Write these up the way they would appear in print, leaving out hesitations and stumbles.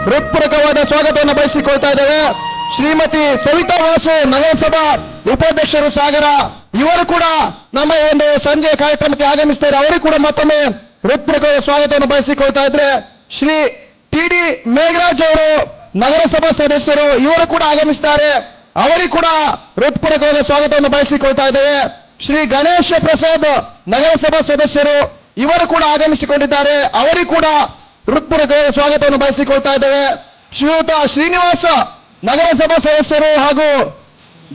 ಹೃತ್ಪೂರ್ವಕವಾದ ಸ್ವಾಗತವನ್ನು ಬಯಸಿಕೊಳ್ತಾ ಇದ್ದೇವೆ. ಶ್ರೀಮತಿ ಸವಿತಾ ವಾಸು ನಗರಸಭಾ ಉಪಾಧ್ಯಕ್ಷರು ಸಾಗರ ಇವರು ಕೂಡ ನಮ್ಮ ಒಂದು ಸಂಜೆ ಕಾರ್ಯಕ್ರಮಕ್ಕೆ ಆಗಮಿಸ್ತಾರೆ. ಅವರಿಗೆ ಕೂಡ ಮತ್ತೊಮ್ಮೆ ಹೃತ್ಪೂರ್ವಕವಾದ ಸ್ವಾಗತವನ್ನು ಬಯಸಿಕೊಳ್ತಾ ಇದ್ರೆ ಶ್ರೀ ಟಿ.ಡಿ. ಮೇಘರಾಜ್ ಅವರು ನಗರಸಭಾ ಸದಸ್ಯರು ಇವರು ಕೂಡ ಆಗಮಿಸ್ತಾರೆ. ಅವರಿಗೆ ಕೂಡ ಹೃತ್ಪೂರ್ವಕವಾದ ಸ್ವಾಗತವನ್ನು ಬಯಸಿಕೊಳ್ತಾ ಇದ್ದೇವೆ. ಶ್ರೀ ಗಣೇಶ ಪ್ರಸಾದ್ ನಗರಸಭಾ ಸದಸ್ಯರು ಇವರು ಕೂಡ ಆಗಮಿಸಿಕೊಂಡಿದ್ದಾರೆ. ಅವರಿಗೆ ಕೂಡ ಹೃತ್ಪೂರ್ವಕವಾದ ಸ್ವಾಗತವನ್ನು ಬಯಸಿಕೊಳ್ತಾ ಇದ್ದೇವೆ. ಶ್ರೀಯುತ ಶ್ರೀನಿವಾಸ ನಗರಸಭಾ ಸದಸ್ಯರು ಹಾಗೂ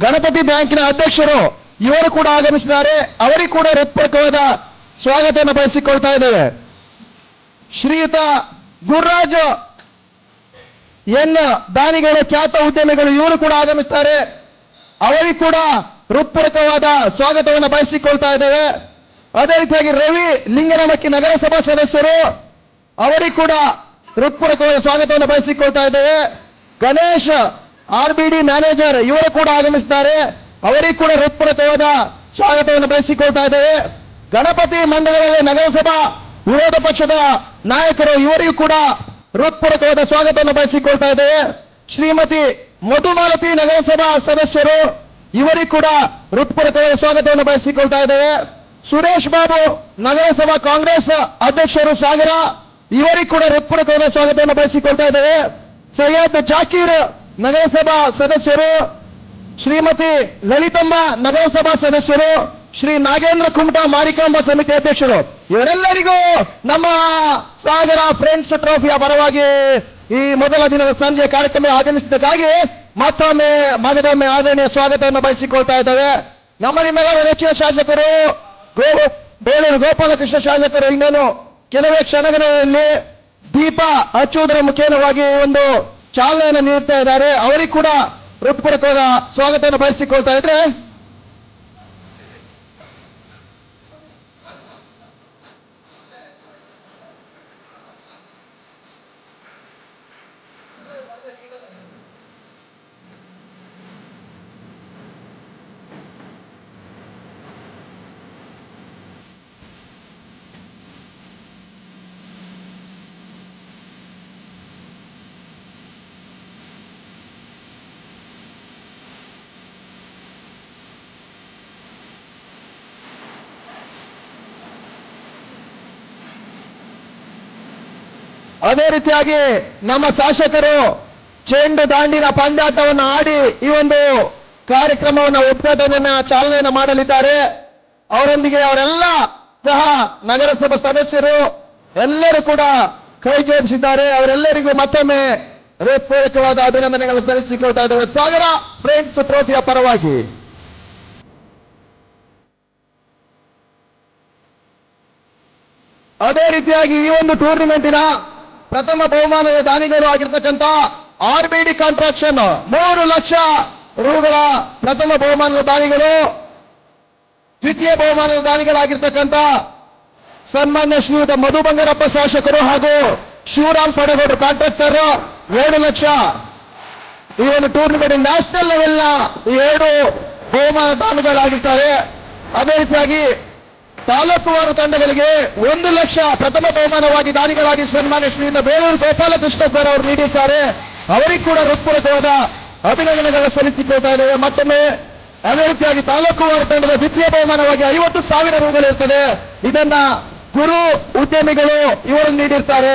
ಗಣಪತಿ ಬ್ಯಾಂಕಿನ ಅಧ್ಯಕ್ಷರು ಇವರು ಕೂಡ ಆಗಮಿಸಿದ್ದಾರೆ. ಅವರಿಗೆ ಕೂಡ ಹೃತ್ಪೂರ್ವಕವಾದ ಸ್ವಾಗತವನ್ನು ಬಯಸಿಕೊಳ್ತಾ ಇದ್ದೇವೆ. ಶ್ರೀಯುತ ಗುರುರಾಜ್ ಎನ್ ದಾನಿಗಳು ಖ್ಯಾತ ಉದ್ಯಮಿಗಳು ಇವರು ಕೂಡ ಆಗಮಿಸ್ತಾರೆ. ಅವರಿಗೆ ಕೂಡ ಹೃತ್ಪೂರ್ವಕವಾದ ಸ್ವಾಗತವನ್ನು ಬಯಸಿಕೊಳ್ತಾ ಇದ್ದೇವೆ. ಅದೇ ರೀತಿಯಾಗಿ ರವಿ ಲಿಂಗನಮಕ್ಕಿ ನಗರಸಭಾ ಸದಸ್ಯರು ಅವರಿಗೆ ಕೂಡ ಹೃತ್ಪೂರ್ವಕವಾದ ಸ್ವಾಗತವನ್ನು ಬಯಸಿಕೊಳ್ತಾ ಇದ್ದೇವೆ. ಗಣೇಶ್ RBD ಮ್ಯಾನೇಜರ್ ಇವರು ಕೂಡ ಆಗಮಿಸಿದ್ದಾರೆ. ಅವರಿಗೆ ಕೂಡ ಹೃತ್ಪೂರ್ವಕವಾದ ಸ್ವಾಗತವನ್ನು ಬಯಸಿಕೊಳ್ತಾ ಇದ್ದೇವೆ. ಗಣಪತಿ ಮಂಡಲದಲ್ಲಿ ನಗರಸಭಾ ವಿರೋಧ ಪಕ್ಷದ ನಾಯಕರು ಇವರಿಗೂ ಕೂಡ ಹೃತ್ಪೂರ್ವಕವಾದ ಸ್ವಾಗತವನ್ನು ಬಯಸಿಕೊಳ್ತಾ ಇದ್ದೇವೆ. ಶ್ರೀಮತಿ ಮಧುಮಾಲತಿ ನಗರಸಭಾ ಸದಸ್ಯರು ಇವರಿಗೂ ಕೂಡ ಹೃತ್ಪೂರ್ವಕವಾದ ಸ್ವಾಗತವನ್ನು ಬಯಸಿಕೊಳ್ತಾ ಇದ್ದೇವೆ. ಸುರೇಶ್ ಬಾಬು ನಗರಸಭಾ ಕಾಂಗ್ರೆಸ್ ಅಧ್ಯಕ್ಷರು ಸಾಗರ ಇವರಿಗೂ ಕೂಡ ಹೃತ್ಪೂರ್ವಕವಾದ ಸ್ವಾಗತವನ್ನು ಬಯಸಿಕೊಳ್ತಾ ಇದ್ದೇವೆ. ಸೈಯದ್ ಜಾಕೀರ್ ನಗರಸಭಾ ಸದಸ್ಯರು, ಶ್ರೀಮತಿ ಲಲಿತಮ್ಮ ನಗರಸಭಾ ಸದಸ್ಯರು, ಶ್ರೀ ನಾಗೇಂದ್ರ ಕುಮಟಾ ಮಾರಿಕಾಂಬ ಸಮಿತಿ ಅಧ್ಯಕ್ಷರು ಇವರೆಲ್ಲರಿಗೂ ನಮ್ಮ ಸಾಗರ ಫ್ರೆಂಡ್ಸ್ ಟ್ರೋಫಿಯ ಪರವಾಗಿ ಈ ಮೊದಲ ದಿನದ ಸಂಜೆ ಕಾರ್ಯಕ್ರಮ ಆಗಮಿಸಿದ್ದಕ್ಕಾಗಿ ಮತ್ತೊಮ್ಮೆ ಮಗದೊಮ್ಮೆ ಆದರಣೀಯ ಸ್ವಾಗತವನ್ನು ಬಯಸಿಕೊಳ್ತಾ ಇದ್ದೇವೆ. ನಮ್ಮ ನಿಮ್ಮೆಲ್ಲರ ನೆಚ್ಚಿನ ಶಾಸಕರು ಬೇಳೂರು ಗೋಪಾಲಕೃಷ್ಣ ಶಾಸಕರು ಇನ್ನೇನು ಕೆಲವೇ ಕ್ಷಣಗಳಲ್ಲಿ ದೀಪ ಹಚ್ಚುವುದರ ಮುಖೇನವಾಗಿ ಒಂದು ಚಾಲನೆಯನ್ನು ನೀಡ್ತಾ ಇದ್ದಾರೆ. ಅವರಿಗೆ ಕೂಡ ಹೃತ್ಪೂರ್ವಕವಾದ ಸ್ವಾಗತವನ್ನು ಬಯಸಿಕೊಳ್ತಾ ಇದ್ರೆ ಅದೇ ರೀತಿಯಾಗಿ ನಮ್ಮ ಶಾಸಕರು ಚೆಂಡು ದಾಂಡಿನ ಪಂದ್ಯಾಟವನ್ನು ಆಡಿ ಈ ಒಂದು ಕಾರ್ಯಕ್ರಮವನ್ನು ಉದ್ಘಾಟನೆಯನ್ನ ಚಾಲನೆಯನ್ನು ಮಾಡಲಿದ್ದಾರೆ. ಅವರೊಂದಿಗೆ ಅವರೆಲ್ಲ ಸಹ ನಗರಸಭಾ ಸದಸ್ಯರು ಎಲ್ಲರೂ ಕೂಡ ಕೈ ಜೋಡಿಸಿದ್ದಾರೆ. ಅವರೆಲ್ಲರಿಗೂ ಮತ್ತೊಮ್ಮೆ ಹೃತ್ಪೂರ್ವಕವಾದ ಅಭಿನಂದನೆಗಳನ್ನು ಸಲ್ಲಿಸಿಕೊಳ್ತಾ ಇದ್ದೇವೆ ಸಾಗರ ಫ್ರೆಂಡ್ಸ್ ಟ್ರೋಫಿಯ ಪರವಾಗಿ. ಅದೇ ರೀತಿಯಾಗಿ ಈ ಒಂದು ಟೂರ್ನಿಮೆಂಟಿನ ಪ್ರಥಮ ಬಹುಮಾನದ ದಾನಿಗಳು ಆಗಿರ್ತಕ್ಕಂಥ RBD ಕಾಂಟ್ರಾಕ್ಷನ್ 3 ಲಕ್ಷ ರೂಗಳ ಪ್ರಥಮ ಬಹುಮಾನದ ದಾನಿಗಳು, ದ್ವಿತೀಯ ಬಹುಮಾನದ ದಾನಿಗಳಾಗಿರ್ತಕ್ಕಂಥ ಸನ್ಮಾನ್ಯ ಶ್ರೀಯುತ ಮಧು ಬಂಗಾರಪ್ಪ ಶಾಸಕರು ಹಾಗೂ ಶಿವರಾಮ್ ಪಡಗೌಡರು ಕಾಂಟ್ರಾಕ್ಟರ್ 2 ಲಕ್ಷ. ಈ ಒಂದು ಟೂರ್ನಿಮೆಂಟ್ ನ್ಯಾಷನಲ್ ಲೆವೆಲ್ನ 2 ಬಹುಮಾನ ದಾನಿಗಳಾಗಿರ್ತಾರೆ. ಅದೇ ರೀತಿಯಾಗಿ ತಾಲೂಕುವಾರು ತಂಡಗಳಿಗೆ 1 ಲಕ್ಷ ಪ್ರಥಮ ಬಹುಮಾನವಾಗಿ ದಾನಿಗಳಾಗಿ ಸನ್ಮಾನ್ಯ ಶ್ರೀಯುತ ಬೇಳೂರು ಗೋಪಾಲಕೃಷ್ಣ ಸರ್ ಅವರು ನೀಡಿದ್ದಾರೆ. ಅವರಿಗೆ ಕೂಡ ಹೃತ್ಪೂರ್ವಕವಾದ ಅಭಿನಂದನೆಗಳನ್ನು ಸಲ್ಲಿಸಿಕೊಳ್ತಾ ಇದ್ದೇವೆ. ಮತ್ತೊಮ್ಮೆ ಅದೇ ರೀತಿಯಾಗಿ ತಾಲೂಕುವಾರು ತಂಡದ ದ್ವಿತೀಯ ಬಹುಮಾನವಾಗಿ 50,000 ರೂಗಳಿರ್ತದೆ. ಇದನ್ನ ಗುರು ಉದ್ಯಮಿಗಳು ಇವರು ನೀಡಿರ್ತಾರೆ.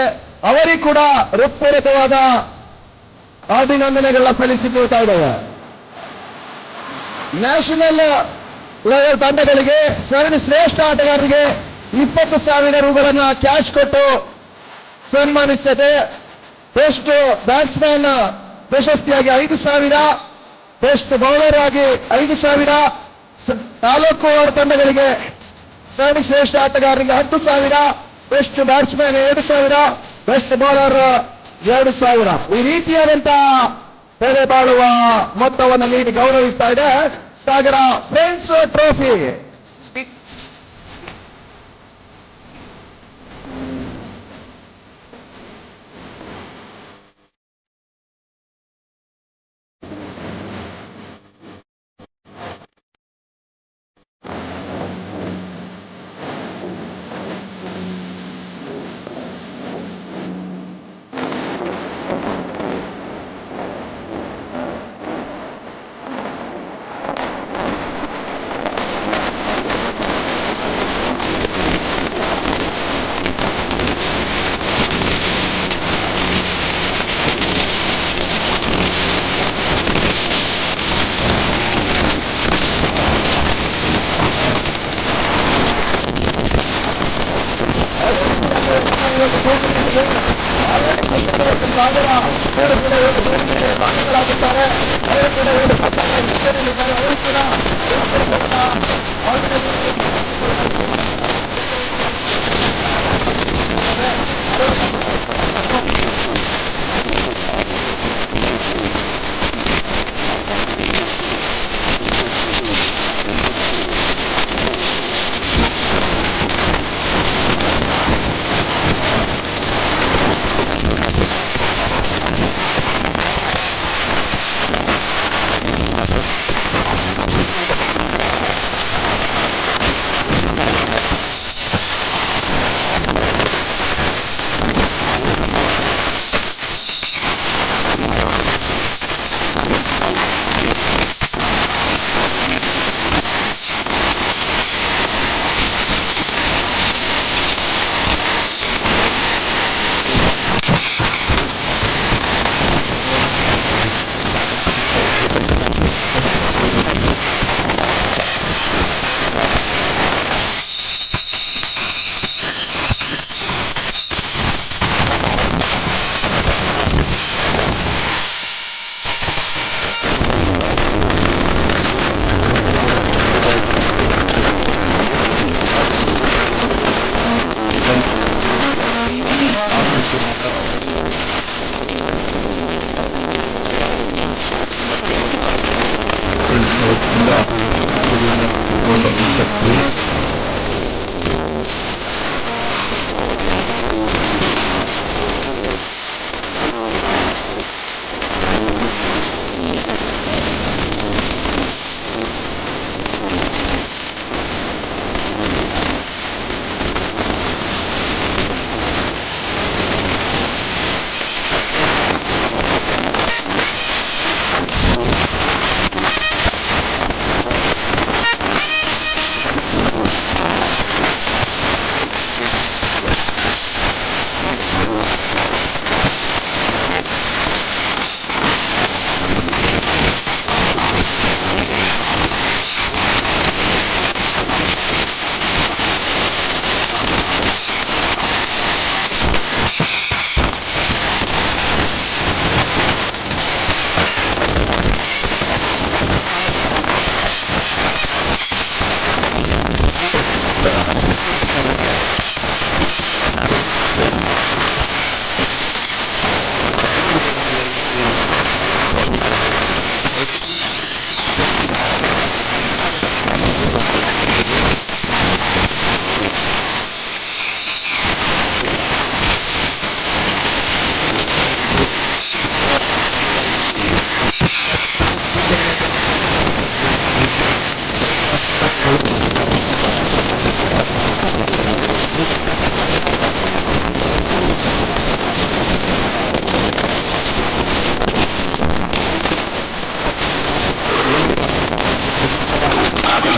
ಅವರಿಗೆ ಕೂಡ ಹೃತ್ಪೂರ್ವಕವಾದ ಅಭಿನಂದನೆಗಳನ್ನ ಸಲ್ಲಿಸಿಕೊಳ್ತಾ ಇದ್ದೇವೆ. ನ್ಯಾಷನಲ್ ಲೆವೆಲ್ ತಂಡಗಳಿಗೆ ಸರಣಿ ಶ್ರೇಷ್ಠ ಆಟಗಾರರಿಗೆ 20,000 ರೂಗಳನ್ನು ಕ್ಯಾಶ್ ಕೊಟ್ಟು ಸನ್ಮಾನಿಸುತ್ತದೆ. ಬೆಸ್ಟ್ ಬ್ಯಾಟ್ಸ್ಮನ್ ಪ್ರಶಸ್ತಿಯಾಗಿ 5,000, ಬೆಸ್ಟ್ ಬೌಲರ್ ಆಗಿ 5,000, ತಾಲೂಕು ತಂಡಗಳಿಗೆ ಸರಣಿ ಶ್ರೇಷ್ಠ ಆಟಗಾರರಿಗೆ 10,000, ಬೆಸ್ಟ್ ಬ್ಯಾಟ್ಸ್ಮನ್ 2,000, ಬೆಸ್ಟ್ ಬೌಲರ್ 2,000 ಈ ರೀತಿಯಾದಂತಹ ಬೆಲೆ ಬಾಳುವ ಮೊತ್ತವನ್ನು ನೀಡಿ ಗೌರವಿಸ್ತಾ ಇದೆ ಸಾಗರ ಫ್ರೆಂಡ್ಸ್ ಟ್ರೋಫಿ. ಸಾಗರ ಅವರು ಕೂಡ ಒಂದು ಬೇರೆ ಭಾಗಗಳಾಗಿದ್ದಾರೆ. ಅವರು ಕೂಡ ಒಂದು ಹೆಸರಿದ್ದಾರೆ. ಅವರು ಕೂಡ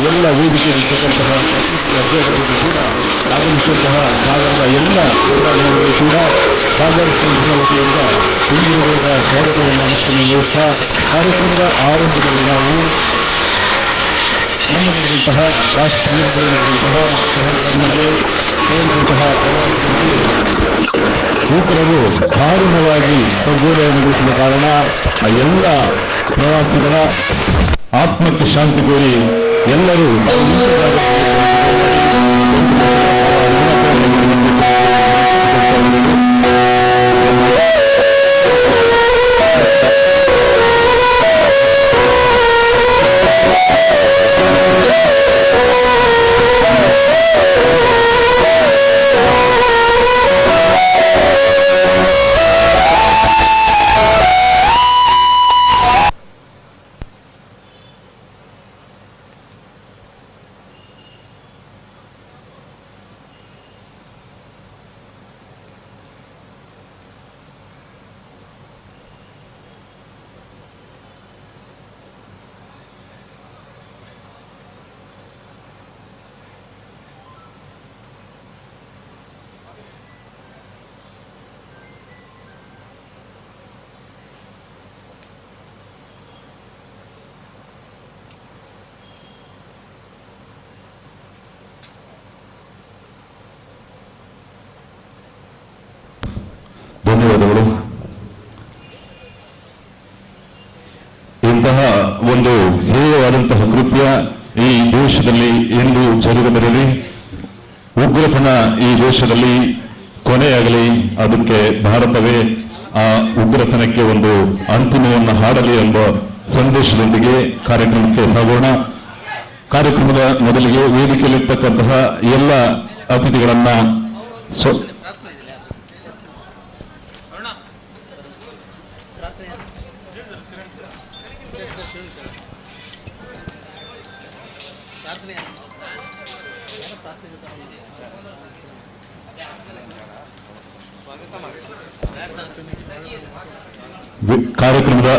ಎಲ್ಲ ವೇದಿಕೆಯಲ್ಲಿರ್ತಕ್ಕಂತಹ ಅಧ್ಯಕ್ಷರು ಕೂಡ ಆಗಮಿಸಿದಂತಹ ಸಾಗರದ ಎಲ್ಲ ಕ್ರೀಡಾಳುಗಳು ಕೂಡ ಸಾಗರ ಸಂಘದ ವತಿಯಿಂದ ಹಿಂದಿರುಗುವ ಸ್ವಾಗತವನ್ನು ಅನುಷ್ಠಾನ ಕಾರ್ಯಕ್ರಮದ ಆರಂಭದಲ್ಲಿ ನಾವು ನಮ್ಮಲ್ಲಿರುವಂತಹ ರಾಷ್ಟ್ರೀಯಂತಹ ಸೂತ್ರರು ದಾರುಣವಾಗಿ ಸ್ವರ್ಗೋದಯವನ್ನು ನಡೆಸಿದ ಕಾರಣ ಆ ಎಲ್ಲ ಪ್ರವಾಸಿಗರ ಆತ್ಮಕ್ಕೆ ಶಾಂತಿ ಕೋರಿ ಎಲ್ಲರೂ ದೇಶದಲ್ಲಿ ಎಂದು ಜರುಗದಿರಲಿ. ಉಗ್ರತನ ಈ ದೇಶದಲ್ಲಿ ಕೊನೆಯಾಗಲಿ. ಅದಕ್ಕೆ ಭಾರತವೇ ಆ ಉಗ್ರತನಕ್ಕೆ ಒಂದು ಅಂತಿಮವನ್ನು ಹಾಡಲಿ ಎಂಬ ಸಂದೇಶದೊಂದಿಗೆ ಕಾರ್ಯಕ್ರಮಕ್ಕೆ ಸಾಗೋಣ. ಕಾರ್ಯಕ್ರಮದ ಮೊದಲಿಗೆ ವೇದಿಕೆಯಲ್ಲಿರ್ತಕ್ಕಂತಹ ಎಲ್ಲ ಅತಿಥಿಗಳನ್ನ ಕಾರ್ಯಕ್ರಮದ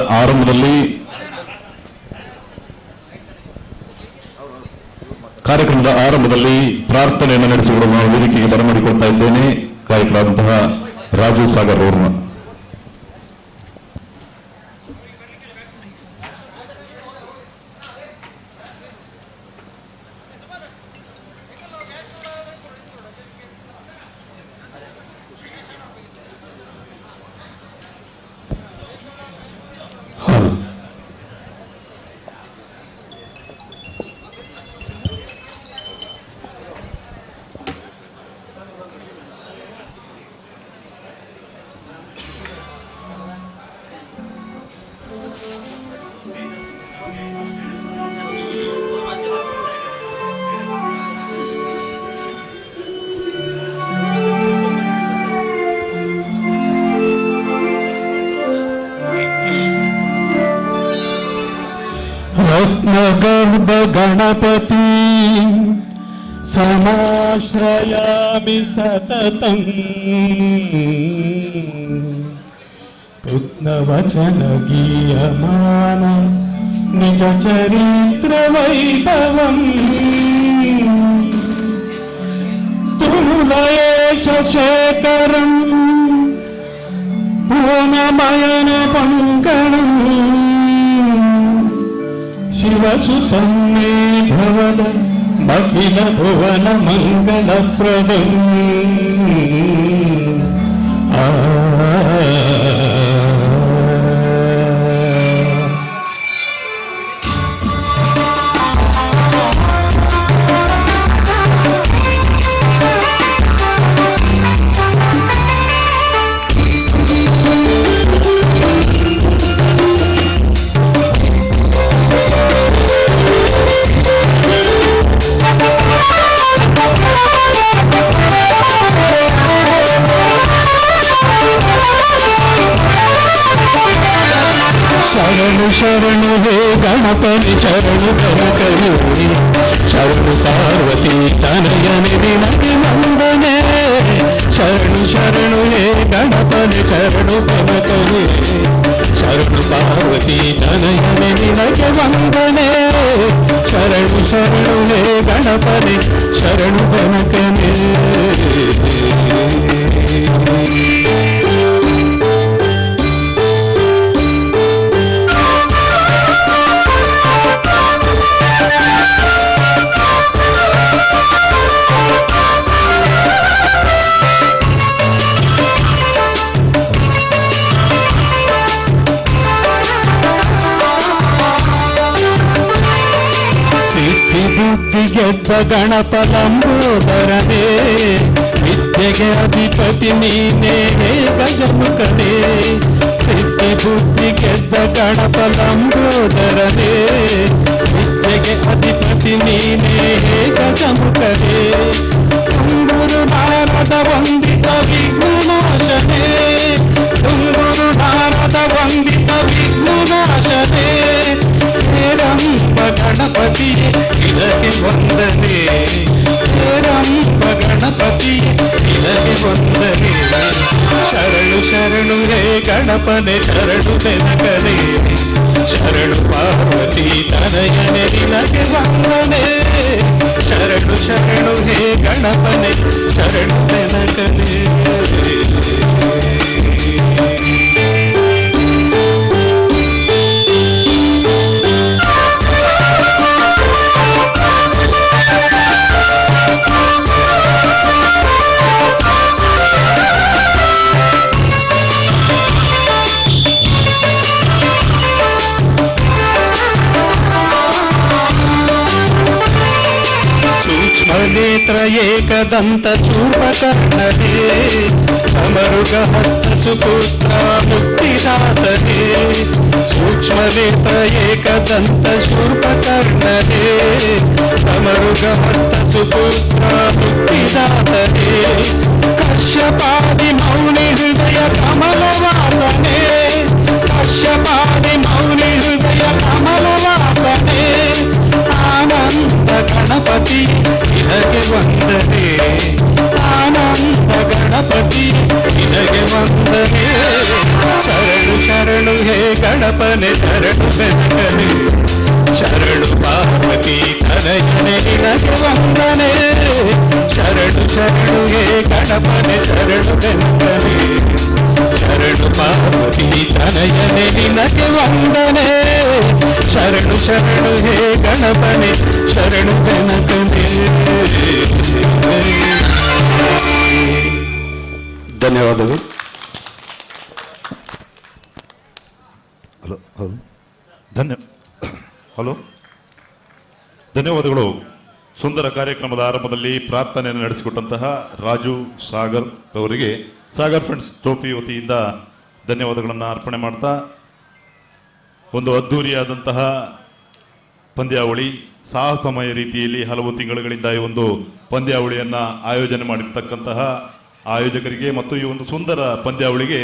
ಆರಂಭದಲ್ಲಿ ಪ್ರಾರ್ಥನೆಯನ್ನು ನಡೆಸಿಕೊಂಡು ನಾನು ವೇದಿಕೆಗೆ ಬರಮಾಡಿಕೊಳ್ತಾ ಇದ್ದೇನೆ. ಕಾರ್ಯಕ್ರಮದಂತಹ ರಾಜು ಸಾಗರ್ ಅವರನ್ನ. रत्नगर्भ गणपति समाश्रयामि सततम् कृत्नवचन गीयमान निज चरित्र वैभवम् तुमुलयेश शेखरम् भुवनमयन पङ्कणम् शिवसुतं मे भवद अखिल भुवन मङ्गलप्रदम् शरणु हे गणपति शरणु गणकरुणी शरणु पार्वती तनयनि निनगे वंदने शरणु शरणु हे गणपति शरणु गणकरुणी शरणु पार्वती तनयनि निनगे वंदने शरणु शरणु हे गणपति शरणु गणकरुणी ಗೆದ್ದ ಗಣಪಲಂಬೋದರನೇ ವಿದ್ಯೆಗೆ ಅಧಿಪತಿ ನೀನೇ ಗಜಮುಖನೇ ಸಿದ್ಧಿ ಬುದ್ಧಿ ಗೆದ್ದ ಗಣಪಲಂಬೋದರನೇ ವಿದ್ಯೆಗೆ ಅಧಿಪತಿ ನೀನೇ ಗಜಮುಖನೇ ತುಂಗುರು ನಾರದ ವಂದಿತ ವಿಘ್ನನಾಶನೇ ತುಂಗುರು ನಾರದ ವಂದಿತ ವಿಘ್ನನಾಶನೇ ಹೇರಂಬ ಗಣಪತಿಯೇ ಇಲಗೆ ವಂದನೆ ಹೇರಂಬ ಗಣಪತಿಯೇ ಇಲಗೆ ವಂದನೆ ಶರಣು ಶರಣು ಹೇ ಗಣಪನೆ ಶರಣು ಬೆನಕನೆ ಶರಣು ಪಾರ್ವತಿ ತನಯನೆ ಇಲಗೆ ವಂದನೆ ಶರಣು ಶರಣು ಹೇ ಗಣಪನೆ ಶರಣು ಬೆನಕನೆ ಏಕದಂತ ಶೂರ್ಪಕರ್ಣನೇ ಸಮರುಗ ಹಸ್ತ ಸುಪುತ್ರ ಮುಕ್ತಿದಾತನೇ ಸೂಕ್ಷ್ಮನೇತ ಏಕದಂತ ಶೂರ್ಪಕರ್ಣನೇ ಸಮರುಗ ಹಸ್ತ ಸುಪುತ್ರ ಮುಕ್ತಿದಾತನೇ ಕಶ್ಯಪಾದಿ ಮೌನಿ ಹೃದಯ ಕಮಲವಾಸನೆ ಕಶ್ಯಪಾದಿ ಮೌನಿ ಹೃದಯ ಕಮಲವಾಸನೆ ಆನಂದ ಗಣಪತಿ ನಿನಗೆ ವಂದನೆ ಆನಂದ ಗಣಪತಿ ನಿನಗೆ ವಂದನೆ ಶರಣು ಶರಣು ಹೇ ಗಣಪನೆ ಶರಣು ಬೆನಕನೆ ಶರಣು ಪಾರ್ವತಿ ತನಯನೆ ನಿನಗೆ ವಂದನೆ ಶರಣು ಶರಣು ಹೇ ಗಣಪನೆ ಶರಣು ಬೆನಕನೆ ಶರಣು ಪಾರ್ವತಿ ತನಯನೆ ನಿನಗೆ ವಂದನೆ ಶರಣು ಶರಣು ಹೇ ಗಣಪನೆ ಶರಣು ಬೆನಕನೆ. ಧನ್ಯವಾದಗಳು. ಹಲೋ ಧನ್ಯವಾದಗಳು. ಸುಂದರ ಕಾರ್ಯಕ್ರಮದ ಆರಂಭದಲ್ಲಿ ಪ್ರಾರ್ಥನೆಯನ್ನು ನಡೆಸಿಕೊಟ್ಟಂತಹ ರಾಜು ಸಾಗರ್ ಅವರಿಗೆ ಸಾಗರ್ ಫ್ರೆಂಡ್ಸ್ ಟ್ರೋಫಿ ವತಿಯಿಂದ ಧನ್ಯವಾದಗಳನ್ನು ಅರ್ಪಣೆ ಮಾಡ್ತಾ, ಒಂದು ಅದ್ಧೂರಿಯಾದಂತಹ ಪಂದ್ಯಾವಳಿ ಸಾಹಸಮಯ ರೀತಿಯಲ್ಲಿ ಹಲವು ತಿಂಗಳುಗಳಿಂದ ಈ ಒಂದು ಪಂದ್ಯಾವಳಿಯನ್ನು ಆಯೋಜನೆ ಮಾಡಿರ್ತಕ್ಕಂತಹ ಆಯೋಜಕರಿಗೆ ಮತ್ತು ಈ ಒಂದು ಸುಂದರ ಪಂದ್ಯಾವಳಿಗೆ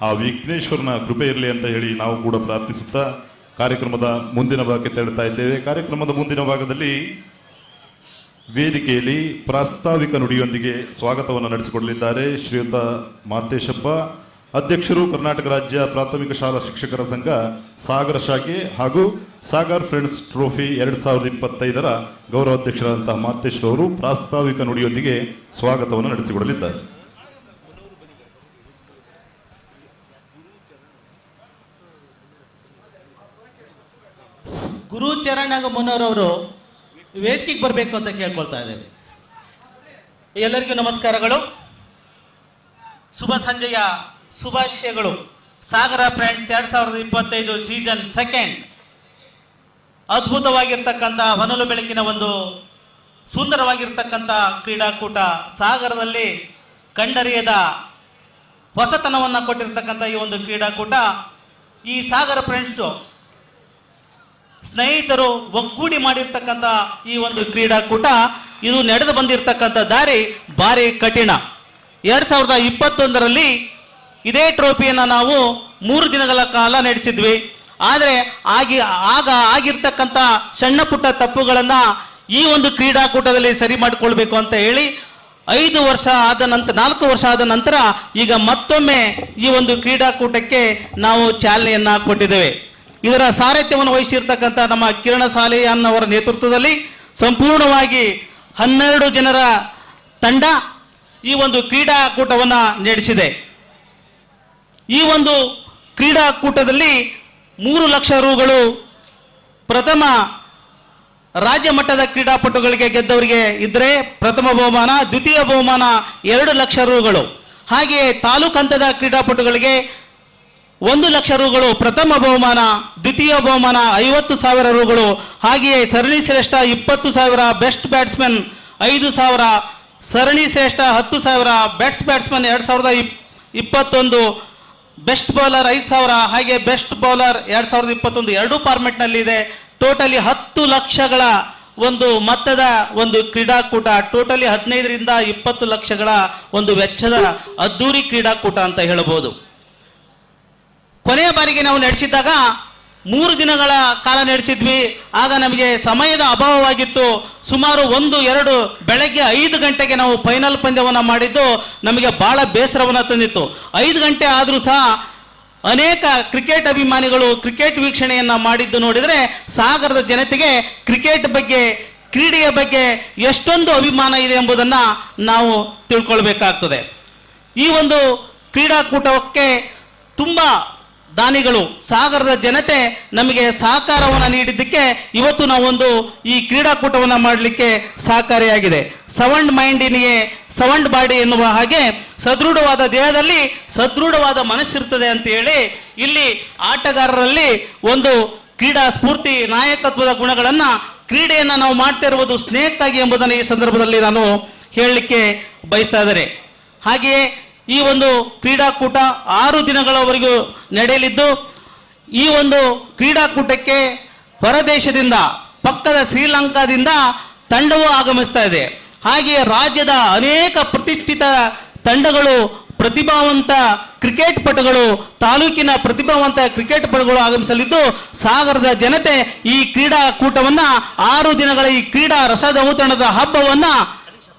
ಆ ವಿಘ್ನೇಶ್ವರನ ಕೃಪೆ ಇರಲಿ ಅಂತ ಹೇಳಿ ನಾವು ಕೂಡ ಪ್ರಾರ್ಥಿಸುತ್ತಾ ಕಾರ್ಯಕ್ರಮದ ಮುಂದಿನ ಭಾಗಕ್ಕೆ ತೆರಳುತ್ತಾ ಇದ್ದೇವೆ. ಕಾರ್ಯಕ್ರಮದ ಮುಂದಿನ ಭಾಗದಲ್ಲಿ ವೇದಿಕೆಯಲ್ಲಿ ಪ್ರಾಸ್ತಾವಿಕ ನುಡಿಯೊಂದಿಗೆ ಸ್ವಾಗತವನ್ನು ನಡೆಸಿಕೊಡಲಿದ್ದಾರೆ ಶ್ರೀಯುತ ಮಾರ್ತೇಶಪ್ಪ, ಅಧ್ಯಕ್ಷರು ಕರ್ನಾಟಕ ರಾಜ್ಯ ಪ್ರಾಥಮಿಕ ಶಾಲಾ ಶಿಕ್ಷಕರ ಸಂಘ ಸಾಗರ ಶಾಖೆ ಹಾಗೂ ಸಾಗರ್ ಫ್ರೆಂಡ್ಸ್ ಟ್ರೋಫಿ 2025ರ ಗೌರವಾಧ್ಯಕ್ಷರಾದಂತಹ ಮಾರ್ತೇಶ್ ಅವರು ಪ್ರಾಸ್ತಾವಿಕ ನುಡಿಯೊಂದಿಗೆ ಸ್ವಾಗತವನ್ನು ನಡೆಸಿಕೊಡಲಿದ್ದಾರೆ. ಗುರುಚರಣ್ ಮುನ್ನೋರವರು ವೇದಿಕೆಗೆ ಬರಬೇಕು ಅಂತ ಕೇಳ್ಕೊಳ್ತಾ ಇದ್ದೇವೆ. ಎಲ್ಲರಿಗೂ ನಮಸ್ಕಾರಗಳು, ಶುಭ ಸಂಜೆಯ ಶುಭಾಶಯಗಳು. ಸಾಗರ ಫ್ರೆಂಡ್ಸ್ 2025 ಸೀಸನ್ 2 ಅದ್ಭುತವಾಗಿರ್ತಕ್ಕಂಥ ಹೊನಲು ಬೆಳಕಿನ ಒಂದು ಸುಂದರವಾಗಿರ್ತಕ್ಕಂಥ ಕ್ರೀಡಾಕೂಟ, ಸಾಗರದಲ್ಲಿ ಕಂಡರಿಯದ ಹೊಸತನವನ್ನು ಕೊಟ್ಟಿರ್ತಕ್ಕಂಥ ಈ ಒಂದು ಕ್ರೀಡಾಕೂಟ, ಈ ಸಾಗರ ಫ್ರೆಂಡ್ಸ್ ಸ್ನೇಹಿತರು ಒಗ್ಗೂಡಿ ಮಾಡಿರ್ತಕ್ಕಂಥ ಈ ಒಂದು ಕ್ರೀಡಾಕೂಟ, ಇದು ನಡೆದು ಬಂದಿರತಕ್ಕಂಥ ದಾರಿ ಭಾರಿ ಕಠಿಣ. 2021ರಲ್ಲಿ ಇದೇ ಟ್ರೋಫಿಯನ್ನು ನಾವು 3 ದಿನಗಳ ಕಾಲ ನಡೆಸಿದ್ವಿ. ಆದರೆ ಆಗ ಆಗಿರ್ತಕ್ಕಂಥ ಸಣ್ಣ ಪುಟ್ಟ ತಪ್ಪುಗಳನ್ನು ಈ ಒಂದು ಕ್ರೀಡಾಕೂಟದಲ್ಲಿ ಸರಿ ಮಾಡಿಕೊಳ್ಬೇಕು ಅಂತ ಹೇಳಿ 4 ವರ್ಷ ಆದ ನಂತರ ಈಗ ಮತ್ತೊಮ್ಮೆ ಈ ಒಂದು ಕ್ರೀಡಾಕೂಟಕ್ಕೆ ನಾವು ಚಾಲನೆಯನ್ನ ಕೊಟ್ಟಿದ್ದೇವೆ. ಇದರ ಸಾರಥ್ಯವನ್ನು ವಹಿಸಿರ್ತಕ್ಕಂಥ ನಮ್ಮ ಕಿರಣ ಸಾಲಿಯಾನ್ ಅವರ ನೇತೃತ್ವದಲ್ಲಿ ಸಂಪೂರ್ಣವಾಗಿ 12 ಜನರ ತಂಡ ಈ ಒಂದು ಕ್ರೀಡಾಕೂಟವನ್ನು ನಡೆಸಿದೆ. ಈ ಒಂದು ಕ್ರೀಡಾಕೂಟದಲ್ಲಿ 3 ಲಕ್ಷ ರುಗಳು ಪ್ರಥಮ ರಾಜ್ಯ ಮಟ್ಟದ ಕ್ರೀಡಾಪಟುಗಳಿಗೆ ಗೆದ್ದವರಿಗೆ ಇದ್ದರೆ ಪ್ರಥಮ ಬಹುಮಾನ, ದ್ವಿತೀಯ ಬಹುಮಾನ 2 ಲಕ್ಷ ರುಗಳು. ಹಾಗೆಯೇ ತಾಲೂಕು ಹಂತದ ಕ್ರೀಡಾಪಟುಗಳಿಗೆ 1 ಲಕ್ಷ ರುಗಳು ಪ್ರಥಮ ಬಹುಮಾನ, ದ್ವಿತೀಯ ಬಹುಮಾನ 50,000 ರುಗಳು. ಹಾಗೆಯೇ ಸರಣಿ ಶ್ರೇಷ್ಠ 20,000, ಬೆಸ್ಟ್ ಬ್ಯಾಟ್ಸ್ಮನ್ 5,000, ಸರಣಿ ಶ್ರೇಷ್ಠ 10,000, ಬೆಸ್ಟ್ ಬ್ಯಾಟ್ಸ್ಮನ್ 2021, ಬೆಸ್ಟ್ ಬೌಲರ್ 5,000, ಹಾಗೆ ಬೆಸ್ಟ್ ಬೌಲರ್ 2021 ಎರಡೂ ಫಾರ್ಮೆಟ್ನಲ್ಲಿ ಇದೆ. ಟೋಟಲಿ 10 ಲಕ್ಷಗಳ ಒಂದು ಮೊತ್ತದ ಒಂದು ಕ್ರೀಡಾಕೂಟ, ಟೋಟಲಿ 15ರಿಂದ 20 ಲಕ್ಷಗಳ ಒಂದು ವೆಚ್ಚದ ಅದ್ದೂರಿ ಕ್ರೀಡಾಕೂಟ ಅಂತ ಹೇಳಬಹುದು. ಕೊನೆಯ ಬಾರಿಗೆ ನಾವು ನಡೆಸಿದಾಗ 3 ದಿನಗಳ ಕಾಲ ನಡೆಸಿದ್ವಿ. ಆಗ ನಮಗೆ ಸಮಯದ ಅಭಾವವಾಗಿತ್ತು. ಸುಮಾರು 1-2 ಬೆಳಗ್ಗೆ 5 ಗಂಟೆಗೆ ನಾವು ಫೈನಲ್ ಪಂದ್ಯವನ್ನು ಮಾಡಿದ್ದು ನಮಗೆ ಬಹಳ ಬೇಸರವನ್ನು ತಂದಿತ್ತು. 5 ಗಂಟೆ ಆದರೂ ಸಹ ಅನೇಕ ಕ್ರಿಕೆಟ್ ಅಭಿಮಾನಿಗಳು ಕ್ರಿಕೆಟ್ ವೀಕ್ಷಣೆಯನ್ನ ಮಾಡಿದ್ದು ನೋಡಿದರೆ ಸಾಗರದ ಜನತೆಗೆ ಕ್ರಿಕೆಟ್ ಬಗ್ಗೆ, ಕ್ರೀಡೆಯ ಬಗ್ಗೆ ಎಷ್ಟೊಂದು ಅಭಿಮಾನ ಇದೆ ಎಂಬುದನ್ನು ನಾವು ತಿಳ್ಕೊಳ್ಬೇಕಾಗ್ತದೆ. ಈ ಒಂದು ಕ್ರೀಡಾಕೂಟಕ್ಕೆ ತುಂಬ ದಾನಿಗಳು, ಸಾಗರದ ಜನತೆ ನಮಗೆ ಸಹಕಾರವನ್ನು ನೀಡಿದ್ದಕ್ಕೆ ಇವತ್ತು ನಾವೊಂದು ಈ ಕ್ರೀಡಾಕೂಟವನ್ನು ಮಾಡಲಿಕ್ಕೆ ಸಹಕಾರಿಯಾಗಿದೆ. ಸೌಂಡ್ ಮೈಂಡಿನಿಗೆ ಸೌಂಡ್ ಬಾಡಿ ಎನ್ನುವ ಹಾಗೆ ಸದೃಢವಾದ ದೇಹದಲ್ಲಿ ಸದೃಢವಾದ ಮನಸ್ಸಿರ್ತದೆ ಅಂತ ಹೇಳಿ ಇಲ್ಲಿ ಆಟಗಾರರಲ್ಲಿ ಒಂದು ಕ್ರೀಡಾ ಸ್ಫೂರ್ತಿ, ನಾಯಕತ್ವದ ಗುಣಗಳನ್ನು, ಕ್ರೀಡೆಯನ್ನು ನಾವು ಮಾಡ್ತಾ ಇರುವುದು ಸ್ನೇಹಕ್ಕಾಗಿ ಎಂಬುದನ್ನು ಈ ಸಂದರ್ಭದಲ್ಲಿ ನಾನು ಹೇಳಲಿಕ್ಕೆ ಬಯಸ್ತಾ ಇದ್ದಾರೆ. ಹಾಗೆಯೇ ಈ ಒಂದು ಕ್ರೀಡಾಕೂಟ 6 ದಿನಗಳವರೆಗೂ ನಡೆಯಲಿದ್ದು, ಈ ಒಂದು ಕ್ರೀಡಾಕೂಟಕ್ಕೆ ಹೊರದೇಶದಿಂದ ಪಕ್ಕದ ಶ್ರೀಲಂಕಾದಿಂದ ತಂಡವೂ ಆಗಮಿಸ್ತಾ ಇದೆ. ಹಾಗೆಯೇ ರಾಜ್ಯದ ಅನೇಕ ಪ್ರತಿಷ್ಠಿತ ತಂಡಗಳು, ಪ್ರತಿಭಾವಂತ ಕ್ರಿಕೆಟ್ ಪಟುಗಳು, ತಾಲೂಕಿನ ಪ್ರತಿಭಾವಂತ ಕ್ರಿಕೆಟ್ ಪಟುಗಳು ಆಗಮಿಸಲಿದ್ದು, ಸಾಗರದ ಜನತೆ ಈ ಕ್ರೀಡಾಕೂಟವನ್ನ 6 ದಿನಗಳ ಈ ಕ್ರೀಡಾ ರಸದೌತಣದ ಹಬ್ಬವನ್ನ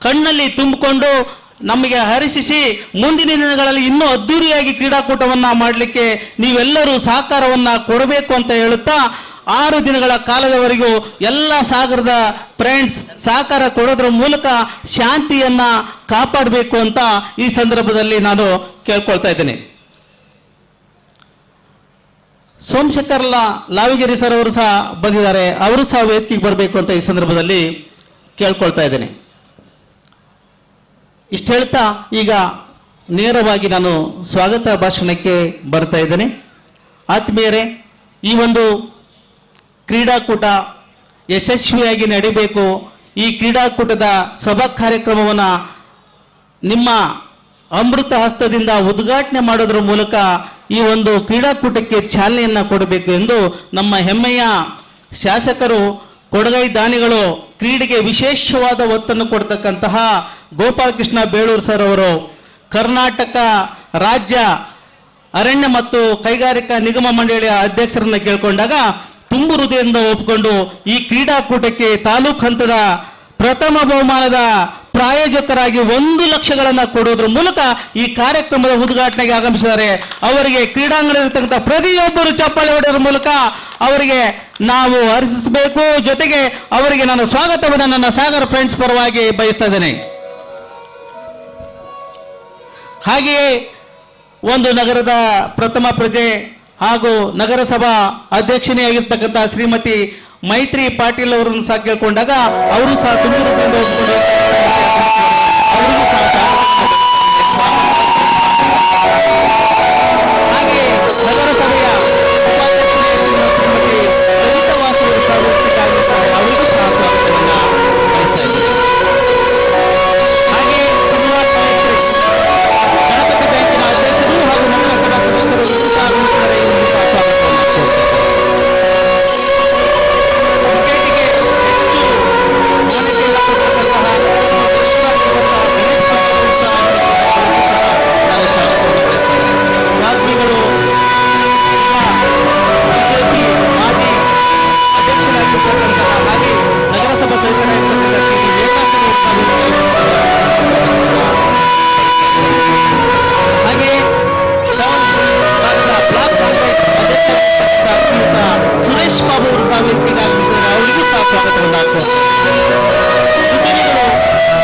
ಕಣ್ಣಲ್ಲಿ ತುಂಬಿಕೊಂಡು ನಮಗೆ ಹರಿಸಿಸಿ ಮುಂದಿನ ದಿನಗಳಲ್ಲಿ ಇನ್ನೂ ಅದ್ದೂರಿಯಾಗಿ ಕ್ರೀಡಾಕೂಟವನ್ನ ಮಾಡಲಿಕ್ಕೆ ನೀವೆಲ್ಲರೂ ಸಹಕಾರವನ್ನ ಕೊಡಬೇಕು ಅಂತ ಹೇಳುತ್ತಾ, 6 ದಿನಗಳ ಕಾಲದವರೆಗೂ ಎಲ್ಲ ಸಾಗರದ ಫ್ರೆಂಡ್ಸ್ ಸಹಕಾರ ಕೊಡೋದ್ರ ಮೂಲಕ ಶಾಂತಿಯನ್ನ ಕಾಪಾಡಬೇಕು ಅಂತ ಈ ಸಂದರ್ಭದಲ್ಲಿ ನಾನು ಕೇಳ್ಕೊಳ್ತಾ ಇದ್ದೇನೆ. ಸೋಮಶೇಖರ್ ಲಾವಿಗೆರೆ ಸರ್ ಅವರು ಸಹ ಬಂದಿದ್ದಾರೆ, ಅವರು ಸಹ ವೇದಿಕೆಗೆ ಬರಬೇಕು ಅಂತ ಈ ಸಂದರ್ಭದಲ್ಲಿ ಕೇಳ್ಕೊಳ್ತಾ ಇದ್ದೇನೆ. ಇಷ್ಟು ಹೇಳ್ತಾ ಈಗ ನೇರವಾಗಿ ನಾನು ಸ್ವಾಗತ ಭಾಷಣಕ್ಕೆ ಬರ್ತಾ ಇದ್ದೇನೆ. ಆತ್ಮೀಯರೇ, ಈ ಒಂದು ಕ್ರೀಡಾಕೂಟ ಯಶಸ್ವಿಯಾಗಿ ನಡೀಬೇಕು. ಈ ಕ್ರೀಡಾಕೂಟದ ಸಭಾ ಕಾರ್ಯಕ್ರಮವನ್ನು ನಿಮ್ಮ ಅಮೃತ ಹಸ್ತದಿಂದ ಉದ್ಘಾಟನೆ ಮಾಡೋದ್ರ ಮೂಲಕ ಈ ಒಂದು ಕ್ರೀಡಾಕೂಟಕ್ಕೆ ಚಾಲನೆಯನ್ನು ಕೊಡಬೇಕು ಎಂದು ನಮ್ಮ ಹೆಮ್ಮೆಯ ಶಾಸಕರು, ಕೊಡಗೈ ದಾನಿಗಳು, ಕ್ರೀಡೆಗೆ ವಿಶೇಷವಾದ ಒತ್ತನ್ನು ಕೊಡ್ತಕ್ಕಂತಹ ಗೋಪಾಲಕೃಷ್ಣ ಬೇಳೂರು ಸರ್ ಅವರು ಕರ್ನಾಟಕ ರಾಜ್ಯ ಅರಣ್ಯ ಮತ್ತು ಕೈಗಾರಿಕಾ ನಿಗಮ ಮಂಡಳಿಯ ಅಧ್ಯಕ್ಷರನ್ನ ಕೇಳಿಕೊಂಡಾಗ ತುಂಬು ಹೃದಯದಿಂದ ಒಪ್ಪಿಕೊಂಡು ಈ ಕ್ರೀಡಾಕೂಟಕ್ಕೆ ತಾಲೂಕು ಹಂತದ ಪ್ರಥಮ ಬಹುಮಾನದ ಪ್ರಾಯೋಜಕರಾಗಿ 1 ಲಕ್ಷಗಳನ್ನು ಕೊಡೋದ್ರ ಮೂಲಕ ಈ ಕಾರ್ಯಕ್ರಮದ ಉದ್ಘಾಟನೆಗೆ ಆಗಮಿಸಿದ್ದಾರೆ. ಅವರಿಗೆ ಕ್ರೀಡಾಂಗಣದಲ್ಲಿರ್ತಕ್ಕಂಥ ಪ್ರತಿಯೊಬ್ಬರು ಚಪ್ಪಾಳೆ ಹೊಡೆಯೋದ್ರ ಮೂಲಕ ಅವರಿಗೆ ನಾವು ಹರ್ಷಿಸಬೇಕು. ಜೊತೆಗೆ ಅವರಿಗೆ ನಾನು ಸ್ವಾಗತವನ್ನು ನನ್ನ ಸಾಗರ ಫ್ರೆಂಡ್ಸ್ ಪರವಾಗಿ ಬಯಸ್ತಾ ಇದ್ದೇನೆ. ಹಾಗೆಯೇ ಒಂದು ನಗರದ ಪ್ರಥಮ ಪ್ರಜೆ ಹಾಗೂ ನಗರಸಭಾ ಅಧ್ಯಕ್ಷನೇ ಆಗಿರ್ತಕ್ಕಂಥ ಶ್ರೀಮತಿ ಮೈತ್ರಿ ಪಾಟೀಲ್ ಅವರನ್ನು ಸಹ ಕೇಳ್ಕೊಂಡಾಗ ಅವರು ಸಹ ತುಂಬಿ ಅವರಿಗೂ ಸಹ ಹಾಗೆ ನಗರಸಭೆಯ ಉಪಾಧ್ಯಕ್ಷರೇ ಶ್ರೀಮತಿ ಲಲಿತಾ ವಾಸು ಅವರು ಸಹ ಒಪ್ಪಿಕೊಂಡಿದ್ದಾರೆ, ಅವರಿಗೂ ಸಹ ಸ್ವಾಗತವನ್ನ ಬಯಸ್ತಾ ಇದ್ದಾರೆ. ಹಾಗೆ ಶ್ರೀನಿವಾಸ ಗಣಪತಿ ಬ್ಯಾಂಕಿನ ಅಧ್ಯಕ್ಷರು ಹಾಗೂ ನಗರಸಭಾ ಸದಸ್ಯರು ಸಹ ಆಗಮಿಸಿದ್ದಾರೆ, ಇವರಿಗೂ ಸಹ ಸ್ವಾಗತವನ್ನ ಕೋರ್ತಾರೆ. ಕ್ರಿಕೆಟ್ಗೆ ಹೆಚ್ಚು ಮಾನ್ಯತೆಯನ್ನು ಕೊಡ್ತಕ್ಕಂತಹ ವಾಗ್ಮಿಗಳು ಬಿಜೆಪಿ ಮಾಜಿ ಅಧ್ಯಕ್ಷರಾಗಿರ್ತಕ್ಕಂತಹ ಹಾಗೆ ನಗರಸಭಾ ಸದಸ್ಯರಾಗಿರ್ತಕ್ಕಂಥ ಹಾಗೆ ಬ್ಲಾಕ್ ಕಾಂಗ್ರೆಸ್ ಅಧ್ಯಕ್ಷರಾಗಿರ್ತಕ್ಕಂಥ ಶ್ರೀಯುತ ಸುರೇಶ್ ಬಾಬು ಅವರು ಸಹ ವೇದಿಕೆಗೆ ಆಗಮಿಸಿದ್ದಾರೆ, ಅವರಿಗೂ ಸಹ ಸ್ವಾಗತವನ್ನು ಹಾಕುತ್ತಾರೆ.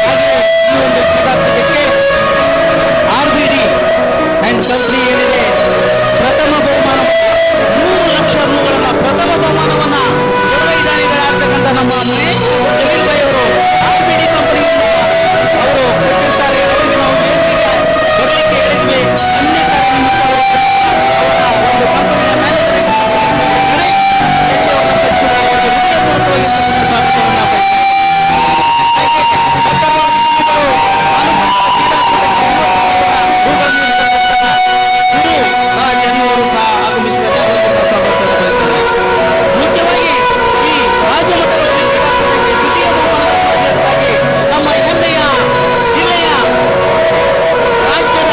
ಹಾಗೆ ಈ ಒಂದು ಕ್ರೀಡಾಕೂಟಕ್ಕೆ RBD ಅಂಡ್ ಕಂಪನಿ ಏನಿದೆ ಪ್ರಥಮ ಬಹುಮಾನ 3 ಲಕ್ಷ ರೂಗಳನ್ನು ಪ್ರಥಮ ಬಹುಮಾನವನ್ನ ನಿರ್ವಹಿಸಿದಾರಿಗಳಾಗ್ತಕ್ಕಂಥ ನಮ್ಮ ಮಹೇಶ್ ಜಮೀಲ್ ಭಾಯ್ ಅವರು RBD ಕಂಪನಿಯಿಂದ ಅವರು ಕೊಟ್ಟಿರ್ತಾರೆ. ಅವರಿಗೆ ನಾವು ವೇದಿಕೆಗೆ ಬರಲಿಕ್ಕೆ ಹೇಳಿದ್ವಿ. ಅನ್ಯ ಕಾರಣದಿಂದ ಅವರ ಒಂದು ಕಂಪನಿಯ ಮ್ಯಾನೇಜರ್ ಮುಖ್ಯವಾಗಿ ಈ ರಾಜ್ಯ ಮಟ್ಟದಲ್ಲಿ ದ್ವಿತೀಯ ಬಹುಮಾನದ ನಮ್ಮ ಹೆಮ್ಮೆಯ ಜಿಲ್ಲೆಯ ರಾಜ್ಯದ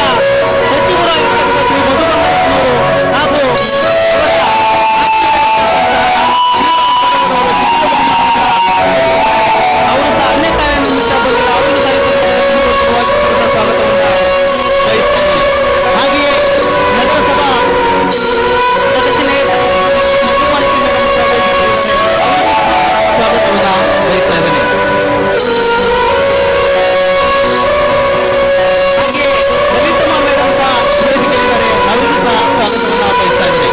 ಸಚಿವರಾಗಿರ್ತಕ್ಕಂಥ ಶ್ರೀ ಮಧುಬಂಗಾರಪ್ಪನವರು ಹಾಗೂ ಅವರು ಸಹ ಅನ್ಯ ಕಾರ್ಯ ನಿಮಿತ್ತ ಬಂದಿಲ್ಲ, ಅವರಿಗೂ ಸಹ ಸ್ವಾಗತವನ್ನು ಬಯಸ್ತಾರೆ. ಹಾಗೆಯೇ ನಗರಸಭಾ ಸದಸ್ಯರೇ ಸ್ವಾಗತವನ್ನು ಬಯಸ್ತಾ ಇದ್ದೇನೆ. ಹಾಗೆ ಲಲಿತಮ್ಮ ಮೇಡಮ್ ಸಹ ವೇದಿಕೆಯಲ್ಲಿದ್ದಾರೆ, ಅವರಿಗೂ ಸಹ ಸ್ವಾಗತವನ್ನು ಬಯಸ್ತಾ ಇದ್ದೇನೆ.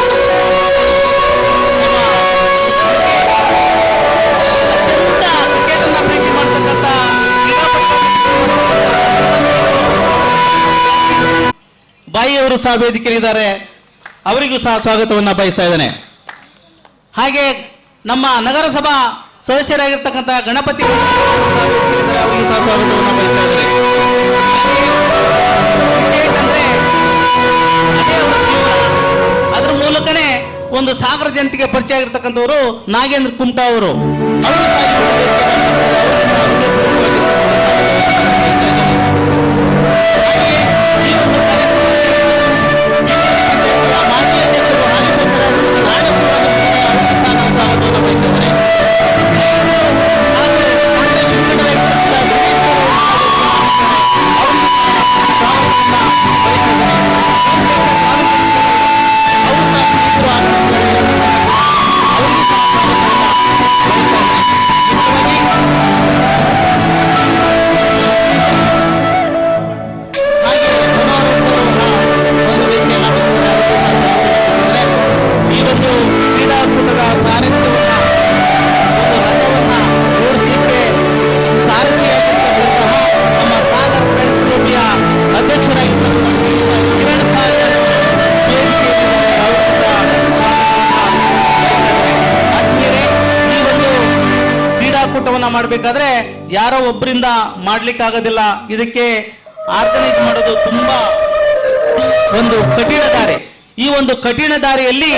ಅತ್ಯಂತ ಕ್ರಿಕೆಟ್ ಅನ್ನ ಪ್ರೀತಿ ಮಾಡತಕ್ಕಂಥ ಬಾಯಿ ಅವರು ಸಹ ವೇದಿಕೆಯಲ್ಲಿದ್ದಾರೆ, ಅವರಿಗೂ ಸಹ ಸ್ವಾಗತವನ್ನು ಬಯಸ್ತಾ ಇದ್ದೇನೆ. ಹಾಗೆ ನಮ್ಮ ನಗರಸಭಾ ಸದಸ್ಯರಾಗಿರ್ತಕ್ಕಂಥ ಗಣಪತಿ ಅವರಿಗೆ ಸಹ ಸ್ವಾಗತವನ್ನು ಬಯಸ್ತಾ ಇದ್ದಾರೆ. ಕ್ರಿಕೆಟ್ ಅಂದ್ರೆ ಅದೇ ಅವರ ಜೀವನ. ಅದ್ರ ಮೂಲಕನೇ ಒಂದು ಸಾಗರ ಜನತೆಗೆ ಪರಿಚಯ ಆಗಿರ್ತಕ್ಕಂಥವರು ನಾಗೇಂದ್ರ ಕುಮಟಾ ಅವರು. ಅವರು ಸಹ ಈ ಒಂದು ಈ ಒಂದು ಮಾಜಿ ಅಧ್ಯಕ್ಷರು ಹಾಲಿ ಸದಸ್ಯರಾಗಿರ್ತಕ್ಕಂಥ ನಾರಾಯಣಪುರ ಅವರಿಗೆ ಸಹ ನಾನು ಸ್ವಾಗತವನ್ನು ಬಯಸಿದ್ದೇನೆ. ಹಾಗೂ ಮಂಡ್ಯ ಶಿಕ್ಷಕರಾಗಿರ್ತಕ್ಕಂಥ ಗಣೇಶ್ ಅವರಿಗೆ ಸ್ವಾಗತವನ್ನು ಬಯಸಿದ್ದೇನೆ. ಅವರು ಸಹ ಸ್ನೇಹಿತರು ಆಗಮಿಸಿದ್ದಾರೆ. ಅವರಿಗೂ ಸಹ ಸ್ವಾಗತವನ್ನು ಬಯಸಿದ್ದೇನೆ. ಹಾಗೆ ಮನೋರಂಜನೆ ಒಂದು ರೀತಿಯಲ್ಲಿ ಆಗಮಿಸಿದ್ದಾರೆ. ಈ ಒಂದು ಕ್ರೀಡಾಕೂಟದ ಸಾರಥ್ಯವನ್ನ ಒಂದು ರಥವನ್ನ ಓಡಿಸಲಿಕ್ಕೆ ಸಾರಥಿಯಾಗಿರ್ತಕ್ಕಂತಹ ನಮ್ಮ ಸಾಗರ್ ಫ್ರೆಂಡ್ಸ್ ಟ್ರೋಫಿಯ ಅಧ್ಯಕ್ಷರಾಗಿರ್ತಕ್ಕಂಥ ಕಿರಣ್ ಸಾಗರ್ ವೇದಿಕೆಯಲ್ಲಿದ್ದಾರೆ. ಅವರಿಗೂ ಸಹ ಆತ್ಮೀಯರೇ, ಈ ಒಂದು ಕ್ರೀಡಾಕೂಟವನ್ನ ಮಾಡಬೇಕಾದ್ರೆ ಯಾರೋ ಒಬ್ಬರಿಂದ ಮಾಡ್ಲಿಕ್ಕಾಗೋದಿಲ್ಲ. ಇದಕ್ಕೆ ಆರ್ಗನೈಸ್ ಮಾಡೋದು ತುಂಬಾ ಒಂದು ಕಠಿಣ ದಾರಿ. ಈ ಒಂದು ಕಠಿಣ ದಾರಿಯಲ್ಲಿ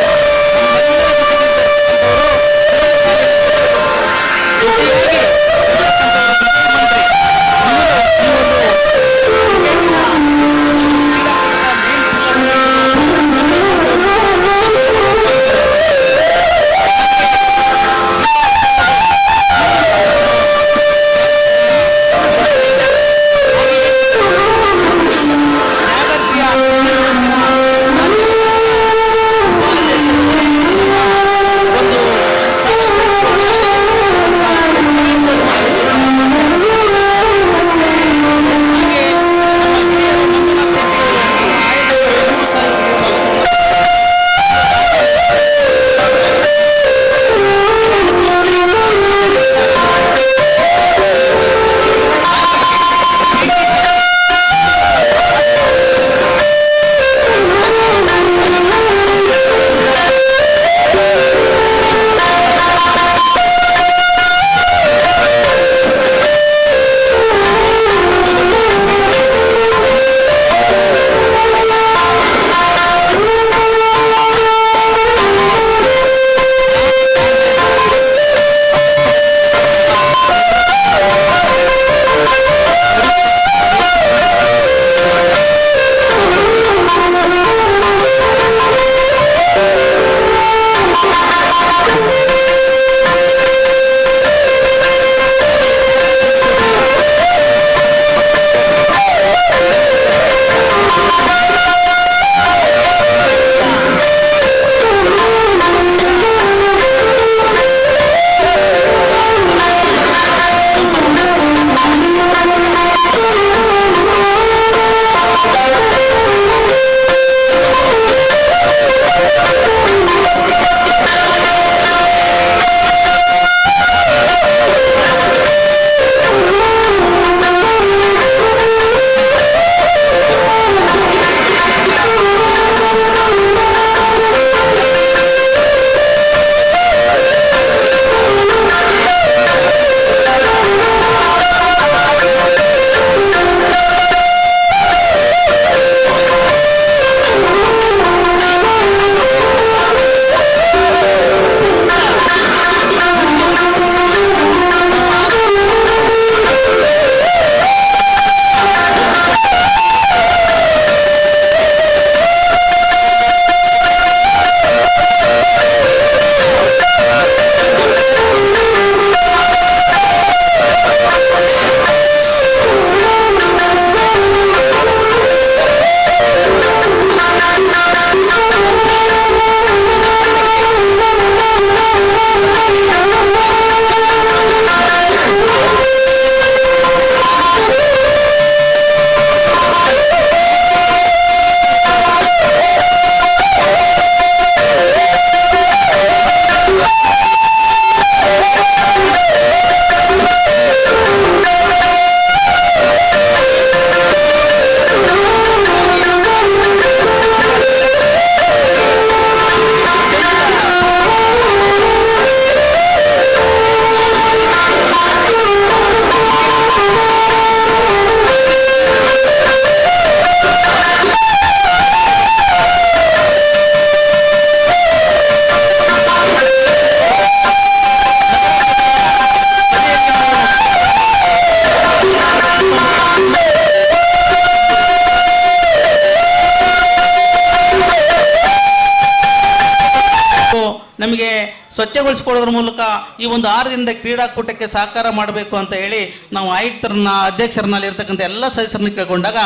ನಮಗೆ ಸ್ವಚ್ಛಗೊಳಿಸಿಕೊಳ್ಳೋದ್ರ ಮೂಲಕ ಈ ಒಂದು 6 ದಿನದ ಕ್ರೀಡಾಕೂಟಕ್ಕೆ ಸಹಕಾರ ಮಾಡಬೇಕು ಅಂತ ಹೇಳಿ ನಾವು ಆಯುಕ್ತರನ್ನ, ಅಧ್ಯಕ್ಷರನ್ನಲ್ಲಿ ಇರ್ತಕ್ಕಂಥ ಎಲ್ಲ ಸದಸ್ಯರನ್ನ ಕೇಳಿಕೊಂಡಾಗ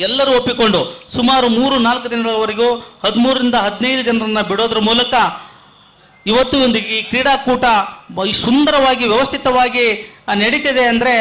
ಎಲ್ಲರೂ ಒಪ್ಪಿಕೊಂಡು ಸುಮಾರು 3-4 ದಿನಗಳವರೆಗೂ 13ರಿಂದ 15 ಜನರನ್ನ ಬಿಡೋದ್ರ ಮೂಲಕ ಇವತ್ತು ಒಂದು ಈ ಕ್ರೀಡಾಕೂಟ ಸುಂದರವಾಗಿ ವ್ಯವಸ್ಥಿತವಾಗಿ ನಡೀತಿದೆ ಅಂದ್ರೆ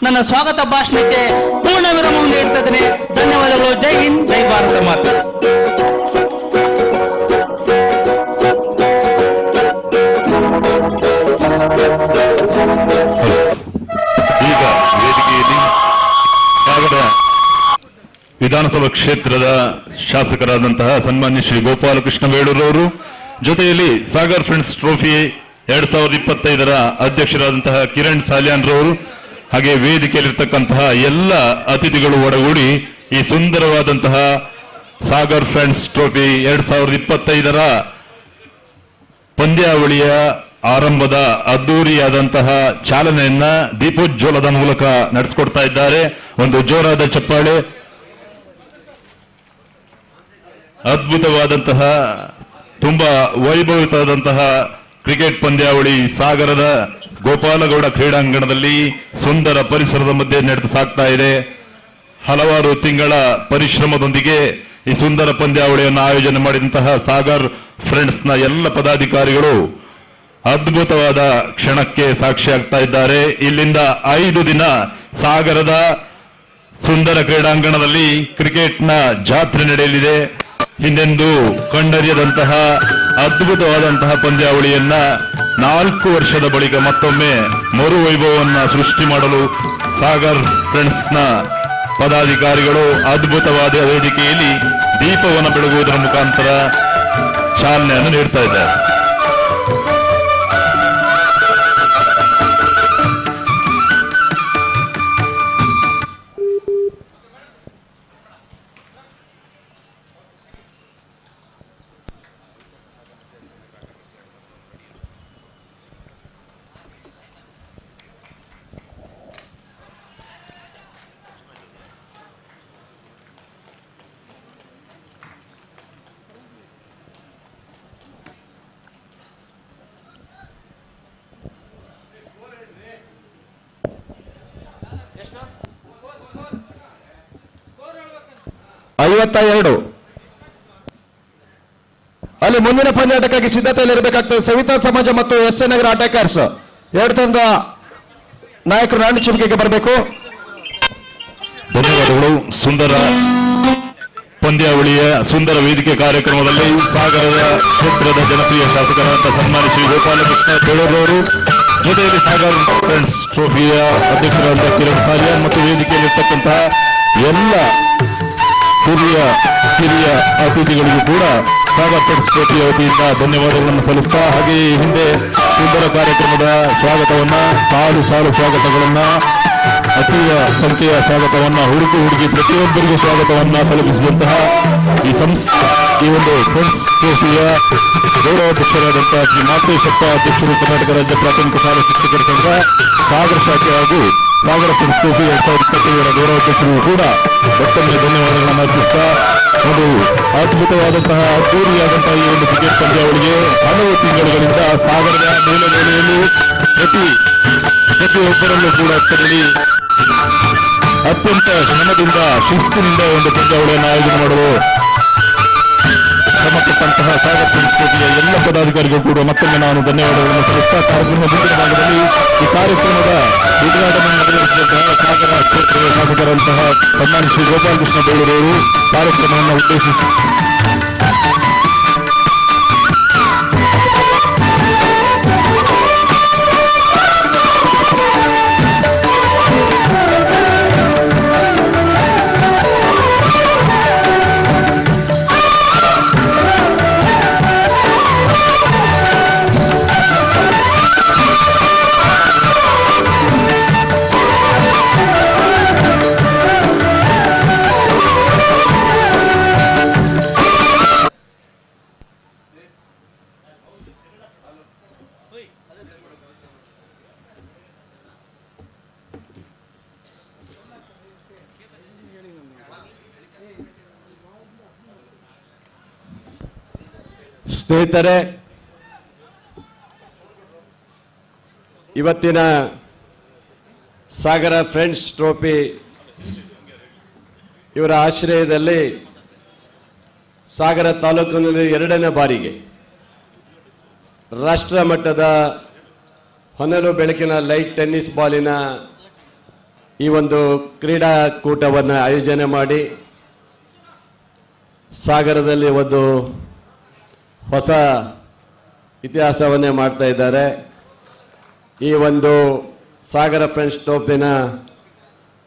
ನನ್ನ ಸ್ವಾಗತ ಭಾಷಣಕ್ಕೆ ಪೂರ್ಣ ವಿರಾಮವನ್ನು ನೀಡ್ತಾ ಇದ್ದೇನೆ. ಧನ್ಯವಾದಗಳು. ಜೈ ಹಿಂದ್, ಜೈ ಭಾರತ ಮಾತೆ. ಈಗ ವೇದಿಕೆಯಲ್ಲಿ ಸಾಗರ ವಿಧಾನಸಭಾ ಕ್ಷೇತ್ರದ ಶಾಸಕರಾದಂತಹ ಸನ್ಮಾನ್ಯ ಶ್ರೀ ಗೋಪಾಲಕೃಷ್ಣ ಬೇಳೂರವರು, ಜೊತೆಯಲ್ಲಿ ಸಾಗರ್ ಫ್ರೆಂಡ್ಸ್ ಟ್ರೋಫಿ 2025ರ ಅಧ್ಯಕ್ಷರಾದಂತಹ ಕಿರಣ್ ಸಾಲ್ಯಾನ್ ರವರು, ಹಾಗೆ ವೇದಿಕೆಯಲ್ಲಿರ್ತಕ್ಕಂತಹ ಎಲ್ಲ ಅತಿಥಿಗಳು ಒಡಗೂಡಿ ಈ ಸುಂದರವಾದಂತಹ ಸಾಗರ್ ಫ್ರೆಂಡ್ಸ್ ಟ್ರೋಫಿ 2025ರ ಪಂದ್ಯಾವಳಿಯ ಆರಂಭದ ಅದ್ದೂರಿಯಾದಂತಹ ಚಾಲನೆಯನ್ನ ದೀಪೋಜ್ವಲದ ಮೂಲಕ ನಡೆಸಿಕೊಡ್ತಾ ಇದ್ದಾರೆ. ಒಂದು ಜೋರಾದ ಚಪ್ಪಾಳೆ. ಅದ್ಭುತವಾದಂತಹ ತುಂಬಾ ವೈಭವಿತವಾದಂತಹ ಕ್ರಿಕೆಟ್ ಪಂದ್ಯಾವಳಿ ಸಾಗರದ ಗೋಪಾಲಗೌಡ ಕ್ರೀಡಾಂಗಣದಲ್ಲಿ ಸುಂದರ ಪರಿಸರದ ಮಧ್ಯೆ ನಡೆದು ಸಾಗ್ತಾ ಇದೆ. ಹಲವಾರು ತಿಂಗಳ ಪರಿಶ್ರಮದೊಂದಿಗೆ ಈ ಸುಂದರ ಪಂದ್ಯಾವಳಿಯನ್ನು ಆಯೋಜನೆ ಮಾಡಿದಂತಹ ಸಾಗರ್ ಫ್ರೆಂಡ್ಸ್ನ ಎಲ್ಲ ಪದಾಧಿಕಾರಿಗಳು ಅದ್ಭುತವಾದ ಕ್ಷಣಕ್ಕೆ ಸಾಕ್ಷಿಯಾಗ್ತಾ ಇದ್ದಾರೆ. ಇಲ್ಲಿಂದ 5 ದಿನ ಸಾಗರದ ಸುಂದರ ಕ್ರೀಡಾಂಗಣದಲ್ಲಿ ಕ್ರಿಕೆಟ್ನ ಜಾತ್ರೆ ನಡೆಯಲಿದೆ. ಹಿಂದೆಂದೂ ಕಂಡರಿಯದಂತಹ ಅದ್ಭುತವಾದಂತಹ ಪಂದ್ಯಾವಳಿಯನ್ನ 4 ವರ್ಷದ ಬಳಿಕ ಮತ್ತೊಮ್ಮೆ ಮರು ವೈಭವವನ್ನ ಸೃಷ್ಟಿ ಮಾಡಲು ಸಾಗರ್ ಫ್ರೆಂಡ್ಸ್ನ ಪದಾಧಿಕಾರಿಗಳು ಅದ್ಭುತವಾದ ವೇದಿಕೆಯಲ್ಲಿ ದೀಪವನ್ನು ಬೆಳಗುವುದರ ಮುಖಾಂತರ ಚಾಲನೆಯನ್ನು ನೀಡ್ತಾ ಇದ್ದಾರೆ. ಅಲ್ಲಿ ಮುಂದಿನ ಪಂದ್ಯಾಟಕ್ಕಾಗಿ ಸಿದ್ಧತೆಯಲ್ಲಿರಬೇಕಾಗ್ತದೆ. ಸವಿತಾ ಸಮಾಜ ಮತ್ತು ಎಸ್ ಎ ನಗರ ಅಟ್ಯಾಕರ್ಸ್ 2 ತಂಡ ನಾಯಕರು ನಾಣ್ಯ ಚುಮಕಿಗೆ ಬರಬೇಕು. ಧನ್ಯವಾದಗಳು. ಸುಂದರ ಪಂದ್ಯಾವಳಿಯ ಸುಂದರ ವೇದಿಕೆ ಕಾರ್ಯಕ್ರಮದಲ್ಲಿ ಸಾಗರದ ಕ್ಷೇತ್ರದ ಜನಪ್ರಿಯ ಶಾಸಕರಾದ ಸನ್ಮಾನ್ಯ ಶ್ರೀ ಗೋಪಾಲಕೃಷ್ಣ ಬೇಳೂರವರು, ಜೊತೆಯಲ್ಲಿ ಸಾಗರ್ ಫ್ರೆಂಡ್ಸ್ ಟ್ರೋಫಿಯ ಅಧ್ಯಕ್ಷರಾದ ಕಿರಣ್ ಸಾಲ್ಯಾನ್ ಮತ್ತು ವೇದಿಕೆಯಲ್ಲಿರ್ತಕ್ಕಂತಹ ಎಲ್ಲ ಹಿರಿಯ ಅತಿಥಿಗಳಿಗೂ ಕೂಡ ಸಾಗರ್ ಫ್ರೆಂಡ್ಸ್ ಟ್ರೋಫಿಯ ವತಿಯಿಂದ ಧನ್ಯವಾದಗಳನ್ನು ಸಲ್ಲಿಸ್ತಾ, ಹಾಗೆಯೇ ಹಿಂದೆ ಸುಂದರ ಕಾರ್ಯಕ್ರಮದ ಸ್ವಾಗತವನ್ನ ಸಾಲು ಸ್ವಾಗತಗಳನ್ನ ಅತೀವ ಸಂಖ್ಯೆಯ ಸ್ವಾಗತವನ್ನ ಹುಡುಗಿ ಪ್ರತಿಯೊಬ್ಬರಿಗೂ ಸ್ವಾಗತವನ್ನ ತಲುಪಿಸಿದಂತಹ ಈ ಒಂದು ಫ್ರೆಂಡ್ಸ್ ಟ್ರೋಫಿಯ ಗೌರವಾಧ್ಯಕ್ಷರಾದಂತಹ ಶ್ರೀ ಮಾತೇಶಪ್ಪ ಅಧ್ಯಕ್ಷರು, ಕರ್ನಾಟಕ ರಾಜ್ಯ ಪ್ರಾಥಮಿಕ ಶಾಲಾ ಶಿಕ್ಷಕರ ಸಂಘ ಸಾಗರ ಶಾಖೆ ಹಾಗೂ ಸಾಗರ ಫ್ರೆಂಡ್ಸ್ ಟ್ರೋಫಿ 2025ರ ಗೌರವಾಧ್ಯಕ್ಷರು ಕೂಡ ಮತ್ತೊಮ್ಮೆ ಧನ್ಯವಾದಗಳನ್ನು ಅರ್ಪಿಸ್ತಾ, ಒಂದು ಅದ್ಭುತವಾದಂತಹ ಅದ್ದೂರಿಯಾದಂತಹ ಈ ಒಂದು ಕ್ರಿಕೆಟ್ ಪಂದ್ಯಾವಳಿಗೆ ಹಲವು ತಿಂಗಳುಗಳಿಂದ ಸಾಗರದ ಮೇಲೆಯಲ್ಲಿ ಪ್ರತಿಯೊಬ್ಬರಲ್ಲೂ ಕೂಡ ತೆರಳಿ ಅತ್ಯಂತ ಶ್ರಮದಿಂದ ಶಿಸ್ತಿನಿಂದ ಒಂದು ಪಂದ್ಯಾವಳಿಯನ್ನು ಆಯೋಜನೆ ಮಾಡಲು ಶ್ರಮಪಟ್ಟಂತಹ ಸಾಗರ್ ಫ್ರೆಂಡ್ಸ್ ಟ್ರೋಫಿಯ ಎಲ್ಲ ಪದಾಧಿಕಾರಿಗಳು ಕೂಡ ಮತ್ತೊಮ್ಮೆ ನಾನು ಧನ್ಯವಾದಗಳನ್ನು ಸಲ್ಲಿಸ್ತಾ, ಕಾರ್ಯಕ್ರಮದ ಮುಂದಿನ ಭಾಗದಲ್ಲಿ ಈ ಕಾರ್ಯಕ್ರಮದ ಉದ್ಘಾಟನೆ ನೆರವೇರಿಸಿದಂತಹ ಸಾಗರ ಕ್ಷೇತ್ರದ ಶಾಸಕರಂತಹ ಸನ್ಮಾನ್ಯ ಶ್ರೀ ಗೋಪಾಲಕೃಷ್ಣ ಬೇಳೂರವರು ಕಾರ್ಯಕ್ರಮವನ್ನು ಉದ್ದೇಶಿಸಿ ಸ್ನೇಹಿತರೆ, ಇವತ್ತಿನ ಸಾಗರ ಫ್ರೆಂಡ್ಸ್ ಟ್ರೋಫಿ ಇವರ ಆಶ್ರಯದಲ್ಲಿ ಸಾಗರ ತಾಲೂಕಿನಲ್ಲಿ 2ನೇ ಬಾರಿಗೆ ರಾಷ್ಟ್ರ ಮಟ್ಟದ ಹೊನಲು ಬೆಳಕಿನ ಲೈಟ್ ಟೆನ್ನಿಸ್ ಬಾಲಿನ ಈ ಒಂದು ಕ್ರೀಡಾಕೂಟವನ್ನು ಆಯೋಜನೆ ಮಾಡಿ ಸಾಗರದಲ್ಲಿ ಒಂದು ಹೊಸ ಇತಿಹಾಸವನ್ನೇ ಮಾಡ್ತಾ ಇದ್ದಾರೆ. ಈ ಒಂದು ಸಾಗರ ಫ್ರೆಂಡ್ಸ್ ಟ್ರೋಫಿನ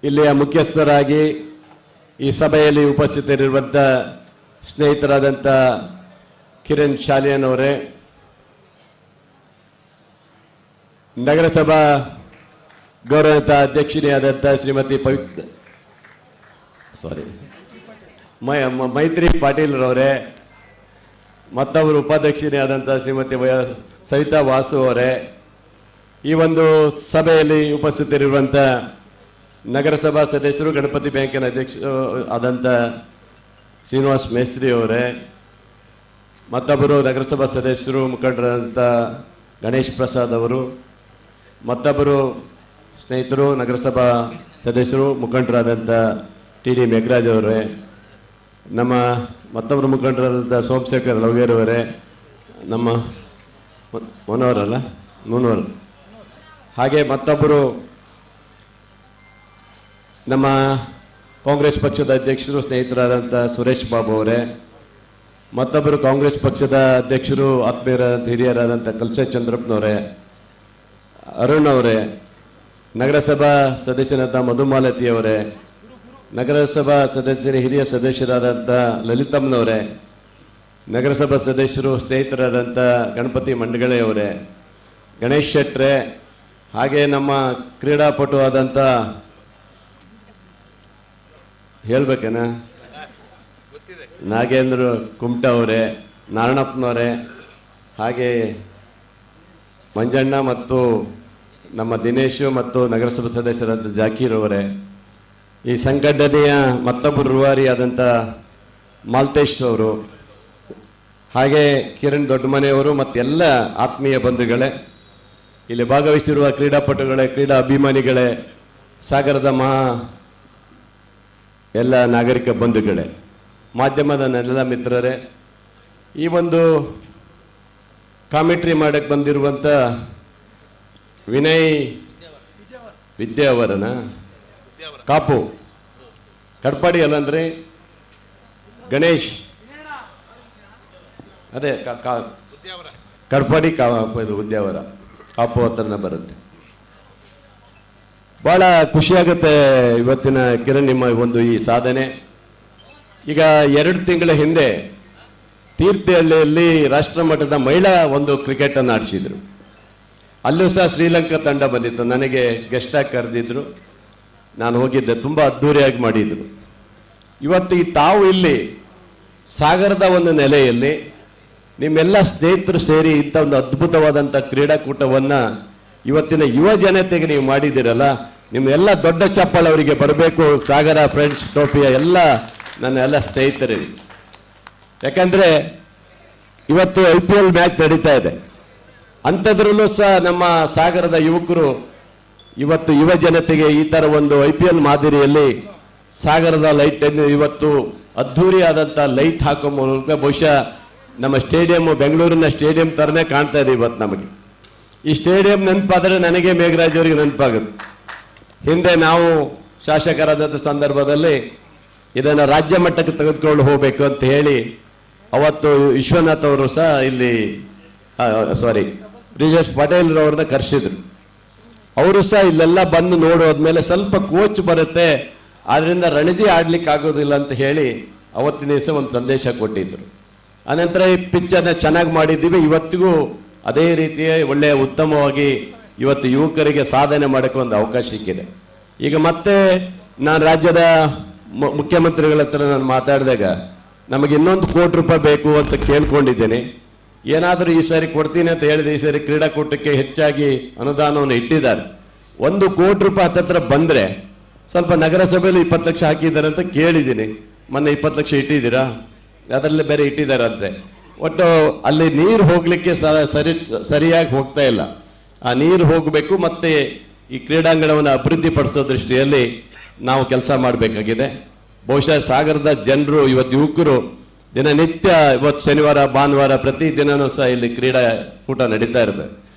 ಇಲ್ಲಿಯ ಮುಖ್ಯಸ್ಥರಾಗಿ ಈ ಸಭೆಯಲ್ಲಿ ಉಪಸ್ಥಿತರಿರುವಂಥ ಸ್ನೇಹಿತರಾದಂಥ ಕಿರಣ್ ಶಾಲಿಯನ್ ಅವರೇ, ನಗರಸಭಾ ಗೌರವಿತ ಅಧ್ಯಕ್ಷಿನಿಯಾದಂಥ ಶ್ರೀಮತಿ ಮೈತ್ರಿ ಪಾಟೀಲ್ರವರೇ, ಮತ್ತೊಬ್ಬರು ಉಪಾಧ್ಯಕ್ಷರೇ ಆದಂಥ ಶ್ರೀಮತಿ ಸವಿತಾ ವಾಸು ಅವರೇ, ಈ ಒಂದು ಸಭೆಯಲ್ಲಿ ಉಪಸ್ಥಿತರಿರುವಂಥ ನಗರಸಭಾ ಸದಸ್ಯರು, ಗಣಪತಿ ಬ್ಯಾಂಕಿನ ಅಧ್ಯಕ್ಷರು ಆದಂಥ ಶ್ರೀನಿವಾಸ್ ಮೇಸ್ತ್ರಿ ಅವರೇ, ಮತ್ತೊಬ್ಬರು ನಗರಸಭಾ ಸದಸ್ಯರು ಮುಖಂಡರಾದಂಥ ಗಣೇಶ್ ಪ್ರಸಾದ್ ಅವರು, ಮತ್ತೊಬ್ಬರು ಸ್ನೇಹಿತರು ನಗರಸಭಾ ಸದಸ್ಯರು ಮುಖಂಡರಾದಂಥ ಟಿ ಡಿ ಮೇಘರಾಜ್ ಅವರೇ, ನಮ್ಮ ಮತ್ತೊಬ್ಬರು ಮುಖಂಡರಾದಂಥ ಸೋಮಶೇಖರ್ ಲವ್ಯರ್ ಅವರೇ, ನಮ್ಮ ಮುನವರು, ಹಾಗೆ ಮತ್ತೊಬ್ಬರು ನಮ್ಮ ಕಾಂಗ್ರೆಸ್ ಪಕ್ಷದ ಅಧ್ಯಕ್ಷರು ಸ್ನೇಹಿತರಾದಂಥ ಸುರೇಶ್ ಬಾಬು ಅವರೇ, ಮತ್ತೊಬ್ಬರು ಕಾಂಗ್ರೆಸ್ ಪಕ್ಷದ ಅಧ್ಯಕ್ಷರು ಆತ್ಮೀಯರಾದ ಹಿರಿಯರಾದಂಥ ಕಲ್ಸೆ ಚಂದ್ರಪ್ಪನವರೇ, ಅರುಣ್ ಅವರೇ, ನಗರಸಭಾ ಸದಸ್ಯರಾದ ಮಧುಮಾಲತಿ ಅವರೇ, ನಗರಸಭಾ ಸದಸ್ಯರ ಹಿರಿಯ ಸದಸ್ಯರಾದಂಥ ಲಲಿತಮ್ಮನವರೇ, ನಗರಸಭಾ ಸದಸ್ಯರು ಸ್ನೇಹಿತರಾದಂಥ ಗಣಪತಿ ಮಂಡಗಳೆ ಅವರೇ, ಗಣೇಶ್ ಶೆಟ್ರೆ, ಹಾಗೆ ನಮ್ಮ ಕ್ರೀಡಾಪಟು ಆದಂಥ ಹೇಳ್ಬೇಕೇನ ನಾಗೇಂದ್ರ ಕುಮಟ ಅವರೇ, ನಾರಾಯಣಪ್ಪನವರೇ, ಹಾಗೆ ಮಂಜಣ್ಣ ಮತ್ತು ನಮ್ಮ ದಿನೇಶು ಮತ್ತು ನಗರಸಭಾ ಸದಸ್ಯರಾದ ಜಾಕೀರ್ ಅವರೇ, ಈ ಸಂಘಟನೆಯ ಮತ್ತೊಬ್ಬರು ರೂವಾರಿಯಾದಂಥ ಮಾಲ್ತೇಶ್ ಅವರು, ಹಾಗೆ ಕಿರಣ್ ದೊಡ್ಡಮನೆಯವರು ಮತ್ತೆಲ್ಲ ಆತ್ಮೀಯ ಬಂಧುಗಳೇ, ಇಲ್ಲಿ ಭಾಗವಹಿಸಿರುವ ಕ್ರೀಡಾಪಟುಗಳೇ, ಕ್ರೀಡಾ ಅಭಿಮಾನಿಗಳೇ, ಸಾಗರದ ಎಲ್ಲ ನಾಗರಿಕ ಬಂಧುಗಳೇ, ಮಾಧ್ಯಮದ ನನ್ನೆಲ್ಲ ಮಿತ್ರರೇ, ಈ ಒಂದು ಕಾಮೆಂಟ್ರಿ ಮಾಡಕ್ಕೆ ಬಂದಿರುವಂಥ ವಿನಯ್ ವಿದ್ಯಾವರನ ಕಾಪು ಕಡ್ಪಾಡಿ ಅಲ್ಲಂದ್ರೆ ಗಣೇಶ್, ಅದೇ ಕಡ್ಪಾಡಿ ಉದ್ಯಾವರ ಕಾಪು ಹತ್ರನ ಬರುತ್ತೆ. ಬಹಳ ಖುಷಿಯಾಗುತ್ತೆ ಇವತ್ತಿನ ಕಿರಣ್ ನಿಮ್ಮ ಒಂದು ಈ ಸಾಧನೆ. ಈಗ 2 ತಿಂಗಳ ಹಿಂದೆ ತೀರ್ಥಹಳ್ಳಿಯಲ್ಲಿ ರಾಷ್ಟ್ರ ಮಟ್ಟದ ಮಹಿಳಾ ಒಂದು ಕ್ರಿಕೆಟ್ ಅನ್ನು ಆಡಿಸಿದ್ರು. ಅಲ್ಲೂ ಸಹ ಶ್ರೀಲಂಕಾ ತಂಡ ಬಂದಿತ್ತು, ನನಗೆ ಗೆಸ್ಟ್ ಆಗಿ ಕರೆದಿದ್ರು, ನಾನು ಹೋಗಿದ್ದೆ, ತುಂಬ ಅದ್ಧೂರಿಯಾಗಿ ಮಾಡಿದ್ರು. ಇವತ್ತು ಈ ತಾವು ಇಲ್ಲಿ ಸಾಗರದ ಒಂದು ನೆಲೆಯಲ್ಲಿ ನಿಮ್ಮೆಲ್ಲ ಸ್ನೇಹಿತರು ಸೇರಿ ಇಂಥ ಒಂದು ಅದ್ಭುತವಾದಂಥ ಕ್ರೀಡಾಕೂಟವನ್ನು ಇವತ್ತಿನ ಯುವ ಜನತೆಗೆ ನೀವು ಮಾಡಿದ್ದೀರಲ್ಲ, ನಿಮ್ಮೆಲ್ಲ ದೊಡ್ಡ ಚಪ್ಪಾಳೆ ಅವರಿಗೆ ಬರಬೇಕು. ಸಾಗರ ಫ್ರೆಂಡ್ಸ್ ಟ್ರೋಫಿಯ ಎಲ್ಲ ನನ್ನ ಎಲ್ಲ ಸ್ನೇಹಿತರಿಗೆ, ಯಾಕಂದರೆ ಇವತ್ತು IPL ಮ್ಯಾಚ್ ನಡೀತಾ ಇದೆ, ಅಂಥದ್ರಲ್ಲೂ ಸಹ ನಮ್ಮ ಸಾಗರದ ಯುವಕರು ಇವತ್ತು ಯುವ ಜನತೆಗೆ ಈ ಥರ ಒಂದು IPL ಮಾದರಿಯಲ್ಲಿ ಸಾಗರದ ಲೈಟ್ ಅನ್ನು ಇವತ್ತು ಅದ್ಧೂರಿಯಾದಂಥ ಲೈಟ್ ಹಾಕೋ ಮೂಲಕ ಬಹುಶಃ ನಮ್ಮ ಸ್ಟೇಡಿಯಂ ಬೆಂಗಳೂರಿನ ಸ್ಟೇಡಿಯಂ ಥರನೇ ಕಾಣ್ತಾ ಇದೆ ಇವತ್ತು ನಮಗೆ. ಈ ಸ್ಟೇಡಿಯಂ ನೆನಪಾದರೆ ನನಗೆ ಮೇಘರಾಜ್ ಅವರಿಗೆ ನೆನಪಾಗುತ್ತೆ. ಹಿಂದೆ ನಾವು ಶಾಸಕರಾದಂಥ ಸಂದರ್ಭದಲ್ಲಿ ಇದನ್ನು ರಾಜ್ಯ ಮಟ್ಟಕ್ಕೆ ತೆಗೆದುಕೊಂಡು ಹೋಗಬೇಕು ಅಂತ ಹೇಳಿ ಅವತ್ತು ವಿಶ್ವನಾಥ್ ಅವರು ಸಹ ಇಲ್ಲಿ ಬ್ರಿಜೇಶ್ ಪಟೇಲ್ರವ್ರನ್ನ ಕರೆಸಿದ್ರು. ಅವರು ಸಹ ಇಲ್ಲೆಲ್ಲ ಬಂದು ನೋಡೋದ್ಮೇಲೆ ಸ್ವಲ್ಪ ಕೋಚ್ ಬರುತ್ತೆ, ಆದ್ರಿಂದ ರಣಜಿ ಆಡ್ಲಿಕ್ಕೆ ಆಗೋದಿಲ್ಲ ಅಂತ ಹೇಳಿ ಅವತ್ತಿನ ದಿವಸ ಒಂದು ಸಂದೇಶ ಕೊಟ್ಟಿದ್ರು. ಅನಂತರ ಈ ಪಿಚ್ಚನ್ನು ಚೆನ್ನಾಗಿ ಮಾಡಿದ್ದೀವಿ, ಇವತ್ತಿಗೂ ಅದೇ ರೀತಿಯ ಒಳ್ಳೆಯ ಉತ್ತಮವಾಗಿ ಇವತ್ತು ಯುವಕರಿಗೆ ಸಾಧನೆ ಮಾಡೋಕ್ಕೆ ಒಂದು ಅವಕಾಶ ಸಿಕ್ಕಿದೆ. ಈಗ ಮತ್ತೆ ನಾನು ರಾಜ್ಯದ ಮುಖ್ಯಮಂತ್ರಿಗಳ ಹತ್ರ ನಾನು ಮಾತಾಡಿದಾಗ ನಮಗೆ ಇನ್ನೊಂದು ₹1 ಕೋಟಿ ಬೇಕು ಅಂತ ಕೇಳ್ಕೊಂಡಿದ್ದೇನೆ. ಏನಾದರೂ ಈ ಸಾರಿ ಕೊಡ್ತೀನಿ ಅಂತ ಹೇಳಿದೆ. ಈ ಸಾರಿ ಕ್ರೀಡಾಕೂಟಕ್ಕೆ ಹೆಚ್ಚಾಗಿ ಅನುದಾನವನ್ನು ಇಟ್ಟಿದ್ದಾರೆ. ₹1 ಕೋಟಿ ಹತ್ತತ್ರ ಬಂದರೆ ಸ್ವಲ್ಪ ನಗರಸಭೆಯಲ್ಲಿ 20 ಲಕ್ಷ ಹಾಕಿದ್ದಾರೆ ಅಂತ ಕೇಳಿದ್ದೀನಿ. ಮೊನ್ನೆ 20 ಲಕ್ಷ ಇಟ್ಟಿದ್ದೀರಾ? ಅದರಲ್ಲಿ ಬೇರೆ ಇಟ್ಟಿದ್ದಾರಂತೆ. ಒಟ್ಟು ಅಲ್ಲಿ ನೀರು ಹೋಗ್ಲಿಕ್ಕೆ ಸರಿಯಾಗಿ ಹೋಗ್ತಾ ಇಲ್ಲ. ಆ ನೀರು ಹೋಗಬೇಕು, ಮತ್ತೆ ಈ ಕ್ರೀಡಾಂಗಣವನ್ನು ಅಭಿವೃದ್ಧಿಪಡಿಸೋ ದೃಷ್ಟಿಯಲ್ಲಿ ನಾವು ಕೆಲಸ ಮಾಡಬೇಕಾಗಿದೆ. ಬಹುಶಃ ಸಾಗರದ ಜನರು ಇವತ್ತು ಯುವಕರು ದಿನನಿತ್ಯ, ಇವತ್ತು ಶನಿವಾರ ಭಾನುವಾರ ಪ್ರತಿ ದಿನನೂ ಸಹ ಇಲ್ಲಿ ಕ್ರೀಡಾಕೂಟ ನಡೀತಾ ಇರುತ್ತೆ.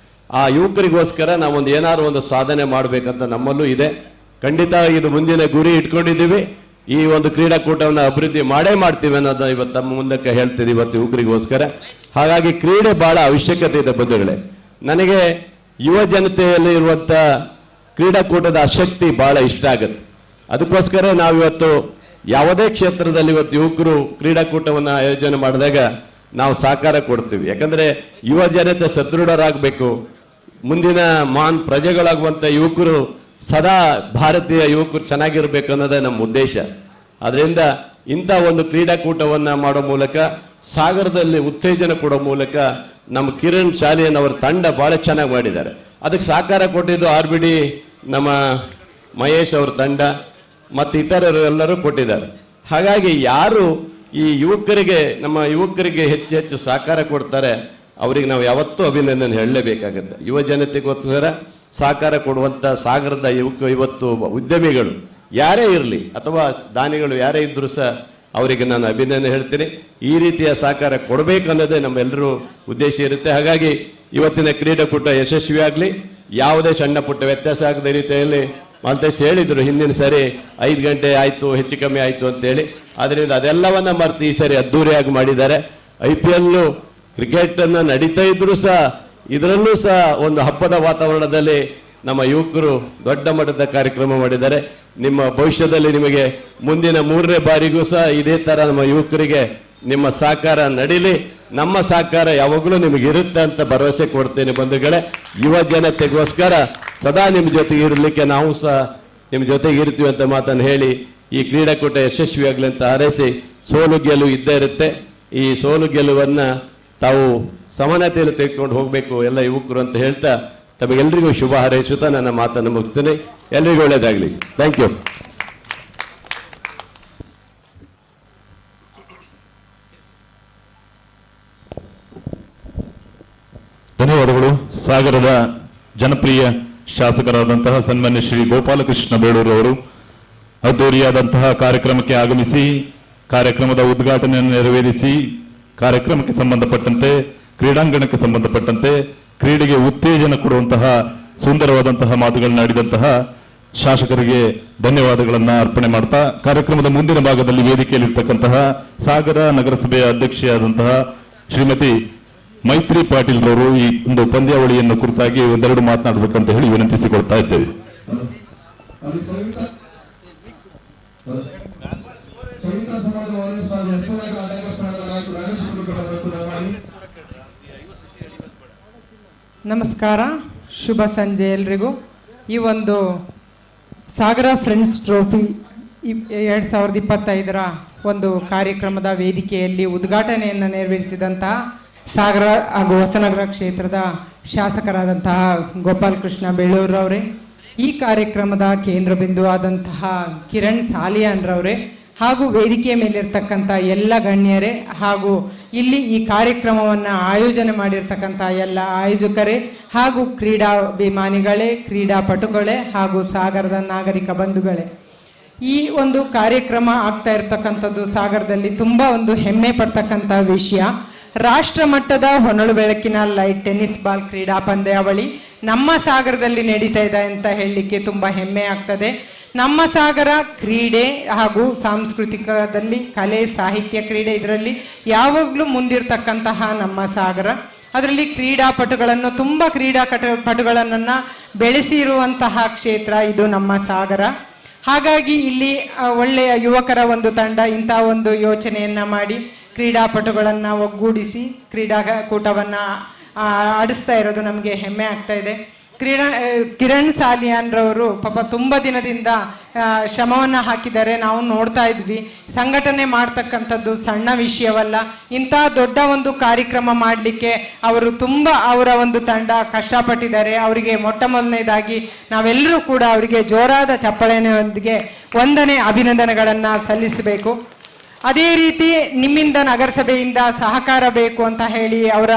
ಆ ಯುವಕರಿಗೋಸ್ಕರ ನಾವೊಂದು ಏನಾದ್ರು ಒಂದು ಸಾಧನೆ ಮಾಡಬೇಕಂತ ನಮ್ಮಲ್ಲೂ ಇದೆ. ಖಂಡಿತ ಇದು ಮುಂದಿನ ಗುರಿ ಇಟ್ಕೊಂಡಿದ್ದೀವಿ. ಈ ಒಂದು ಕ್ರೀಡಾಕೂಟವನ್ನು ಅಭಿವೃದ್ಧಿ ಮಾಡೇ ಮಾಡ್ತೀವಿ ಅನ್ನೋದನ್ನ ಇವತ್ತು ತಮ್ಮ ಮುಂದಕ್ಕೆ ಹೇಳ್ತೀವಿ ಇವತ್ತು ಯುವಕರಿಗೋಸ್ಕರ. ಹಾಗಾಗಿ ಕ್ರೀಡೆ ಬಹಳ ಅವಶ್ಯಕತೆ ಇದೆ ಬಂಧುಗಳೇ. ನನಗೆ ಯುವ ಜನತೆಯಲ್ಲಿ ಇರುವಂತ ಕ್ರೀಡಾಕೂಟದ ಆಸಕ್ತಿ ಬಹಳ ಇಷ್ಟ ಆಗುತ್ತೆ. ಅದಕ್ಕೋಸ್ಕರ ನಾವಿವತ್ತು ಯಾವುದೇ ಕ್ಷೇತ್ರದಲ್ಲಿ ಇವತ್ತು ಯುವಕರು ಕ್ರೀಡಾಕೂಟವನ್ನು ಆಯೋಜನೆ ಮಾಡಿದಾಗ ನಾವು ಸಹಕಾರ ಕೊಡ್ತೀವಿ. ಯಾಕಂದ್ರೆ ಯುವ ಜನತೆ ಸದೃಢರಾಗಬೇಕು, ಮುಂದಿನ ಪ್ರಜೆಗಳಾಗುವಂತ ಯುವಕರು ಸದಾ ಭಾರತೀಯ ಯುವಕರು ಚೆನ್ನಾಗಿರ್ಬೇಕು ಅನ್ನೋದೇ ನಮ್ಮ ಉದ್ದೇಶ. ಅದರಿಂದ ಇಂಥ ಒಂದು ಕ್ರೀಡಾಕೂಟವನ್ನು ಮಾಡೋ ಮೂಲಕ, ಸಾಗರದಲ್ಲಿ ಉತ್ತೇಜನ ಕೊಡೋ ಮೂಲಕ ನಮ್ಮ ಕಿರಣ್ ಶಾಲಿಯನ್ ಅವರ ತಂಡ ಬಹಳ ಚೆನ್ನಾಗಿ ಮಾಡಿದ್ದಾರೆ. ಅದಕ್ಕೆ ಸಹಕಾರ ಕೊಟ್ಟಿದ್ದು RBD ನಮ್ಮ ಮಹೇಶ್ ಅವ್ರ ತಂಡ ಮತ್ತು ಇತರರು ಎಲ್ಲರೂ ಕೊಟ್ಟಿದ್ದಾರೆ. ಹಾಗಾಗಿ ಯಾರು ಈ ಯುವಕರಿಗೆ, ನಮ್ಮ ಯುವಕರಿಗೆ ಹೆಚ್ಚು ಹೆಚ್ಚು ಸಹಕಾರ ಕೊಡ್ತಾರೆ ಅವರಿಗೆ ನಾವು ಯಾವತ್ತೂ ಅಭಿನಂದನೆ ಹೇಳಲೇಬೇಕಾಗುತ್ತೆ. ಯುವ ಜನತೆಗೋಸ್ಕರ ಸಹಕಾರ ಕೊಡುವಂಥ ಸಾಗರದ ಇವತ್ತು ಉದ್ಯಮಿಗಳು ಯಾರೇ ಇರಲಿ ಅಥವಾ ದಾನಿಗಳು ಯಾರೇ ಇದ್ರೂ ಸಹ ಅವರಿಗೆ ನಾನು ಅಭಿನಂದನೆ ಹೇಳ್ತೀನಿ. ಈ ರೀತಿಯ ಸಹಕಾರ ಕೊಡಬೇಕು ಅನ್ನೋದೇ ನಮ್ಮೆಲ್ಲರೂ ಉದ್ದೇಶ ಇರುತ್ತೆ. ಹಾಗಾಗಿ ಇವತ್ತಿನ ಕ್ರೀಡಾಕೂಟ ಯಶಸ್ವಿಯಾಗಲಿ, ಯಾವುದೇ ಸಣ್ಣ ಪುಟ್ಟ ವ್ಯತ್ಯಾಸ ಆಗದ ರೀತಿಯಲ್ಲಿ ಮಾಲ್ತೇಶ್ ಹೇಳಿದ್ರು ಹಿಂದಿನ ಸರಿ 5 ಗಂಟೆ ಆಯ್ತು, ಹೆಚ್ಚು ಕಮ್ಮಿ ಆಯ್ತು ಅಂತೇಳಿ. ಅದರಿಂದ ಅದೆಲ್ಲವನ್ನ ಮರೆತು ಈ ಸರಿ ಅದ್ದೂರಿಯಾಗಿ ಮಾಡಿದ್ದಾರೆ. IPL ಕ್ರಿಕೆಟ್ ಅನ್ನ ನಡೀತಾ ಇದ್ರು ಸಹ ಇದರಲ್ಲೂ ಸಹ ಒಂದು ಹಬ್ಬದ ವಾತಾವರಣದಲ್ಲಿ ನಮ್ಮ ಯುವಕರು ದೊಡ್ಡ ಮಟ್ಟದ ಕಾರ್ಯಕ್ರಮ ಮಾಡಿದ್ದಾರೆ. ನಿಮ್ಮ ಭವಿಷ್ಯದಲ್ಲಿ ನಿಮಗೆ ಮುಂದಿನ 3ನೇ ಬಾರಿಗೂ ಸಹ ಇದೇ ತರ ನಮ್ಮ ಯುವಕರಿಗೆ ನಿಮ್ಮ ಸಹಕಾರ ನಡೀಲಿ. ನಮ್ಮ ಸಹಕಾರ ಯಾವಾಗಲೂ ನಿಮಗೆ ಇರುತ್ತೆ ಅಂತ ಭರವಸೆ ಕೊಡ್ತೇನೆ ಬಂಧುಗಳೇ. ಯುವ ಜನತೆಗೋಸ್ಕರ ಸದಾ ನಿಮ್ಮ ಜೊತೆಗೆ ಇರಲಿಕ್ಕೆ ನಾವು ಸಹ ನಿಮ್ಮ ಜೊತೆಗೆ ಇರ್ತೀವಿ ಅಂತ ಮಾತನ್ನು ಹೇಳಿ ಈ ಕ್ರೀಡಾಕೂಟ ಯಶಸ್ವಿಯಾಗಲಿ ಅಂತ ಹಾರೈಸಿ, ಸೋಲು ಗೆಲುವು ಇದ್ದೇ ಇರುತ್ತೆ. ಈ ಸೋಲು ಗೆಲುವನ್ನ ತಾವು ಸಮಾನತೆಯಲ್ಲಿ ತೆಗೆದುಕೊಂಡು ಹೋಗಬೇಕು ಎಲ್ಲ ಯುವಕರು ಅಂತ ಹೇಳ್ತಾ ತಮಗೆಲ್ಲರಿಗೂ ಶುಭ ಹಾರೈಸುತ್ತಾ ನನ್ನ ಮಾತನ್ನು ಮುಗಿಸ್ತೇನೆ. ಎಲ್ರಿಗೂ ಒಳ್ಳೆಯದಾಗಲಿ. Thank you. ಧನ್ಯವಾದಗಳು. ಸಾಗರದ ಜನಪ್ರಿಯ ಶಾಸಕರಾದಂತಹ ಸನ್ಮಾನ್ಯ ಶ್ರೀ ಗೋಪಾಲಕೃಷ್ಣ ಬೇಳೂರು ಅವರು ಅದ್ದೂರಿಯಾದಂತಹ ಕಾರ್ಯಕ್ರಮಕ್ಕೆ ಆಗಮಿಸಿ ಕಾರ್ಯಕ್ರಮದ ಉದ್ಘಾಟನೆಯನ್ನು ನೆರವೇರಿಸಿ ಕಾರ್ಯಕ್ರಮಕ್ಕೆ ಸಂಬಂಧಪಟ್ಟಂತೆ, ಕ್ರೀಡಾಂಗಣಕ್ಕೆ ಸಂಬಂಧಪಟ್ಟಂತೆ ಕ್ರೀಡೆಗೆ ಉತ್ತೇಜನ ಕೊಡುವಂತಹ ಸುಂದರವಾದಂತಹ ಮಾತುಗಳನ್ನು ಆಡಿದಂತಹ ಶಾಸಕರಿಗೆ ಧನ್ಯವಾದಗಳನ್ನು ಅರ್ಪಣೆ ಮಾಡ್ತಾ, ಕಾರ್ಯಕ್ರಮದ ಮುಂದಿನ ಭಾಗದಲ್ಲಿ ವೇದಿಕೆಯಲ್ಲಿರ್ತಕ್ಕಂತಹ ಸಾಗರ ನಗರಸಭೆಯ ಅಧ್ಯಕ್ಷೆಯಾದಂತಹ ಶ್ರೀಮತಿ ಮೈತ್ರಿ ಪಾಟೀಲ್ ರವರು ಈ ಒಂದು ಪಂದ್ಯಾವಳಿಯನ್ನು ಕುರಿತಾಗಿ ಒಂದೆರಡು ಮಾತನಾಡಬೇಕಂತ ಹೇಳಿ ವಿನಂತಿಸಿಕೊಳ್ತಾ ಇದ್ದೇವೆ. ನಮಸ್ಕಾರ, ಶುಭ ಸಂಜೆ ಎಲ್ರಿಗೂ. ಈ ಒಂದು ಸಾಗರ ಫ್ರೆಂಡ್ಸ್ ಟ್ರೋಫಿ 2025ರ ಒಂದು ಕಾರ್ಯಕ್ರಮದ ವೇದಿಕೆಯಲ್ಲಿ ಉದ್ಘಾಟನೆಯನ್ನು ನೆರವೇರಿಸಿದಂತಹ ಸಾಗರ ಹಾಗೂ ಹೊಸನಗರ ಕ್ಷೇತ್ರದ ಶಾಸಕರಾದಂತಹ ಗೋಪಾಲಕೃಷ್ಣ ಬೇಳೂರವರೇ, ಈ ಕಾರ್ಯಕ್ರಮದ ಕೇಂದ್ರ ಬಿಂದುವಾದಂತಹ ಕಿರಣ್ ಸಾಲಿಯಾನ್ರವರೇ, ಹಾಗೂ ವೇದಿಕೆಯ ಮೇಲಿರ್ತಕ್ಕಂಥ ಎಲ್ಲ ಗಣ್ಯರೇ, ಹಾಗೂ ಇಲ್ಲಿ ಈ ಕಾರ್ಯಕ್ರಮವನ್ನು ಆಯೋಜನೆ ಮಾಡಿರ್ತಕ್ಕಂಥ ಎಲ್ಲ ಆಯೋಜಕರೇ, ಹಾಗೂ ಕ್ರೀಡಾಭಿಮಾನಿಗಳೇ, ಕ್ರೀಡಾಪಟುಗಳೇ, ಹಾಗೂ ಸಾಗರದ ನಾಗರಿಕ ಬಂಧುಗಳೇ, ಈ ಒಂದು ಕಾರ್ಯಕ್ರಮ ಆಗ್ತಾ ಇರ್ತಕ್ಕಂಥದ್ದು ಸಾಗರದಲ್ಲಿ ತುಂಬ ಒಂದು ಹೆಮ್ಮೆ ಪಡ್ತಕ್ಕಂಥ ವಿಷಯ. ರಾಷ್ಟ್ರ ಮಟ್ಟದ ಹೊನಲು ಬೆಳಕಿನ ಲೈಟ್ ಟೆನ್ನಿಸ್ ಬಾಲ್ ಕ್ರೀಡಾ ಪಂದ್ಯಾವಳಿ ನಮ್ಮ ಸಾಗರದಲ್ಲಿ ನಡೀತಾ ಇದೆ ಅಂತ ಹೇಳಲಿಕ್ಕೆ ತುಂಬ ಹೆಮ್ಮೆ ಆಗ್ತದೆ. ನಮ್ಮ ಸಾಗರ ಕ್ರೀಡೆ ಹಾಗೂ ಸಾಂಸ್ಕೃತಿಕದಲ್ಲಿ ಕಲೆ, ಸಾಹಿತ್ಯ, ಕ್ರೀಡೆ ಇದರಲ್ಲಿ ಯಾವಾಗಲೂ ಮುಂದಿರ್ತಕ್ಕಂತಹ ನಮ್ಮ ಸಾಗರ. ಅದರಲ್ಲಿ ಕ್ರೀಡಾಪಟುಗಳನ್ನು ತುಂಬ ಪಟುಗಳನ್ನು ಬೆಳೆಸಿರುವಂತಹ ಕ್ಷೇತ್ರ ಇದು ನಮ್ಮ ಸಾಗರ. ಹಾಗಾಗಿ ಇಲ್ಲಿ ಒಳ್ಳೆಯ ಯುವಕರ ಒಂದು ತಂಡ ಇಂಥ ಒಂದು ಯೋಚನೆಯನ್ನ ಮಾಡಿ ಕ್ರೀಡಾಪಟುಗಳನ್ನು ಒಗ್ಗೂಡಿಸಿ ಕ್ರೀಡಾಕೂಟವನ್ನು ಆಡಿಸ್ತಾ ಇರೋದು ನಮಗೆ ಹೆಮ್ಮೆ ಆಗ್ತಾ ಇದೆ. ಕಿರಣ್ ಸಾಲಿಯಾನ್ರವರು ಪಾಪ ತುಂಬ ದಿನದಿಂದ ಶ್ರಮವನ್ನು ಹಾಕಿದ್ದಾರೆ. ನಾವು ನೋಡ್ತಾ ಇದ್ವಿ. ಸಂಘಟನೆ ಮಾಡ್ತಕ್ಕಂಥದ್ದು ಸಣ್ಣ ವಿಷಯವಲ್ಲ. ಇಂಥ ದೊಡ್ಡ ಒಂದು ಕಾರ್ಯಕ್ರಮ ಮಾಡಲಿಕ್ಕೆ ಅವರು ತುಂಬ ಅವರ ಒಂದು ತಂಡ ಕಷ್ಟಪಟ್ಟಿದ್ದಾರೆ. ಅವರಿಗೆ ಮೊಟ್ಟ ಮೊದಲನೇದಾಗಿ ನಾವೆಲ್ಲರೂ ಕೂಡ ಅವರಿಗೆ ಜೋರಾದ ಚಪ್ಪಾಳೆಯೊಂದಿಗೆ ವಂದನೆ, ಅಭಿನಂದನೆಗಳನ್ನು ಸಲ್ಲಿಸಬೇಕು. ಅದೇ ರೀತಿ ನಿಮ್ಮಿಂದ ನಗರಸಭೆಯಿಂದ ಸಹಕಾರ ಬೇಕು ಅಂತ ಹೇಳಿ ಅವರ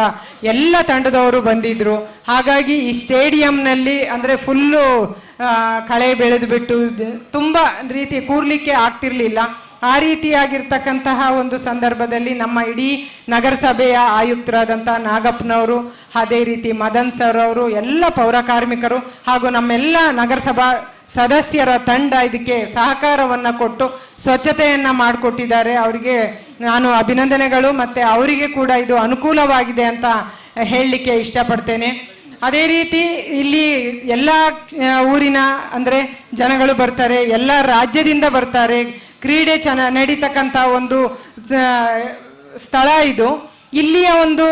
ಎಲ್ಲ ತಂಡದವರು ಬಂದಿದ್ರು. ಹಾಗಾಗಿ ಈ ಸ್ಟೇಡಿಯಂನಲ್ಲಿ ಅಂದರೆ ಫುಲ್ಲು ಕಳೆ ಬೆಳೆದು ಬಿಟ್ಟು ತುಂಬ ರೀತಿ ಕೂರ್ಲಿಕ್ಕೆ ಆಗ್ತಿರ್ಲಿಲ್ಲ. ಆ ರೀತಿಯಾಗಿರ್ತಕ್ಕಂತಹ ಒಂದು ಸಂದರ್ಭದಲ್ಲಿ ನಮ್ಮ ಇಡೀ ನಗರಸಭೆಯ ಆಯುಕ್ತರಾದಂತಹ ನಾಗಪ್ಪನವರು, ಅದೇ ರೀತಿ ಮದನ್ ಸರ್ ಅವರು, ಎಲ್ಲ ಪೌರ ಕಾರ್ಮಿಕರು ಹಾಗೂ ನಮ್ಮೆಲ್ಲ ನಗರಸಭಾ ಸದಸ್ಯರ ತಂಡ ಇದಕ್ಕೆ ಸಹಕಾರವನ್ನು ಕೊಟ್ಟು ಸ್ವಚ್ಛತೆಯನ್ನ ಮಾಡಿಕೊಟ್ಟಿದ್ದಾರೆ. ಅವರಿಗೆ ನಾನು ಅಭಿನಂದನೆಗಳು, ಮತ್ತೆ ಅವರಿಗೆ ಕೂಡ ಇದು ಅನುಕೂಲವಾಗಿದೆ ಅಂತ ಹೇಳಲಿಕ್ಕೆ ಇಷ್ಟಪಡ್ತೇನೆ. ಅದೇ ರೀತಿ ಇಲ್ಲಿ ಎಲ್ಲ ಊರಿನ ಅಂದರೆ ಜನಗಳು ಬರ್ತಾರೆ, ಎಲ್ಲ ರಾಜ್ಯದಿಂದ ಬರ್ತಾರೆ. ಕ್ರೀಡೆ ನಡೀತಕ್ಕಂಥ ಒಂದು ಸ್ಥಳ ಇದು. ಇಲ್ಲಿಯ ಒಂದು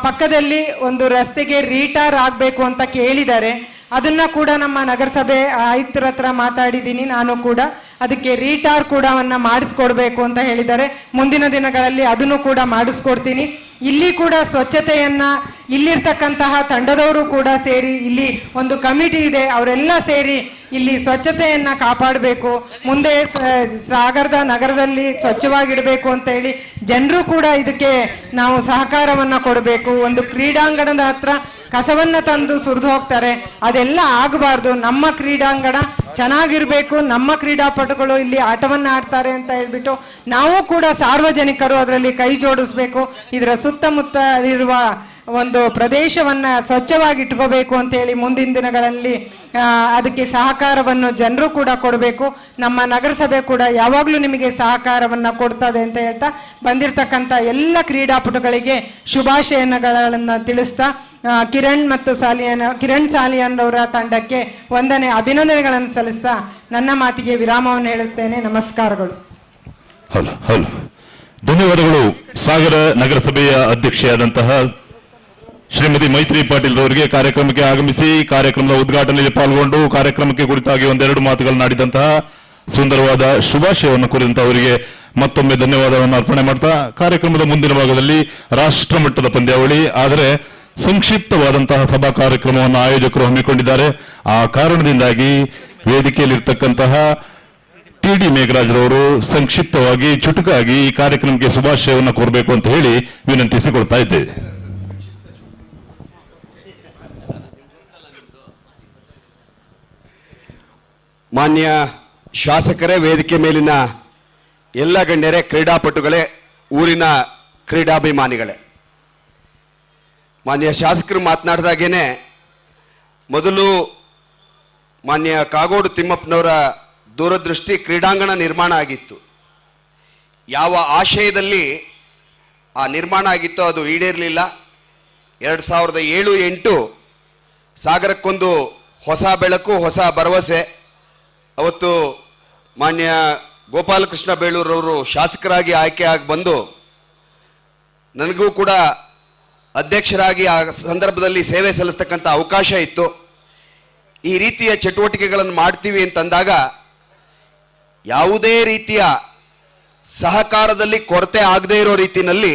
ಪಕ್ಕದಲ್ಲಿ ಒಂದು ರಸ್ತೆಗೆ ರೀಟಾರ್ ಆಗಬೇಕು ಅಂತ ಕೇಳಿದ್ದಾರೆ. ಅದನ್ನ ಕೂಡ ನಮ್ಮ ನಗರಸಭೆ ಆಯುಕ್ತರ ಹತ್ರ ಮಾತಾಡಿದ್ದೀನಿ. ನಾನು ಕೂಡ ಅದಕ್ಕೆ ರೀಟಾರ್ ಕೂಡ ಮಾಡಿಸ್ಕೊಡ್ಬೇಕು ಅಂತ ಹೇಳಿದ್ದಾರೆ. ಮುಂದಿನ ದಿನಗಳಲ್ಲಿ ಅದನ್ನು ಕೂಡ ಮಾಡಿಸ್ಕೊಡ್ತೀನಿ. ಇಲ್ಲಿ ಕೂಡ ಸ್ವಚ್ಛತೆಯನ್ನ ಇಲ್ಲಿರ್ತಕ್ಕಂತಹ ತಂಡದವರು ಕೂಡ ಸೇರಿ, ಇಲ್ಲಿ ಒಂದು ಕಮಿಟಿ ಇದೆ, ಅವರೆಲ್ಲ ಸೇರಿ ಇಲ್ಲಿ ಸ್ವಚ್ಛತೆಯನ್ನ ಕಾಪಾಡಬೇಕು. ಮುಂದೆ ಸಾಗರದ ನಗರದಲ್ಲಿ ಸ್ವಚ್ಛವಾಗಿಡಬೇಕು ಅಂತ ಹೇಳಿ ಜನರು ಕೂಡ ಇದಕ್ಕೆ ನಾವು ಸಹಕಾರವನ್ನ ಕೊಡಬೇಕು. ಒಂದು ಕ್ರೀಡಾಂಗಣದ ಹತ್ರ ಕಸವನ್ನ ತಂದು ಸುರಿದು ಹೋಗ್ತಾರೆ, ಅದೆಲ್ಲ ಆಗಬಾರ್ದು. ನಮ್ಮ ಕ್ರೀಡಾಂಗಣ ಚೆನ್ನಾಗಿರ್ಬೇಕು, ನಮ್ಮ ಕ್ರೀಡಾಪಟುಗಳು ಇಲ್ಲಿ ಆಟವನ್ನ ಆಡ್ತಾರೆ ಅಂತ ಹೇಳ್ಬಿಟ್ಟು ನಾವು ಕೂಡ ಸಾರ್ವಜನಿಕರು ಅದರಲ್ಲಿ ಕೈ ಜೋಡಿಸ್ಬೇಕು. ಇದರ ಸುತ್ತಮುತ್ತ ಇರುವ ಒಂದು ಪ್ರದೇಶವನ್ನ ಸ್ವಚ್ಛವಾಗಿ ಇಟ್ಕೋಬೇಕು ಅಂತ ಹೇಳಿ ಮುಂದಿನ ದಿನಗಳಲ್ಲಿ ಅದಕ್ಕೆ ಸಹಕಾರವನ್ನು ಜನರು ಕೂಡ ಕೊಡಬೇಕು. ನಮ್ಮ ನಗರಸಭೆ ಕೂಡ ಯಾವಾಗಲೂ ನಿಮಗೆ ಸಹಕಾರವನ್ನ ಕೊಡ್ತದೆ ಅಂತ ಹೇಳ್ತಾ ಬಂದಿರತಕ್ಕಂಥ ಎಲ್ಲ ಕ್ರೀಡಾಪಟುಗಳಿಗೆ ಶುಭಾಶಯಗಳನ್ನು ತಿಳಿಸ್ತಾ ಕಿರಣ್ ಸಾಲಿಯಾನ್ ಅವರ ತಂಡಕ್ಕೆ ವಂದನೆ ಅಭಿನಂದನೆಗಳನ್ನು ಸಲ್ಲಿಸ್ತಾ ನನ್ನ ಮಾತಿಗೆ ವಿರಾಮವನ್ನು ಹೇಳುತ್ತೇನೆ. ನಮಸ್ಕಾರಗಳು. ಹಲೋ ಧನ್ಯವಾದಗಳು. ಸಾಗರ ನಗರಸಭೆಯ ಅಧ್ಯಕ್ಷೆಯಾದಂತಹ ಶ್ರೀಮತಿ ಮೈತ್ರಿ ಪಾಟೀಲ್ ಅವರಿಗೆ ಕಾರ್ಯಕ್ರಮಕ್ಕೆ ಆಗಮಿಸಿ ಕಾರ್ಯಕ್ರಮದ ಉದ್ಘಾಟನೆಯಲ್ಲಿ ಪಾಲ್ಗೊಂಡು ಕಾರ್ಯಕ್ರಮಕ್ಕೆ ಕುರಿತಾಗಿ ಒಂದೆರಡು ಮಾತುಗಳನ್ನಾಡಿದಂತಹ ಸುಂದರವಾದ ಶುಭಾಶಯವನ್ನು ಕುರಿತಂತ ಅವರಿಗೆ ಮತ್ತೊಮ್ಮೆ ಧನ್ಯವಾದವನ್ನು ಅರ್ಪಣೆ ಮಾಡ್ತಾ ಕಾರ್ಯಕ್ರಮದ ಮುಂದಿನ ಭಾಗದಲ್ಲಿ ರಾಷ್ಟ್ರ ಮಟ್ಟದ ಪಂದ್ಯಾವಳಿ, ಆದರೆ ಸಂಕ್ಷಿಪ್ತವಾದಂತಹ ಸಭಾ ಕಾರ್ಯಕ್ರಮವನ್ನು ಆಯೋಜಕರು ಹಮ್ಮಿಕೊಂಡಿದ್ದಾರೆ. ಆ ಕಾರಣದಿಂದಾಗಿ ವೇದಿಕೆಯಲ್ಲಿರ್ತಕ್ಕಂತಹ ಟಿ.ಡಿ. ಮೇಘರಾಜ್ರವರು ಸಂಕ್ಷಿಪ್ತವಾಗಿ ಚುಟುಕಾಗಿ ಈ ಕಾರ್ಯಕ್ರಮಕ್ಕೆ ಶುಭಾಶಯವನ್ನು ಕೋರಬೇಕು ಅಂತ ಹೇಳಿ ವಿನಂತಿಸಿಕೊಳ್ತಾ ಇದ್ದೇವೆ. ಮಾನ್ಯ ಶಾಸಕರೇ, ವೇದಿಕೆ ಮೇಲಿನ ಎಲ್ಲ ಗಣ್ಯರೇ, ಕ್ರೀಡಾಪಟುಗಳೇ, ಊರಿನ ಕ್ರೀಡಾಭಿಮಾನಿಗಳೇ, ಮಾನ್ಯ ಶಾಸಕರು ಮಾತನಾಡಿದಾಗೇನೆ ಮೊದಲು ಮಾನ್ಯ ಕಾಗೋಡು ತಿಮ್ಮಪ್ಪನವರ ದೂರದೃಷ್ಟಿ ಕ್ರೀಡಾಂಗಣ ನಿರ್ಮಾಣ ಆಗಿತ್ತು. ಯಾವ ಆಶಯದಲ್ಲಿ ಆ ನಿರ್ಮಾಣ ಆಗಿತ್ತೋ ಅದು ಈಡೇರಲಿಲ್ಲ. 2007-8 ಸಾಗರಕ್ಕೊಂದು ಹೊಸ ಬೆಳಕು, ಹೊಸ ಭರವಸೆ. ಅವತ್ತು ಮಾನ್ಯ ಗೋಪಾಲಕೃಷ್ಣ ಬೇಳೂರವರು ಶಾಸಕರಾಗಿ ಆಯ್ಕೆಯಾಗಿ ಬಂದು ನನಗೂ ಕೂಡ ಅಧ್ಯಕ್ಷರಾಗಿ ಆ ಸಂದರ್ಭದಲ್ಲಿ ಸೇವೆ ಸಲ್ಲಿಸ್ತಕ್ಕಂಥ ಅವಕಾಶ ಇತ್ತು. ಈ ರೀತಿಯ ಚಟುವಟಿಕೆಗಳನ್ನು ಮಾಡ್ತೀವಿ ಅಂತಂದಾಗ ಯಾವುದೇ ರೀತಿಯ ಸಹಕಾರದಲ್ಲಿ ಕೊರತೆ ಆಗದೇ ಇರೋ ರೀತಿಯಲ್ಲಿ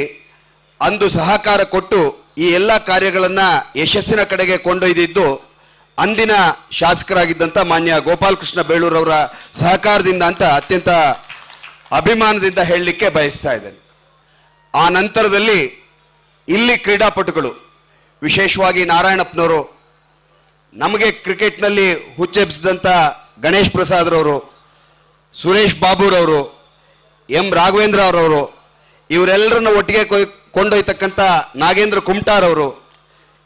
ಅಂದು ಸಹಕಾರ ಕೊಟ್ಟು ಈ ಎಲ್ಲ ಕಾರ್ಯಗಳನ್ನು ಯಶಸ್ಸಿನ ಕಡೆಗೆ ಕೊಂಡೊಯ್ದಿದ್ದು ಅಂದಿನ ಶಾಸಕರಾಗಿದ್ದಂಥ ಮಾನ್ಯ ಗೋಪಾಲಕೃಷ್ಣ ಬೇಳೂರವರ ಸಹಕಾರದಿಂದ ಅಂತ ಅತ್ಯಂತ ಅಭಿಮಾನದಿಂದ ಹೇಳಲಿಕ್ಕೆ ಬಯಸ್ತಾ ಇದ್ದೇನೆ. ಆ ನಂತರದಲ್ಲಿ ಇಲ್ಲಿ ಕ್ರೀಡಾಪಟುಗಳು, ವಿಶೇಷವಾಗಿ ನಾರಾಯಣಪ್ಪನವರು, ನಮಗೆ ಕ್ರಿಕೆಟ್ನಲ್ಲಿ ಹುಚ್ಚೆಬ್ಸಿದಂಥ ಗಣೇಶ್ ಪ್ರಸಾದ್ರವರು, ಸುರೇಶ್ ಬಾಬುರವರು, ಎಂ ರಾಘವೇಂದ್ರ ಅವರವರು, ಇವರೆಲ್ಲರನ್ನು ಒಟ್ಟಿಗೆ ಕೊಂಡೊಯ್ತಕ್ಕಂಥ ನಾಗೇಂದ್ರ ಕುಮಟಾರವರು,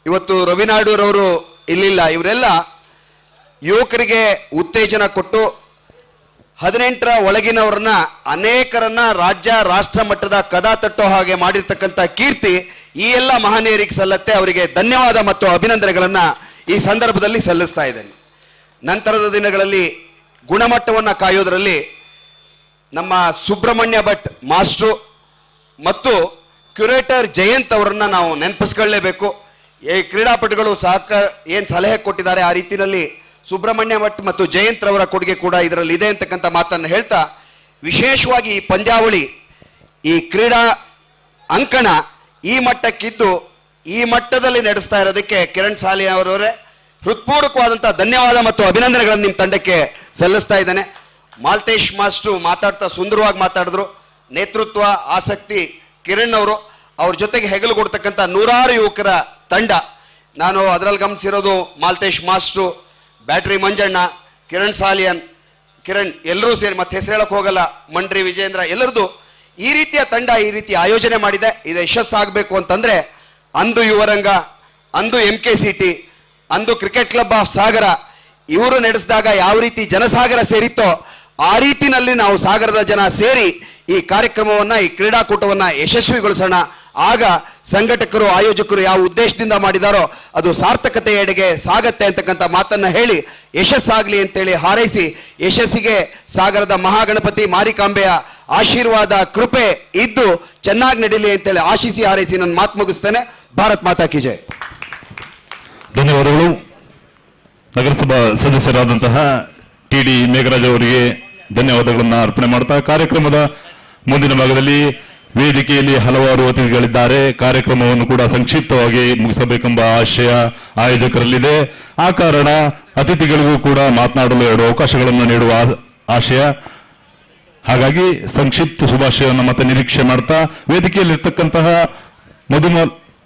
ಇವತ್ತು ರವಿನಾಡೂರವರು ಇಲ್ಲಿಲ್ಲ. ಇವರೆಲ್ಲ ಯುವಕರಿಗೆ ಉತ್ತೇಜನ ಕೊಟ್ಟು 18ರ ಒಳಗಿನವ್ರನ್ನ ಅನೇಕರನ್ನ ರಾಜ್ಯ ರಾಷ್ಟ್ರ ಮಟ್ಟದ ಕದ ತಟ್ಟೋ ಹಾಗೆ ಮಾಡಿರ್ತಕ್ಕಂಥ ಕೀರ್ತಿ ಈ ಎಲ್ಲ ಮಹನೀಯರಿಗೆ ಸಲ್ಲತ್ತೆ. ಅವರಿಗೆ ಧನ್ಯವಾದ ಮತ್ತು ಅಭಿನಂದನೆಗಳನ್ನು ಈ ಸಂದರ್ಭದಲ್ಲಿ ಸಲ್ಲಿಸ್ತಾ ಇದ್ದೇನೆ. ನಂತರದ ದಿನಗಳಲ್ಲಿ ಗುಣಮಟ್ಟವನ್ನು ಕಾಯೋದರಲ್ಲಿ ನಮ್ಮ ಸುಬ್ರಹ್ಮಣ್ಯ ಭಟ್ ಮಾಸ್ಟ್ರು ಮತ್ತು ಕ್ಯೂರೇಟರ್ ಜಯಂತ್ ಅವರನ್ನ ನಾವು ನೆನಪಿಸ್ಕೊಳ್ಳೇಬೇಕು. ಈ ಕ್ರೀಡಾಪಟುಗಳು ಏನು ಸಲಹೆ ಕೊಟ್ಟಿದ್ದಾರೆ ಆ ರೀತಿಯಲ್ಲಿ ಸುಬ್ರಹ್ಮಣ್ಯ ಭಟ್ ಮತ್ತು ಜಯಂತ್ ರವರ ಕೊಡುಗೆ ಕೂಡ ಇದರಲ್ಲಿ ಇದೆ ಅಂತಕ್ಕಂಥ ಮಾತನ್ನು ಹೇಳ್ತಾ, ವಿಶೇಷವಾಗಿ ಈ ಪಂದ್ಯಾವಳಿ, ಈ ಕ್ರೀಡಾ ಅಂಕಣ ಈ ಮಟ್ಟಕ್ಕಿದ್ದು ಈ ಮಟ್ಟದಲ್ಲಿ ನಡೆಸ್ತಾ ಇರೋದಕ್ಕೆ ಕಿರಣ್ ಸಾಲಿ ಅವರವರೇ ಹೃತ್ಪೂರ್ವಕವಾದಂಥ ಧನ್ಯವಾದ ಮತ್ತು ಅಭಿನಂದನೆಗಳನ್ನು ನಿಮ್ಮ ತಂಡಕ್ಕೆ ಸಲ್ಲಿಸ್ತಾ ಇದ್ದೇನೆ. ಮಾಲ್ತೇಶ್ ಮಾಸ್ಟ್ರು ಮಾತಾಡ್ತಾ ಸುಂದರವಾಗಿ ಮಾತಾಡಿದ್ರು. ನೇತೃತ್ವ, ಆಸಕ್ತಿ ಕಿರಣ್ ಅವರು, ಅವ್ರ ಜೊತೆಗೆ ಹೆಗಲು ಕೊಡ್ತಕ್ಕಂಥ ನೂರಾರು ಯುವಕರ ತಂಡ. ನಾನು ಅದರಲ್ಲಿ ಗಮನಿಸಿರೋದು ಮಾಲ್ತೇಶ್ ಮಾಸ್ಟ್ರು, ಬ್ಯಾಟ್ರಿ ಮಂಜಣ್ಣ, ಕಿರಣ್ ಸಾಲಿಯನ್, ಕಿರಣ್ ಎಲ್ಲರೂ ಸೇರಿ, ಮತ್ತೆ ಹೆಸರು ಹೇಳಕ್ ಹೋಗಲ್ಲ, ಮಂಡ್ರಿ ವಿಜೇಂದ್ರ, ಎಲ್ಲರದು ಈ ರೀತಿಯ ತಂಡ ಈ ರೀತಿ ಆಯೋಜನೆ ಮಾಡಿದೆ. ಇದು ಯಶಸ್ಸಾಗಬೇಕು ಅಂತಂದ್ರೆ ಅಂದು ಯುವರಂಗ, ಅಂದು MKCT, ಅಂದು ಕ್ರಿಕೆಟ್ ಕ್ಲಬ್ ಆಫ್ ಸಾಗರ ಇವರು ನಡೆಸಿದಾಗ ಯಾವ ರೀತಿ ಜನಸಾಗರ ಸೇರಿತ್ತೋ ಆ ರೀತಿನಲ್ಲಿ ನಾವು ಸಾಗರದ ಜನ ಸೇರಿ ಈ ಕಾರ್ಯಕ್ರಮವನ್ನ, ಈ ಕ್ರೀಡಾಕೂಟವನ್ನ ಯಶಸ್ವಿಗೊಳಿಸೋಣ. ಆಗ ಸಂಘಟಕರು, ಆಯೋಜಕರು ಯಾವ ಉದ್ದೇಶದಿಂದ ಮಾಡಿದಾರೋ ಅದು ಸಾರ್ಥಕತೆಯೆಡೆಗೆ ಸಾಗತ್ತೆ ಅಂತಕ್ಕಂಥ ಮಾತನ್ನ ಹೇಳಿ ಯಶಸ್ಸಾಗ್ಲಿ ಅಂತೇಳಿ ಹಾರೈಸಿ, ಯಶಸ್ಸಿಗೆ ಸಾಗರದ ಮಹಾಗಣಪತಿ ಮಾರಿಕಾಂಬೆಯ ಆಶೀರ್ವಾದ, ಕೃಪೆ ಇದ್ದು ಚೆನ್ನಾಗಿ ನಡೀಲಿ ಅಂತೇಳಿ ಆಶಿಸಿ ಹಾರೈಸಿ ನನ್ನ ಮಾತು ಮುಗಿಸ್ತೇನೆ. ಭಾರತ್ ಮಾತಾ ಕಿ ಜೈ. ಧನ್ಯವಾದಗಳು. ನಗರಸಭಾ ಸದಸ್ಯರಾದಂತಹ TD ಮೇಘರಾಜ್ ಅವರಿಗೆ ಧನ್ಯವಾದಗಳನ್ನು ಅರ್ಪಣೆ ಮಾಡ್ತಾ, ಕಾರ್ಯಕ್ರಮದ ಮುಂದಿನ ಭಾಗದಲ್ಲಿ ವೇದಿಕೆಯಲ್ಲಿ ಹಲವಾರು ಅತಿಥಿಗಳಿದ್ದಾರೆ. ಕಾರ್ಯಕ್ರಮವನ್ನು ಕೂಡ ಸಂಕ್ಷಿಪ್ತವಾಗಿ ಮುಗಿಸಬೇಕೆಂಬ ಆಶಯ ಆಯೋಜಕರಲ್ಲಿದೆ. ಆ ಕಾರಣ ಅತಿಥಿಗಳಿಗೂ ಕೂಡ ಮಾತನಾಡಲು 2 ಅವಕಾಶಗಳನ್ನು ನೀಡುವ ಆಶಯ. ಹಾಗಾಗಿ ಸಂಕ್ಷಿಪ್ತ ಶುಭಾಶಯವನ್ನು ಮತ್ತೆ ನಿರೀಕ್ಷೆ ಮಾಡ್ತಾ, ವೇದಿಕೆಯಲ್ಲಿರ್ತಕ್ಕಂತಹ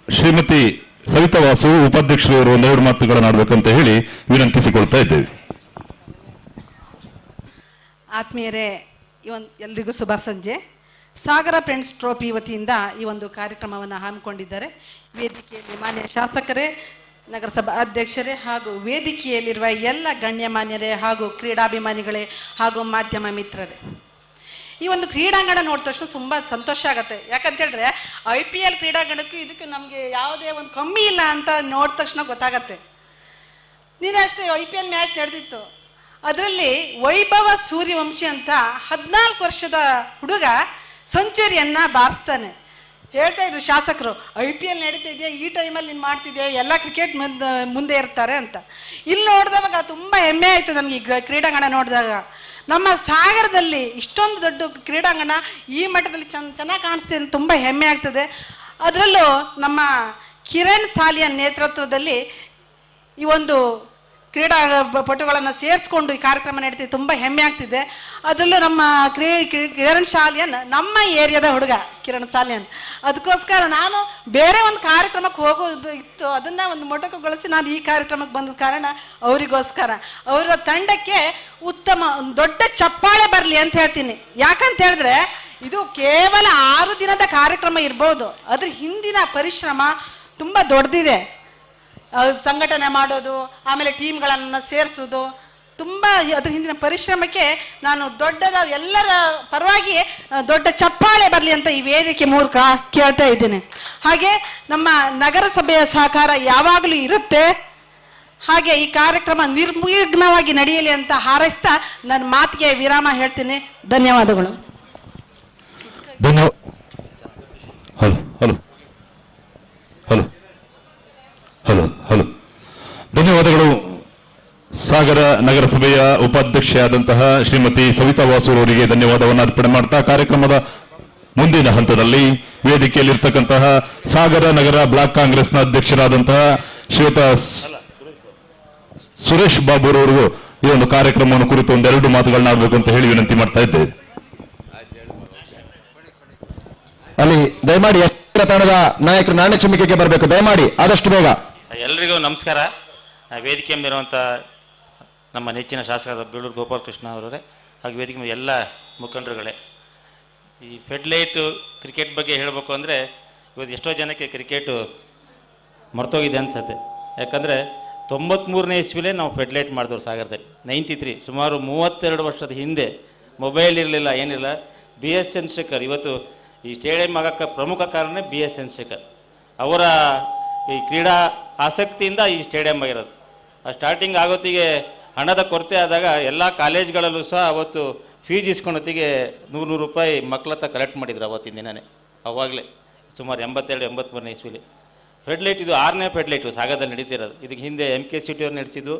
ಶ್ರೀಮತಿ ಸವಿತಾ ವಾಸು ಉಪಾಧ್ಯಕ್ಷರವರು 2 ಮಾತುಗಳನ್ನು ಆಡಬೇಕಂತ ಹೇಳಿ ವಿನಂತಿಸಿಕೊಳ್ತಾ ಇದ್ದೇವೆ. ಆತ್ಮೀಯರೇ, ಎಲ್ರಿಗೂ ಶುಭ ಸಂಜೆ. ಸಾಗರ ಫ್ರೆಂಡ್ಸ್ ಟ್ರೋಫಿ ವತಿಯಿಂದ ಈ ಒಂದು ಕಾರ್ಯಕ್ರಮವನ್ನು ಹಮ್ಮಿಕೊಂಡಿದ್ದಾರೆ. ವೇದಿಕೆಯಲ್ಲಿ ಮಾನ್ಯ ಶಾಸಕರೇ, ನಗರಸಭಾ ಅಧ್ಯಕ್ಷರೇ ಹಾಗೂ ವೇದಿಕೆಯಲ್ಲಿರುವ ಎಲ್ಲ ಗಣ್ಯಮಾನ್ಯರೇ ಹಾಗೂ ಕ್ರೀಡಾಭಿಮಾನಿಗಳೇ ಹಾಗೂ ಮಾಧ್ಯಮ ಮಿತ್ರರೇ, ಈ ಒಂದು ಕ್ರೀಡಾಂಗಣ ನೋಡಿದ ತಕ್ಷಣ ತುಂಬ ಸಂತೋಷ ಆಗುತ್ತೆ. ಯಾಕಂತ ಹೇಳಿದ್ರೆ IPL ಕ್ರೀಡಾಂಗಣಕ್ಕೂ ಇದಕ್ಕೆ ನಮಗೆ ಯಾವುದೇ ಒಂದು ಕಮ್ಮಿ ಇಲ್ಲ ಅಂತ ನೋಡಿದ ತಕ್ಷಣ ಗೊತ್ತಾಗತ್ತೆ. ನೀನಷ್ಟೇ IPL ಮ್ಯಾಚ್ ನಡೆದಿತ್ತು, ಅದರಲ್ಲಿ ವೈಭವ ಸೂರ್ಯವಂಶಿ ಅಂತ 14 ವರ್ಷದ ಹುಡುಗ ಸೆಂಚುರಿಯನ್ನ ಬಾರಿಸ್ತಾನೆ. ಹೇಳ್ತಾ ಇದ್ರು ಶಾಸಕರು, IPL ನಡೀತಿದ್ಯಾ, ಈ ಟೈಮಲ್ಲಿ ನೀನು ಮಾಡ್ತಿದ್ಯಾ, ಎಲ್ಲ ಕ್ರಿಕೆಟ್ ಮುಂದೆ ಇರ್ತಾರೆ ಅಂತ. ಇಲ್ಲಿ ನೋಡಿದಾಗ ತುಂಬ ಹೆಮ್ಮೆ ಆಯಿತು ನನಗೆ. ಈ ಕ್ರೀಡಾಂಗಣ ನೋಡಿದಾಗ ನಮ್ಮ ಸಾಗರದಲ್ಲಿ ಇಷ್ಟೊಂದು ದೊಡ್ಡ ಕ್ರೀಡಾಂಗಣ ಈ ಮಟ್ಟದಲ್ಲಿ ಚೆನ್ನಾಗಿ ಕಾಣಿಸ್ತಿದೆ ಅಂತ ತುಂಬ ಹೆಮ್ಮೆ ಆಗ್ತದೆ. ಅದರಲ್ಲೂ ನಮ್ಮ ಕಿರಣ್ ಸಾಲಿಯನ್ ನೇತೃತ್ವದಲ್ಲಿ ಈ ಒಂದು ಕ್ರೀಡಾಪಟುಗಳನ್ನು ಸೇರಿಸ್ಕೊಂಡು ಈ ಕಾರ್ಯಕ್ರಮ ನಡೀತಿದೆ, ತುಂಬ ಹೆಮ್ಮೆ ಆಗ್ತಿದೆ. ಅದರಲ್ಲೂ ನಮ್ಮ ಕಿರಣ್ ಸಾಲಿಯನ್ ನಮ್ಮ ಏರಿಯಾದ ಹುಡುಗ ಕಿರಣ್ ಸಾಲಿಯನ್. ಅದಕ್ಕೋಸ್ಕರ ನಾನು ಬೇರೆ ಒಂದು ಕಾರ್ಯಕ್ರಮಕ್ಕೆ ಹೋಗೋದು ಇತ್ತು, ಅದನ್ನು ಒಂದು ಮೊಟಕುಗೊಳಿಸಿ ನಾನು ಈ ಕಾರ್ಯಕ್ರಮಕ್ಕೆ ಬಂದ ಕಾರಣ ಅವರಿಗೋಸ್ಕರ, ಅವರ ತಂಡಕ್ಕೆ ಉತ್ತಮ ದೊಡ್ಡ ಚಪ್ಪಾಳೆ ಬರಲಿ ಅಂತ ಹೇಳ್ತೀನಿ. ಯಾಕಂತ ಹೇಳಿದ್ರೆ ಇದು ಕೇವಲ 6 ದಿನದ ಕಾರ್ಯಕ್ರಮ ಇರ್ಬೋದು, ಅದ್ರ ಹಿಂದಿನ ಪರಿಶ್ರಮ ತುಂಬ ದೊಡ್ಡದಿದೆ. ಸಂಘಟನೆ ಮಾಡೋದು, ಆಮೇಲೆ ಟೀಮ್ಗಳನ್ನು ಸೇರಿಸೋದು, ತುಂಬ ಅದ್ರ ಹಿಂದಿನ ಪರಿಶ್ರಮಕ್ಕೆ ನಾನು ದೊಡ್ಡದ ಎಲ್ಲರ ಪರವಾಗಿ ದೊಡ್ಡ ಚಪ್ಪಾಳೆ ಬರಲಿ ಅಂತ ಈ ವೇದಿಕೆ ಮೂಲಕ ಕೇಳ್ತಾ ಇದ್ದೇನೆ. ಹಾಗೆ ನಮ್ಮ ನಗರಸಭೆಯ ಸಹಕಾರ ಯಾವಾಗಲೂ ಇರುತ್ತೆ. ಹಾಗೆ ಈ ಕಾರ್ಯಕ್ರಮ ನಿರ್ವಿಘ್ನವಾಗಿ ನಡೆಯಲಿ ಅಂತ ಹಾರೈಸ್ತಾ ನನ್ನ ಮಾತಿಗೆ ವಿರಾಮ ಹೇಳ್ತೀನಿ. ಧನ್ಯವಾದಗಳು. ಧನ್ಯವಾದಗಳು. ಸಾಗರ ನಗರಸಭೆಯ ಉಪಾಧ್ಯಕ್ಷೆಯಾದಂತಹ ಶ್ರೀಮತಿ ಸವಿತಾ ವಾಸು ಅವರಿಗೆ ಧನ್ಯವಾದವನ್ನು ಅರ್ಪಣೆ ಮಾಡ್ತಾ, ಕಾರ್ಯಕ್ರಮದ ಮುಂದಿನ ಹಂತದಲ್ಲಿ ವೇದಿಕೆಯಲ್ಲಿರ್ತಕ್ಕಂತಹ ಸಾಗರ ನಗರ ಬ್ಲಾಕ್ ಕಾಂಗ್ರೆಸ್ನ ಅಧ್ಯಕ್ಷರಾದಂತಹ ಶ್ರೀಯುತ ಸುರೇಶ್ ಬಾಬುರವರಿಗೂ ಈ ಒಂದು ಕಾರ್ಯಕ್ರಮವನ್ನು ಕುರಿತು 2 ಮಾತುಗಳನ್ನ ಆಡಬೇಕು ಅಂತ ಹೇಳಿ ವಿನಂತಿ ಮಾಡ್ತಾ ಇದ್ದೇವೆ. ಅಲ್ಲಿ ದಯಮಾಡಿ ತಂಡದ ನಾಯಕರು ನಾಣ್ಯ ಚಿಮ್ಮಿಕೆಗೆ ಬರಬೇಕು, ದಯಮಾಡಿ ಆದಷ್ಟು ಬೇಗ. ಎಲ್ರಿಗೂ ನಮಸ್ಕಾರ. ವೇದಿಕೆ ಮೇಲಿರುವಂಥ ನಮ್ಮ ನೆಚ್ಚಿನ ಶಾಸಕರಾದ ಬೇಳೂರು ಗೋಪಾಲಕೃಷ್ಣ ಅವರೇ ಹಾಗೂ ವೇದಿಕೆ ಮೇಲೆ ಎಲ್ಲ ಮುಖಂಡರುಗಳೇ, ಈ ಫೆಡ್ಲೈಟು ಕ್ರಿಕೆಟ್ ಬಗ್ಗೆ ಹೇಳಬೇಕು ಅಂದರೆ ಇವತ್ತು ಎಷ್ಟೋ ಜನಕ್ಕೆ ಕ್ರಿಕೆಟು ಮರ್ತೋಗಿದೆ ಅನಿಸುತ್ತೆ. ಯಾಕಂದರೆ 93ನೇ ಇಸ್ವಿಲೇ ನಾವು ಫೆಡ್ಲೈಟ್ ಮಾಡಿದವ್ರು ಸಾಗರದಲ್ಲಿ. 93 ಸುಮಾರು 32 ವರ್ಷದ ಹಿಂದೆ ಮೊಬೈಲ್ ಇರಲಿಲ್ಲ, ಏನಿಲ್ಲ. BS ಚಂದ್ರಶೇಖರ್ ಇವತ್ತು ಈ ಸ್ಟೇಡಿಯಂ ಆಗೋಕ್ಕೆ ಪ್ರಮುಖ ಕಾರಣ BS ಚಂದ್ರಶೇಖರ್ ಅವರ ಈ ಕ್ರೀಡಾ ಆಸಕ್ತಿಯಿಂದ ಈ ಸ್ಟೇಡಿಯಂ ಆಗಿರೋದು. ಆ ಸ್ಟಾರ್ಟಿಂಗ್ ಆಗೋತ್ತಿಗೆ ಹಣದ ಕೊರತೆ ಆದಾಗ ಎಲ್ಲ ಕಾಲೇಜ್ಗಳಲ್ಲೂ ಸಹ ಅವತ್ತು ಫೀಸ್ ಇಸ್ಕೊಳತ್ತಿಗೆ 100 ರೂಪಾಯಿ ಮಕ್ಕಳ ಹತ್ರ ಕಲೆಕ್ಟ್ ಮಾಡಿದ್ರು ಅವತ್ತಿನ ದಿನವೇ. ಅವಾಗಲೇ ಸುಮಾರು 82-83ನೇ ಇಸ್ವಿಲಿ ಫೆಡ್ಲೈಟ್, ಇದು 6ನೇ ಫೆಡ್ಲೈಟು ಸಾಗರದಲ್ಲಿ ನಡೀತಿರೋದು. ಇದಕ್ಕೆ ಹಿಂದೆ MKCT ಅವ್ರು ನಡೆಸಿದ್ದು,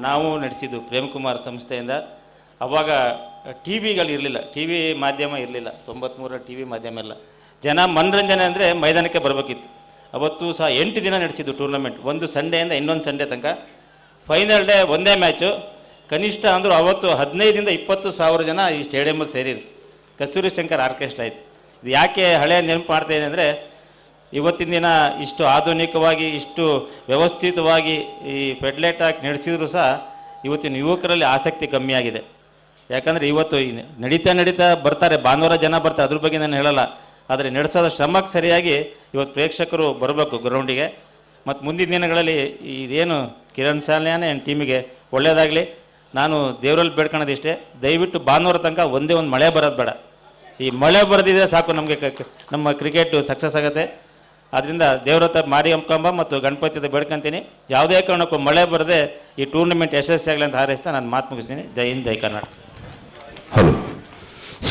ನಾವು ನಡೆಸಿದ್ದು ಪ್ರೇಮ್ಕುಮಾರ್ ಸಂಸ್ಥೆಯಿಂದ. ಅವಾಗ TVಗಳಿರಲಿಲ್ಲ, TV ಮಾಧ್ಯಮ ಇರಲಿಲ್ಲ. 93ರ TV ಮಾಧ್ಯಮ ಇಲ್ಲ. ಜನ ಮನರಂಜನೆ ಅಂದರೆ ಮೈದಾನಕ್ಕೆ ಬರಬೇಕಿತ್ತು. ಅವತ್ತು ಸಹ 8 ದಿನ ನಡೆಸಿದ್ದು ಟೂರ್ನಮೆಂಟ್, ಒಂದು ಸಂಡೆಯಿಂದ ಇನ್ನೊಂದು ಸಂಡೆ ತನಕ. ಫೈನಲ್ ಡೇ ಒಂದೇ ಮ್ಯಾಚು. ಕನಿಷ್ಠ ಅಂದರೂ ಅವತ್ತು 15,000 to 20,000 ಜನ ಈ ಸ್ಟೇಡಿಯಮಲ್ಲಿ ಸೇರಿದ್ರು. ಕಸ್ತೂರಿ ಶಂಕರ್ ಆರ್ಕೆಸ್ಟ್ರಾ ಇತ್ತು. ಇದು ಯಾಕೆ ಹಳೆಯ ನೆನಪು ಮಾಡ್ತಾ ಇದೆ ಅಂದರೆ, ಇವತ್ತಿನ ದಿನ ಇಷ್ಟು ಆಧುನಿಕವಾಗಿ ಇಷ್ಟು ವ್ಯವಸ್ಥಿತವಾಗಿ ಈ ಫೆಡ್ಲೈಟ್ ಹಾಕಿ ನಡೆಸಿದ್ರು ಸಹ ಇವತ್ತಿನ ಯುವಕರಲ್ಲಿ ಆಸಕ್ತಿ ಕಮ್ಮಿಯಾಗಿದೆ. ಯಾಕಂದರೆ ಇವತ್ತು ನಡೀತಾ ಬರ್ತಾರೆ, ಭಾನುವಾರ ಜನ ಬರ್ತಾರೆ, ಅದ್ರ ಬಗ್ಗೆ ನಾನು ಹೇಳಲ್ಲ. ಆದರೆ ನಡೆಸೋದ ಶ್ರಮಕ್ಕೆ ಸರಿಯಾಗಿ ಇವತ್ತು ಪ್ರೇಕ್ಷಕರು ಬರಬೇಕು ಗ್ರೌಂಡಿಗೆ. ಮತ್ತು ಮುಂದಿನ ದಿನಗಳಲ್ಲಿ ಇದೇನು ಕಿರಣ್ ಸಾಲ್ಯಾನ್ ಆ್ಯಂಡ್ ಟೀಮಿಗೆ ಒಳ್ಳೆಯದಾಗಲಿ. ನಾನು ದೇವರಲ್ಲಿ ಬೇಡ್ಕೊಳ್ಳೋದಿಷ್ಟೇ, ದಯವಿಟ್ಟು ಭಾನುವಾರ ತನಕ ಒಂದೇ ಒಂದು ಮಳೆ ಬರೋದು ಬೇಡ. ಈ ಮಳೆ ಬರೆದಿದ್ರೆ ಸಾಕು, ನಮಗೆ ನಮ್ಮ ಕ್ರಿಕೆಟ್ ಸಕ್ಸಸ್ ಆಗುತ್ತೆ. ಆದ್ದರಿಂದ ದೇವರ ಹತ್ರ ಮಾರಿ ಅಂಬ ಮತ್ತು ಗಣಪತಿ ಹತ್ರ ಬೇಡ್ಕೊಂತೀನಿ, ಯಾವುದೇ ಕಾರಣಕ್ಕೂ ಮಳೆ ಬರದೆ ಈ ಟೂರ್ನಮೆಂಟ್ ಯಶಸ್ವಿಯಾಗಲಿ ಅಂತ ಹಾರೈಸ್ತಾ ನಾನು ಮಾತು ಮುಗಿಸ್ತೀನಿ. ಜೈ ಹಿಂದ್, ಜೈ ಕರ್ನಾಟಕ. ಹಲೋ.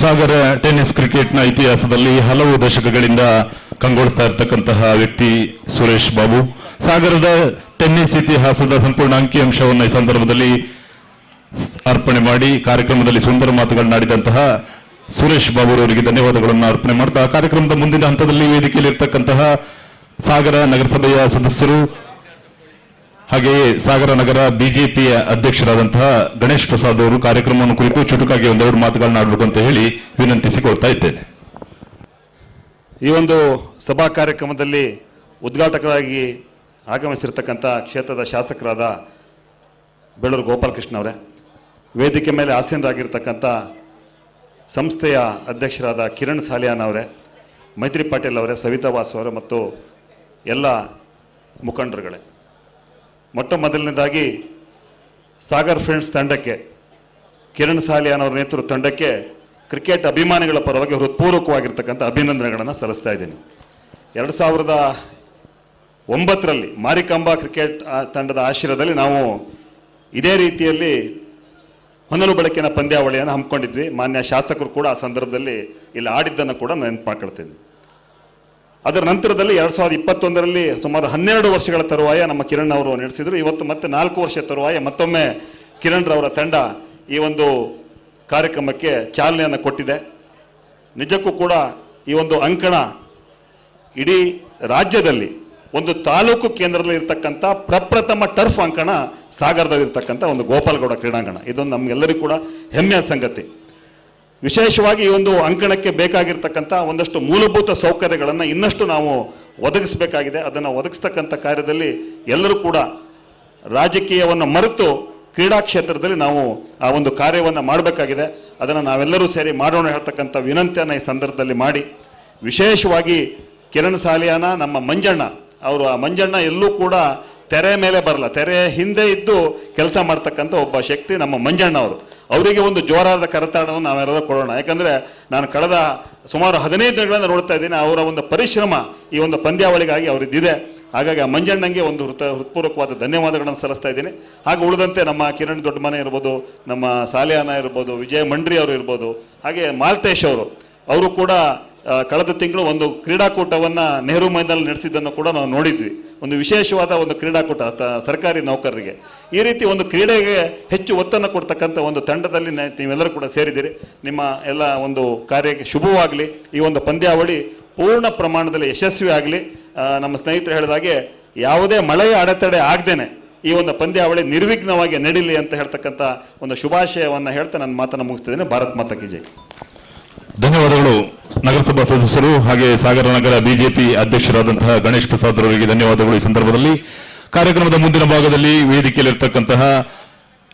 ಸಾಗರ ಟೆನ್ನಿಸ್ ಕ್ರಿಕೆಟ್ನ ಇತಿಹಾಸದಲ್ಲಿ ಹಲವು ದಶಕಗಳಿಂದ ಕಂಗೊಳಿಸ್ತಾ ಇರತಕ್ಕಂತಹ ವ್ಯಕ್ತಿ ಸುರೇಶ್ ಬಾಬು. ಸಾಗರದ ಟೆನ್ನಿಸ್ ಇತಿಹಾಸದ ಸಂಪೂರ್ಣ ಅಂಕಿಅಂಶವನ್ನು ಈ ಸಂದರ್ಭದಲ್ಲಿ ಅರ್ಪಣೆ ಮಾಡಿ ಕಾರ್ಯಕ್ರಮದಲ್ಲಿ ಸುಂದರ ಮಾತುಗಳನ್ನಾಡಿದಂತಹ ಸುರೇಶ್ ಬಾಬು ಅವರಿಗೆ ಧನ್ಯವಾದಗಳನ್ನು ಅರ್ಪಣೆ ಮಾಡ್ತಾ, ಕಾರ್ಯಕ್ರಮದ ಮುಂದಿನ ಹಂತದಲ್ಲಿ ವೇದಿಕೆಯಲ್ಲಿ ಇರತಕ್ಕಂತಹ ಸಾಗರ ನಗರಸಭೆಯ ಸದಸ್ಯರು ಹಾಗೆಯೇ ಸಾಗರ ನಗರ ಬಿಜೆಪಿಯ ಅಧ್ಯಕ್ಷರಾದಂತಹ ಗಣೇಶ್ ಪ್ರಸಾದ್ ಅವರು ಕಾರ್ಯಕ್ರಮವನ್ನು ಕುರಿತು ಚುಟುಕಾಗಿ ಒಂದೆರಡು ಮಾತುಗಳನ್ನ ಆಡಬೇಕು ಅಂತ ಹೇಳಿ ವಿನಂತಿಸಿಕೊಳ್ತಾ ಇದ್ದೇನೆ. ಈ ಒಂದು ಸಭಾ ಕಾರ್ಯಕ್ರಮದಲ್ಲಿ ಉದ್ಘಾಟಕರಾಗಿ ಆಗಮಿಸಿರ್ತಕ್ಕಂಥ ಕ್ಷೇತ್ರದ ಶಾಸಕರಾದ ಬೇಳೂರು ಗೋಪಾಲಕೃಷ್ಣ ಅವರೇ, ವೇದಿಕೆ ಮೇಲೆ ಆಸೀನರಾಗಿರ್ತಕ್ಕಂಥ ಸಂಸ್ಥೆಯ ಅಧ್ಯಕ್ಷರಾದ ಕಿರಣ್ ಸಾಲಿಯಾನ್ ಅವರೇ, ಮೈತ್ರಿ ಪಾಟೀಲ್ ಅವರೇ, ಸವಿತಾ ವಾಸು ಅವರೇ ಮತ್ತು ಎಲ್ಲ ಮುಖಂಡರುಗಳೇ, ಮೊಟ್ಟ ಮೊದಲನೇದಾಗಿ ಸಾಗರ್ ಫ್ರೆಂಡ್ಸ್ ತಂಡಕ್ಕೆ, ಕಿರಣ್ ಸಾಲಿಯಾನ್ ಅವರ ನೇತೃತ್ವ ತಂಡಕ್ಕೆ ಕ್ರಿಕೆಟ್ ಅಭಿಮಾನಿಗಳ ಪರವಾಗಿ ಹೃತ್ಪೂರ್ವಕವಾಗಿರ್ತಕ್ಕಂಥ ಅಭಿನಂದನೆಗಳನ್ನು ಸಲ್ಲಿಸ್ತಾ ಇದ್ದೀನಿ. 2009ರಲ್ಲಿ ಮಾರಿಕಾಂಬಾ ಕ್ರಿಕೆಟ್ ತಂಡದ ಆಶ್ರಯದಲ್ಲಿ ನಾವು ಇದೇ ರೀತಿಯಲ್ಲಿ ಹೊನಲು ಬೆಳಕಿನ ಪಂದ್ಯಾವಳಿಯನ್ನು ಹಮ್ಮಿಕೊಂಡಿದ್ವಿ. ಮಾನ್ಯ ಶಾಸಕರು ಕೂಡ ಆ ಸಂದರ್ಭದಲ್ಲಿ ಇಲ್ಲಿ ಆಡಿದ್ದನ್ನು ಕೂಡ ನೆನಪು ಮಾಡ್ಕೊಳ್ತೀನಿ. ಅದರ ನಂತರದಲ್ಲಿ 2021ರಲ್ಲಿ ಸುಮಾರು 12 ವರ್ಷಗಳ ತರುವಾಯ ನಮ್ಮ ಕಿರಣ್ ಅವರು ನಡೆಸಿದರು. ಇವತ್ತು ಮತ್ತೆ 4 ವರ್ಷ ತರುವಾಯ ಮತ್ತೊಮ್ಮೆ ಕಿರಣ್ ರವರ ತಂಡ ಈ ಒಂದು ಕಾರ್ಯಕ್ರಮಕ್ಕೆ ಚಾಲನೆಯನ್ನು ಕೊಟ್ಟಿದೆ. ನಿಜಕ್ಕೂ ಕೂಡ ಈ ಒಂದು ಅಂಕಣ ಇಡೀ ರಾಜ್ಯದಲ್ಲಿ ಒಂದು ತಾಲೂಕು ಕೇಂದ್ರದಲ್ಲಿ ಇರ್ತಕ್ಕಂಥ ಪ್ರಪ್ರಥಮ ಟರ್ಫ್ ಅಂಕಣ ಸಾಗರದಲ್ಲಿರ್ತಕ್ಕಂಥ ಒಂದು ಗೋಪಾಲಗೌಡ ಕ್ರೀಡಾಂಗಣ. ಇದೊಂದು ನಮಗೆಲ್ಲರಿಗೂ ಕೂಡ ಹೆಮ್ಮೆಯ ಸಂಗತಿ. ವಿಶೇಷವಾಗಿ ಈ ಒಂದು ಅಂಕಣಕ್ಕೆ ಬೇಕಾಗಿರ್ತಕ್ಕಂಥ ಒಂದಷ್ಟು ಮೂಲಭೂತ ಸೌಕರ್ಯಗಳನ್ನು ಇನ್ನಷ್ಟು ನಾವು ಒದಗಿಸಬೇಕಾಗಿದೆ. ಅದನ್ನು ಒದಗಿಸ್ತಕ್ಕಂಥ ಕಾರ್ಯದಲ್ಲಿ ಎಲ್ಲರೂ ಕೂಡ ರಾಜಕೀಯವನ್ನು ಮರೆತು ಕ್ರೀಡಾ ಕ್ಷೇತ್ರದಲ್ಲಿ ನಾವು ಆ ಒಂದು ಕಾರ್ಯವನ್ನು ಮಾಡಬೇಕಾಗಿದೆ. ಅದನ್ನು ನಾವೆಲ್ಲರೂ ಸೇರಿ ಮಾಡೋಣ ಹೇಳ್ತಕ್ಕಂಥ ವಿನಂತಿಯನ್ನು ಈ ಸಂದರ್ಭದಲ್ಲಿ ಮಾಡಿ, ವಿಶೇಷವಾಗಿ ಕಿರಣ್ ಸಾಲಿಯಾನ ನಮ್ಮ ಮಂಜಣ್ಣ ಅವರು, ಆ ಮಂಜಣ್ಣ ಎಲ್ಲೂ ಕೂಡ ತೆರೆ ಮೇಲೆ ಬರಲ್ಲ, ತೆರೆ ಹಿಂದೆ ಇದ್ದು ಕೆಲಸ ಮಾಡ್ತಕ್ಕಂಥ ಒಬ್ಬ ಶಕ್ತಿ ನಮ್ಮ ಮಂಜಣ್ಣ ಅವರು. ಅವರಿಗೆ ಒಂದು ಜೋರಾದ ಕರತಾಡವನ್ನು ನಾವೆಲ್ಲರೂ ಕೊಡೋಣ. ಯಾಕಂದರೆ ನಾನು ಕಳೆದ ಸುಮಾರು 15 ದಿನಗಳಿಂದ ನೋಡ್ತಾ ಇದ್ದೀನಿ ಅವರ ಒಂದು ಪರಿಶ್ರಮ ಈ ಒಂದು ಪಂದ್ಯಾವಳಿಗಾಗಿ ಅವರಿದ್ದಿದೆ. ಹಾಗಾಗಿ ಆ ಮಂಜಣ್ಣಂಗೆ ಒಂದು ಹೃತ್ಪೂರ್ವಕವಾದ ಧನ್ಯವಾದಗಳನ್ನು ಸಲ್ಲಿಸ್ತಾ ಇದ್ದೀನಿ. ಹಾಗೆ ಉಳಿದಂತೆ ನಮ್ಮ ಕಿರಣ್ ದೊಡ್ಡಮನೆ ಇರ್ಬೋದು, ನಮ್ಮ ಸಾಲಿಯಾನ ಇರ್ಬೋದು, ವಿಜಯ ಮಂಡ್ರಿ ಅವರು ಇರ್ಬೋದು, ಹಾಗೆ ಮಾಲ್ತೇಶ್ ಅವರು ಕೂಡ ಕಳೆದ ತಿಂಗಳು ಒಂದು ಕ್ರೀಡಾಕೂಟವನ್ನು ನೆಹರು ಮೈದಾನಲ್ಲಿ ನಡೆಸಿದ್ದನ್ನು ಕೂಡ ನಾವು ನೋಡಿದ್ವಿ. ಒಂದು ವಿಶೇಷವಾದ ಒಂದು ಕ್ರೀಡಾಕೂಟ ಸರ್ಕಾರಿ ನೌಕರರಿಗೆ. ಈ ರೀತಿ ಒಂದು ಕ್ರೀಡೆಗೆ ಹೆಚ್ಚು ಒತ್ತನ್ನು ಕೊಡ್ತಕ್ಕಂಥ ಒಂದು ತಂಡದಲ್ಲಿ ನೀವೆಲ್ಲರೂ ಕೂಡ ಸೇರಿದ್ದೀರಿ. ನಿಮ್ಮ ಎಲ್ಲ ಒಂದು ಕಾರ್ಯಕ್ಕೆ ಶುಭವಾಗಲಿ. ಈ ಒಂದು ಪಂದ್ಯಾವಳಿ ಪೂರ್ಣ ಪ್ರಮಾಣದಲ್ಲಿ ಯಶಸ್ವಿ ಆಗಲಿ. ನಮ್ಮ ಸ್ನೇಹಿತರು ಹೇಳಿದಾಗೆ ಯಾವುದೇ ಮಳೆಯ ಅಡೆತಡೆ ಆಗದೇನೆ ಈ ಒಂದು ಪಂದ್ಯಾವಳಿ ನಿರ್ವಿಘ್ನವಾಗಿ ನಡೀಲಿ ಅಂತ ಹೇಳ್ತಕ್ಕಂಥ ಒಂದು ಶುಭಾಶಯವನ್ನು ಹೇಳ್ತಾ ನನ್ನ ಮಾತನ್ನು ಮುಗಿಸ್ತಿದ್ದೇನೆ. ಭಾರತ್ ಮಾತಾ ಕಿ ಜೈ. ಧನ್ಯವಾದಗಳು ನಗರಸಭಾ ಸದಸ್ಯರು ಹಾಗೆ ಸಾಗರ ನಗರ ಬಿಜೆಪಿ ಅಧ್ಯಕ್ಷರಾದಂತಹ ಗಣೇಶ್ ಪ್ರಸಾದ್ ಅವರಿಗೆ ಧನ್ಯವಾದಗಳು. ಈ ಸಂದರ್ಭದಲ್ಲಿ ಕಾರ್ಯಕ್ರಮದ ಮುಂದಿನ ಭಾಗದಲ್ಲಿ ವೇದಿಕೆಯಲ್ಲಿರ್ತಕ್ಕಂತಹ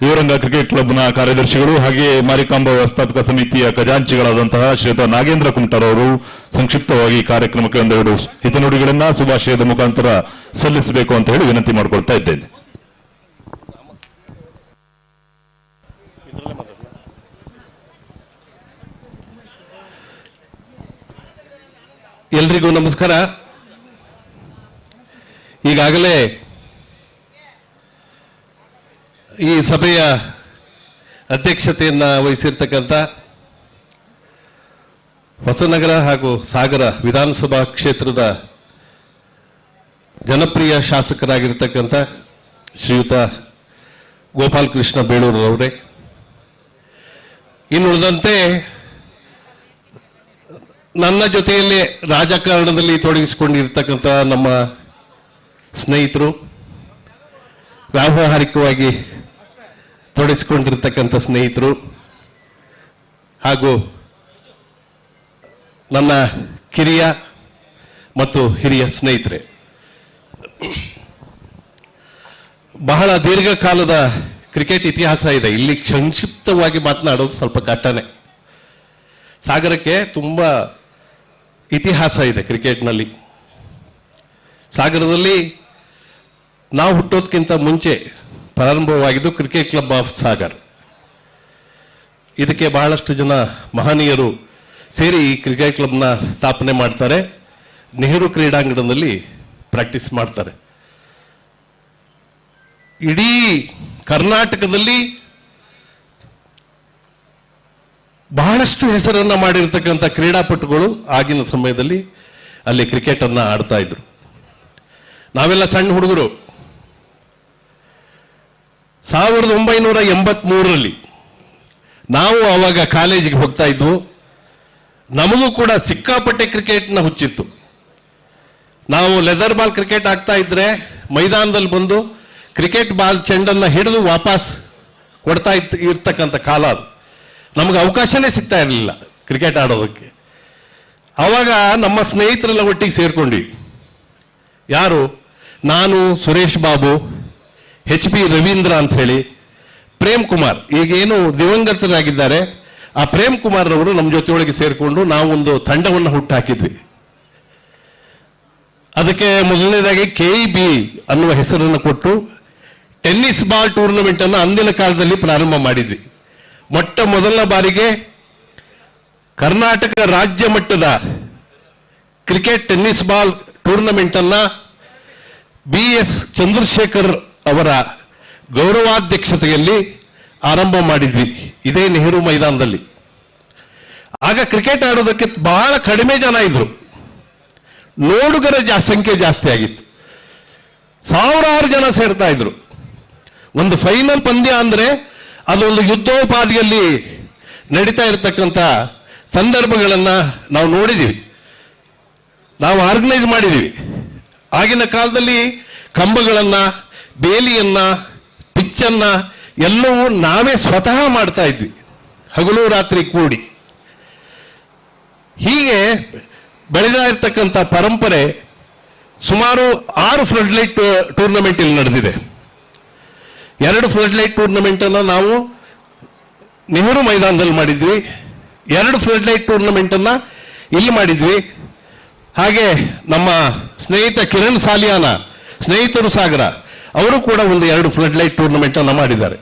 ಯುವರಂಗ ಕ್ರಿಕೆಟ್ ಕ್ಲಬ್ನ ಕಾರ್ಯದರ್ಶಿಗಳು ಹಾಗೆ ಮಾರಿಕಾಂಬಾ ವ್ಯವಸ್ಥಾಪಕ ಸಮಿತಿಯ ಖಜಾಂಚಿಗಳಾದಂತಹ ಶ್ರೀಯುತ ನಾಗೇಂದ್ರ ಕುಮಟರ್ ಅವರು ಸಂಕ್ಷಿಪ್ತವಾಗಿ ಕಾರ್ಯಕ್ರಮಕ್ಕೆ ಒಂದೆರಡು ಹಿತನುಡಿಗಳನ್ನ ಶುಭಾಶಯದ ಮುಖಾಂತರ ಸಲ್ಲಿಸಬೇಕು ಅಂತ ಹೇಳಿ ವಿನಂತಿ ಮಾಡಿಕೊಳ್ತಾ ಇದ್ದೇನೆ. ಎಲ್ರಿಗೂ ನಮಸ್ಕಾರ. ಈಗಾಗಲೇ ಈ ಸಭೆಯ ಅಧ್ಯಕ್ಷತೆಯನ್ನು ವಹಿಸಿರ್ತಕ್ಕಂಥ ಹೊಸನಗರ ಹಾಗೂ ಸಾಗರ ವಿಧಾನಸಭಾ ಕ್ಷೇತ್ರದ ಜನಪ್ರಿಯ ಶಾಸಕರಾಗಿರ್ತಕ್ಕಂಥ ಶ್ರೀಯುತ ಗೋಪಾಲಕೃಷ್ಣ ಬೇಳೂರವರೇ, ಇನ್ನುಳಿದಂತೆ ನನ್ನ ಜೊತೆಯಲ್ಲಿ ರಾಜಕಾರಣದಲ್ಲಿ ತೊಡಗಿಸಿಕೊಂಡಿರ್ತಕ್ಕಂಥ ನಮ್ಮ ಸ್ನೇಹಿತರು, ವ್ಯಾವಹಾರಿಕವಾಗಿ ತೊಡಗಿಸಿಕೊಂಡಿರ್ತಕ್ಕಂಥ ಸ್ನೇಹಿತರು ಹಾಗೂ ನನ್ನ ಕಿರಿಯ ಮತ್ತು ಹಿರಿಯ ಸ್ನೇಹಿತರೆ, ಬಹಳ ದೀರ್ಘಕಾಲದ ಕ್ರಿಕೆಟ್ ಇತಿಹಾಸ ಇದೆ. ಇಲ್ಲಿ ಸಂಕ್ಷಿಪ್ತವಾಗಿ ಮಾತನಾಡೋದು ಸ್ವಲ್ಪ ಕಷ್ಟನೇ. ಸಾಗರಕ್ಕೆ ತುಂಬ ಇತಿಹಾಸ ಇದೆ ಕ್ರಿಕೆಟ್ನಲ್ಲಿ. ಸಾಗರದಲ್ಲಿ ನಾವು ಹುಟ್ಟೋದಕ್ಕಿಂತ ಮುಂಚೆ ಪ್ರಾರಂಭವಾಗಿದ್ದು ಕ್ರಿಕೆಟ್ ಕ್ಲಬ್ ಆಫ್ ಸಾಗರ್. ಇದಕ್ಕೆ ಬಹಳಷ್ಟು ಜನ ಮಹನೀಯರು ಸೇರಿ ಈ ಕ್ರಿಕೆಟ್ ಕ್ಲಬ್ನ ಸ್ಥಾಪನೆ ಮಾಡ್ತಾರೆ. ನೆಹರು ಕ್ರೀಡಾಂಗಣದಲ್ಲಿ ಪ್ರಾಕ್ಟೀಸ್ ಮಾಡ್ತಾರೆ. ಇಡೀ ಕರ್ನಾಟಕದಲ್ಲಿ ಬಹಳಷ್ಟು ಹೆಸರನ್ನ ಮಾಡಿರ್ತಕ್ಕಂಥ ಕ್ರೀಡಾಪಟುಗಳು ಆಗಿನ ಸಮಯದಲ್ಲಿ ಅಲ್ಲಿ ಕ್ರಿಕೆಟ್ ಅನ್ನ ಆಡ್ತಾ ಇದ್ರು. ನಾವೆಲ್ಲ ಸಣ್ಣ ಹುಡುಗರು. 1983ರಲ್ಲಿ ನಾವು ಆವಾಗ ಕಾಲೇಜಿಗೆ ಹೋಗ್ತಾ ಇದ್ವು. ನಮಗೂ ಕೂಡ ಸಿಕ್ಕಾಪಟ್ಟೆ ಕ್ರಿಕೆಟ್ನ ಹುಚ್ಚಿತ್ತು. ನಾವು ಲೆದರ್ ಬಾಲ್ ಕ್ರಿಕೆಟ್ ಆಗ್ತಾ ಇದ್ರೆ ಮೈದಾನದಲ್ಲಿ ಬಂದು ಕ್ರಿಕೆಟ್ ಬಾಲ್ ಚೆಂಡನ್ನು ಹಿಡಿದು ವಾಪಸ್ ಕೊಡ್ತಾ ಇರ್ತಕ್ಕಂಥ ಕಾಲ ಅದು. ನಮಗೆ ಅವಕಾಶನೇ ಸಿಗ್ತಾ ಇರಲಿಲ್ಲ ಕ್ರಿಕೆಟ್ ಆಡೋದಕ್ಕೆ. ಆವಾಗ ನಮ್ಮ ಸ್ನೇಹಿತರೆಲ್ಲ ಒಟ್ಟಿಗೆ ಸೇರ್ಕೊಂಡ್ವಿ. ಯಾರು? ನಾನು, ಸುರೇಶ್ ಬಾಬು, HP ರವೀಂದ್ರ ಅಂತ ಹೇಳಿ, ಪ್ರೇಮ್ ಕುಮಾರ್, ಈಗೇನು ದಿವಂಗತರಾಗಿದ್ದಾರೆ ಆ ಪ್ರೇಮ್ ಕುಮಾರ್ ಅವರು ನಮ್ಮ ಜೊತೆಯೊಳಗೆ ಸೇರಿಕೊಂಡು ನಾವು ಒಂದು ತಂಡವನ್ನು ಹುಟ್ಟಾಕಿದ್ವಿ. ಅದಕ್ಕೆ ಮೊದಲನೇದಾಗಿ KEB ಅನ್ನುವ ಹೆಸರನ್ನು ಕೊಟ್ಟು ಟೆನ್ನಿಸ್ ಬಾಲ್ ಟೂರ್ನಮೆಂಟ್ ಅನ್ನು ಅಂದಿನ ಕಾಲದಲ್ಲಿ ಪ್ರಾರಂಭ ಮಾಡಿದ್ವಿ. ಮೊಟ್ಟ ಮೊದಲ ಬಾರಿಗೆ ಕರ್ನಾಟಕ ರಾಜ್ಯ ಮಟ್ಟದ ಕ್ರಿಕೆಟ್ ಟೆನ್ನಿಸ್ ಬಾಲ್ ಟೂರ್ನಮೆಂಟ್ ಅನ್ನ BS ಚಂದ್ರಶೇಖರ್ ಅವರ ಗೌರವಾಧ್ಯಕ್ಷತೆಯಲ್ಲಿ ಆರಂಭ ಮಾಡಿದ್ವಿ, ಇದೇ ನೆಹರು ಮೈದಾನದಲ್ಲಿ. ಆಗ ಕ್ರಿಕೆಟ್ ಆಡೋದಕ್ಕೆ ಬಹಳ ಕಡಿಮೆ ಜನ ಇದ್ರು, ನೋಡುಗರ ಸಂಖ್ಯೆ ಜಾಸ್ತಿ ಆಗಿತ್ತು. ಸಾವಿರಾರು ಜನ ಸೇರ್ತಾ ಇದ್ರು. ಒಂದು ಫೈನಲ್ ಪಂದ್ಯ ಅಂದ್ರೆ ಅದೊಂದು ಯುದ್ಧೋಪಾದಿಯಲ್ಲಿ ನಡೀತಾ ಇರತಕ್ಕಂಥ ಸಂದರ್ಭಗಳನ್ನ ನಾವು ನೋಡಿದ್ದೀವಿ, ನಾವು ಆರ್ಗನೈಸ್ ಮಾಡಿದ್ದೀವಿ. ಆಗಿನ ಕಾಲದಲ್ಲಿ ಕಂಬಗಳನ್ನ, ಬೇಲಿಯನ್ನ, ಪಿಚ್ಚನ್ನ ಎಲ್ಲವೂ ನಾವೇ ಸ್ವತಃ ಮಾಡ್ತಾ ಇದ್ವಿ, ಹಗಲು ರಾತ್ರಿ ಕೂಡಿ. ಹೀಗೆ ಬೆಳೆದ ಇರ್ತಕ್ಕಂಥ ಪರಂಪರೆ ಸುಮಾರು 6 ಫ್ಲಡ್ ಲೈಟ್ ಟೂರ್ನಮೆಂಟ್ ಇಲ್ಲಿ ನಡೆದಿದೆ. 2 ಫ್ಲಡ್ ಲೈಟ್ ಟೂರ್ನಮೆಂಟ್ ಅನ್ನು ನಾವು ನೆಹರು ಮೈದಾನದಲ್ಲಿ ಮಾಡಿದ್ವಿ, 2 ಫ್ಲಡ್ ಲೈಟ್ ಟೂರ್ನಮೆಂಟ್ ಅನ್ನ ಇಲ್ಲಿ ಮಾಡಿದ್ವಿ. ಹಾಗೆ ನಮ್ಮ ಸ್ನೇಹಿತ ಕಿರಣ್ ಸಾಲಿಯಾನ ಸ್ನೇಹಿತರು ಸಾಗರ ಅವರು ಕೂಡ ಒಂದು 2 ಫ್ಲಡ್ ಲೈಟ್ ಟೂರ್ನಮೆಂಟ್ ಅನ್ನ ಮಾಡಿದ್ದಾರೆ.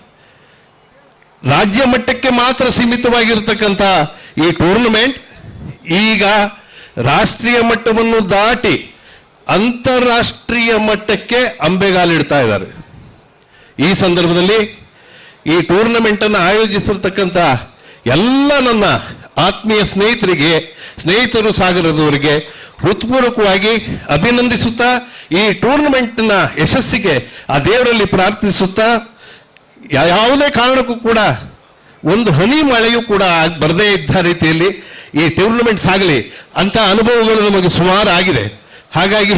ರಾಜ್ಯ ಮಟ್ಟಕ್ಕೆ ಮಾತ್ರ ಸೀಮಿತವಾಗಿರ್ತಕ್ಕಂಥ ಈ ಟೂರ್ನಮೆಂಟ್ ಈಗ ರಾಷ್ಟ್ರೀಯ ಮಟ್ಟವನ್ನು ದಾಟಿ ಅಂತಾರಾಷ್ಟ್ರೀಯ ಮಟ್ಟಕ್ಕೆ ಅಂಬೆಗಾಲಿಡ್ತಾ ಇದ್ದಾರೆ. ಈ ಸಂದರ್ಭದಲ್ಲಿ ಈ ಟೂರ್ನಮೆಂಟ್ ಅನ್ನು ಆಯೋಜಿಸಿರ್ತಕ್ಕಂಥ ಎಲ್ಲ ನನ್ನ ಆತ್ಮೀಯ ಸ್ನೇಹಿತರು ಸಾಗರದವರಿಗೆ ಹೃತ್ಪೂರ್ವಕವಾಗಿ ಅಭಿನಂದಿಸುತ್ತಾ, ಈ ಟೂರ್ನಮೆಂಟ್ನ ಯಶಸ್ಸಿಗೆ ಆ ದೇವರಲ್ಲಿ ಪ್ರಾರ್ಥಿಸುತ್ತಾ, ಯಾವುದೇ ಕಾರಣಕ್ಕೂ ಕೂಡ ಒಂದು ಹನಿ ಮಳೆಯೂ ಕೂಡ ಬರದೇ ಇದ್ದ ರೀತಿಯಲ್ಲಿ ಈ ಟೂರ್ನಮೆಂಟ್ ಸಾಗಲಿ ಅಂತ ಅನುಭವಗಳು ನಮಗೆ ಸುಮಾರು ಆಗಿದೆ. ಹಾಗಾಗಿ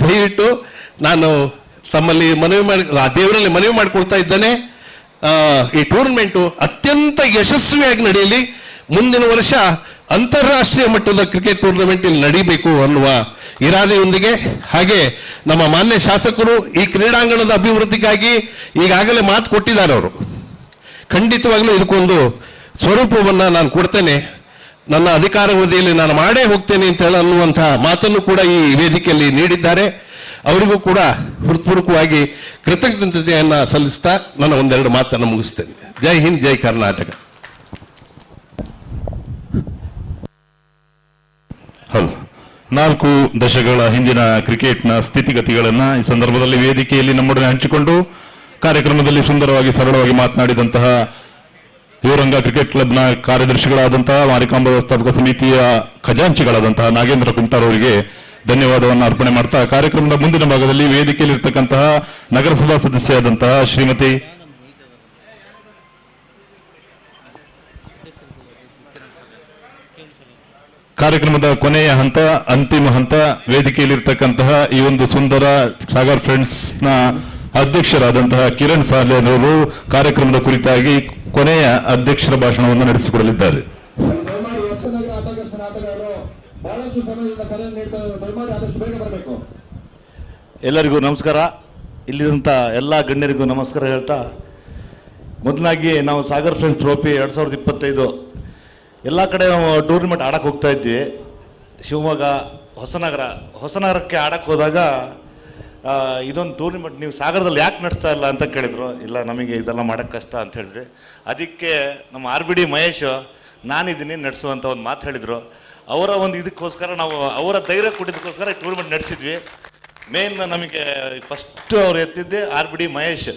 ದಯವಿಟ್ಟು ನಾನು ತಮ್ಮಲ್ಲಿ ದೇವರಲ್ಲಿ ಮನವಿ ಮಾಡಿಕೊಳ್ತಾ ಇದ್ದೇನೆ, ಈ ಟೂರ್ನಮೆಂಟು ಅತ್ಯಂತ ಯಶಸ್ವಿಯಾಗಿ ನಡೆಯಲಿ. ಮುಂದಿನ ವರ್ಷ ಅಂತಾರಾಷ್ಟ್ರೀಯ ಮಟ್ಟದ ಕ್ರಿಕೆಟ್ ಟೂರ್ನಮೆಂಟ್ ಇಲ್ಲಿ ನಡೀಬೇಕು ಅನ್ನುವ ಇರಾದೆಯೊಂದಿಗೆ, ಹಾಗೆ ನಮ್ಮ ಮಾನ್ಯ ಶಾಸಕರು ಈ ಕ್ರೀಡಾಂಗಣದ ಅಭಿವೃದ್ಧಿಗಾಗಿ ಈಗಾಗಲೇ ಮಾತು ಕೊಟ್ಟಿದ್ದಾರೆ. ಅವರು ಖಂಡಿತವಾಗ್ಲೂ ಇದಕ್ಕೊಂದು ಸ್ವರೂಪವನ್ನು ನಾನು ಕೊಡ್ತೇನೆ, ನನ್ನ ಅಧಿಕಾರಾವಧಿಯಲ್ಲಿ ನಾನು ಮಾಡೇ ಹೋಗ್ತೇನೆ ಅಂತ ಹೇಳಿ ಅನ್ನುವಂತಹ ಮಾತನ್ನು ಕೂಡ ಈ ವೇದಿಕೆಯಲ್ಲಿ ನೀಡಿದ್ದಾರೆ. ಅವರಿಗೂ ಕೂಡ ಹೃತ್ಪೂರ್ವಕವಾಗಿ ಕೃತಜ್ಞತೆಯನ್ನು ಸಲ್ಲಿಸ್ತಾ ನನ್ನ ಒಂದೆರಡು ಮಾತನ್ನು ಮುಗಿಸ್ತೇನೆ. ಜೈ ಹಿಂದ್, ಜೈ ಕರ್ನಾಟಕ. ಹಲೋ. 4 ದಶಕಗಳ ಹಿಂದಿನ ಕ್ರಿಕೆಟ್ನ ಸ್ಥಿತಿಗತಿಗಳನ್ನ ಈ ಸಂದರ್ಭದಲ್ಲಿ ವೇದಿಕೆಯಲ್ಲಿ ನಮ್ಮೊಡನೆ ಹಂಚಿಕೊಂಡು ಕಾರ್ಯಕ್ರಮದಲ್ಲಿ ಸುಂದರವಾಗಿ ಸರಳವಾಗಿ ಮಾತನಾಡಿದಂತಹ ಯುವರಂಗ ಕ್ರಿಕೆಟ್ ಕ್ಲಬ್ನ ಕಾರ್ಯದರ್ಶಿಗಳಾದಂತಹ, ಮಾರಿಕಾಂಬಾ ವ್ಯವಸ್ಥಾಪಕ ಸಮಿತಿಯ ಖಜಾಂಚಿಗಳಾದಂತಹ ನಾಗೇಂದ್ರ ಕುಮಟಾರ್ ಅವರಿಗೆ ಧನ್ಯವಾದವನ್ನು ಅರ್ಪಣೆ ಮಾಡ್ತಾ, ಕಾರ್ಯಕ್ರಮದ ಮುಂದಿನ ಭಾಗದಲ್ಲಿ ವೇದಿಕೆಯಲ್ಲಿ ಇರ್ತಕ್ಕಂತಹ ನಗರಸಭಾ ಸದಸ್ಯರಾದಂತಹ ಶ್ರೀಮತಿ ಕಾರ್ಯಕ್ರಮದ ಕೊನೆಯ ಹಂತ, ಅಂತಿಮ ಹಂತ, ವೇದಿಕೆಯಲ್ಲಿರ್ತಕ್ಕಂತಹ ಈ ಒಂದು ಸುಂದರ ಸಾಗರ್ ಫ್ರೆಂಡ್ಸ್ ನ ಅಧ್ಯಕ್ಷರಾದಂತಹ ಕಿರಣ್ ಸಾಲಿಯಾನ್ ಅವರು ಕಾರ್ಯಕ್ರಮದ ಕುರಿತಾಗಿ ಕೊನೆಯ ಅಧ್ಯಕ್ಷರ ಭಾಷಣವನ್ನು ನಡೆಸಿಕೊಡಲಿದ್ದಾರೆ. ಬಹಳಷ್ಟು ಸಮಯದಿಂದ ಕರೆ ನೀಡ್ತಾ ದಯಮಾಡಿ ಆದಷ್ಟು ಬೇಗ ಬರಬೇಕು. ಎಲ್ಲರಿಗೂ ನಮಸ್ಕಾರ. ಇಲ್ಲಿರುವಂಥ ಎಲ್ಲ ಗಣ್ಯರಿಗೂ ನಮಸ್ಕಾರ ಹೇಳ್ತಾ, ಮೊದಲಾಗಿ ನಾವು ಸಾಗರ್ ಫ್ರೆಂಡ್ಸ್ ಟ್ರೋಫಿ 2025 ಎಲ್ಲ ಕಡೆ ನಾವು ಟೂರ್ನಿಮೆಂಟ್ ಆಡಕ್ಕೆ ಹೋಗ್ತಾ ಇದ್ವಿ. ಶಿವಮೊಗ್ಗ, ಹೊಸನಗರಕ್ಕೆ ಆಡಕ್ಕೆ ಹೋದಾಗ ಇದೊಂದು ಟೂರ್ನಿಮೆಂಟ್ ನೀವು ಸಾಗರದಲ್ಲಿ ಯಾಕೆ ನಡೆಸ್ತಾ ಇಲ್ಲ ಅಂತ ಕೇಳಿದರು. ಇಲ್ಲ, ನಮಗೆ ಇದೆಲ್ಲ ಮಾಡೋಕ್ಕೆ ಕಷ್ಟ ಅಂತ ಹೇಳಿದ್ವಿ. ಅದಕ್ಕೆ ನಮ್ಮ RBD ಮಹೇಶ್ ನಾನಿದ್ದೀನಿ ನಡೆಸುವಂಥ ಒಂದು ಮಾತು ಹೇಳಿದರು. ಅವರ ಒಂದು ಇದಕ್ಕೋಸ್ಕರ ನಾವು ಅವರ ಧೈರ್ಯ ಕೊಟ್ಟಿದ್ದಕ್ಕೋಸ್ಕರ ಈ ಟೂರ್ನಿಮೆಂಟ್ ನಡೆಸಿದ್ವಿ. ಮೇನ್ ನಮಗೆ ಫಸ್ಟು ಅವ್ರು ಎತ್ತಿದ್ದೆ RBD ಮಹೇಶ್.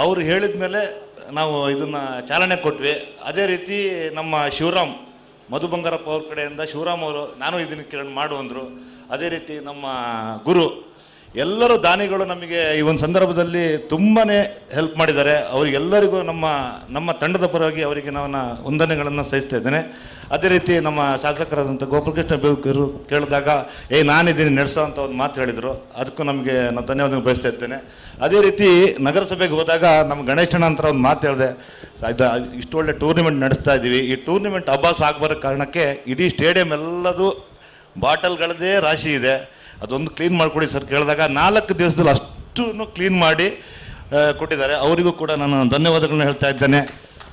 ಅವರು ಹೇಳಿದ ಮೇಲೆ ನಾವು ಇದನ್ನು ಚಾಲನೆ ಕೊಟ್ವಿ. ಅದೇ ರೀತಿ ನಮ್ಮ ಶಿವರಾಮ್ ಮಧು ಬಂಗಾರಪ್ಪ ಅವ್ರ ಕಡೆಯಿಂದ ಶಿವರಾಮ್ ಅವರು ನಾನು ಇದನ್ನು ಕಿರಣ್ ಮಾಡು ಅಂದರು. ಅದೇ ರೀತಿ ನಮ್ಮ ಗುರು ಎಲ್ಲರೂ ದಾನಿಗಳು ನಮಗೆ ಈ ಒಂದು ಸಂದರ್ಭದಲ್ಲಿ ತುಂಬಾ ಹೆಲ್ಪ್ ಮಾಡಿದ್ದಾರೆ. ಅವರಿಗೆಲ್ಲರಿಗೂ ನಮ್ಮ ತಂಡದ ಪರವಾಗಿ ಅವರಿಗೆ ನಾನು ವಂದನೆಗಳನ್ನು ಸಲ್ಲಿಸ್ತಾ ಇದ್ದೇನೆ. ಅದೇ ರೀತಿ ನಮ್ಮ ಶಾಸಕರಾದಂಥ ಗೋಪಾಲಕೃಷ್ಣ ಬೇಲೂರು ಕೇಳಿದಾಗ ನಾನಿದ್ದೀನಿ ನಡೆಸೋ ಅಂತ ಒಂದು ಮಾತು ಹೇಳಿದರು. ಅದಕ್ಕೂ ನಮಗೆ ನಾನು ಧನ್ಯವಾದ ಬಯಸ್ತಾ ಇದ್ದೇನೆ. ಅದೇ ರೀತಿ ನಗರಸಭೆಗೆ ಹೋದಾಗ ನಮ್ಮ ಗಣೇಶಣ್ಣ ಅಂತ ಒಂದು ಮಾತು ಹೇಳಿದೆ, ಇಷ್ಟು ಒಳ್ಳೆ ಟೂರ್ನಿಮೆಂಟ್ ನಡೆಸ್ತಾ ಇದ್ದೀವಿ, ಈ ಟೂರ್ನಿಮೆಂಟ್ ಅಭ್ಯಾಸ ಆಗಬರೋ ಕಾರಣಕ್ಕೆ ಇಡೀ ಸ್ಟೇಡಿಯಂ ಎಲ್ಲದು ಬಾಟಲ್ಗಳದ್ದೇ ರಾಶಿ ಇದೆ, ಅದೊಂದು ಕ್ಲೀನ್ ಮಾಡಿಕೊಡಿ ಸರ್ ಕೇಳಿದಾಗ 4 ದಿವಸದಲ್ಲಿ ಅಷ್ಟು ಕ್ಲೀನ್ ಮಾಡಿ ಕೊಟ್ಟಿದ್ದಾರೆ. ಅವರಿಗೂ ಕೂಡ ನಾನು ಧನ್ಯವಾದಗಳನ್ನ ಹೇಳ್ತಾ ಇದ್ದೇನೆ.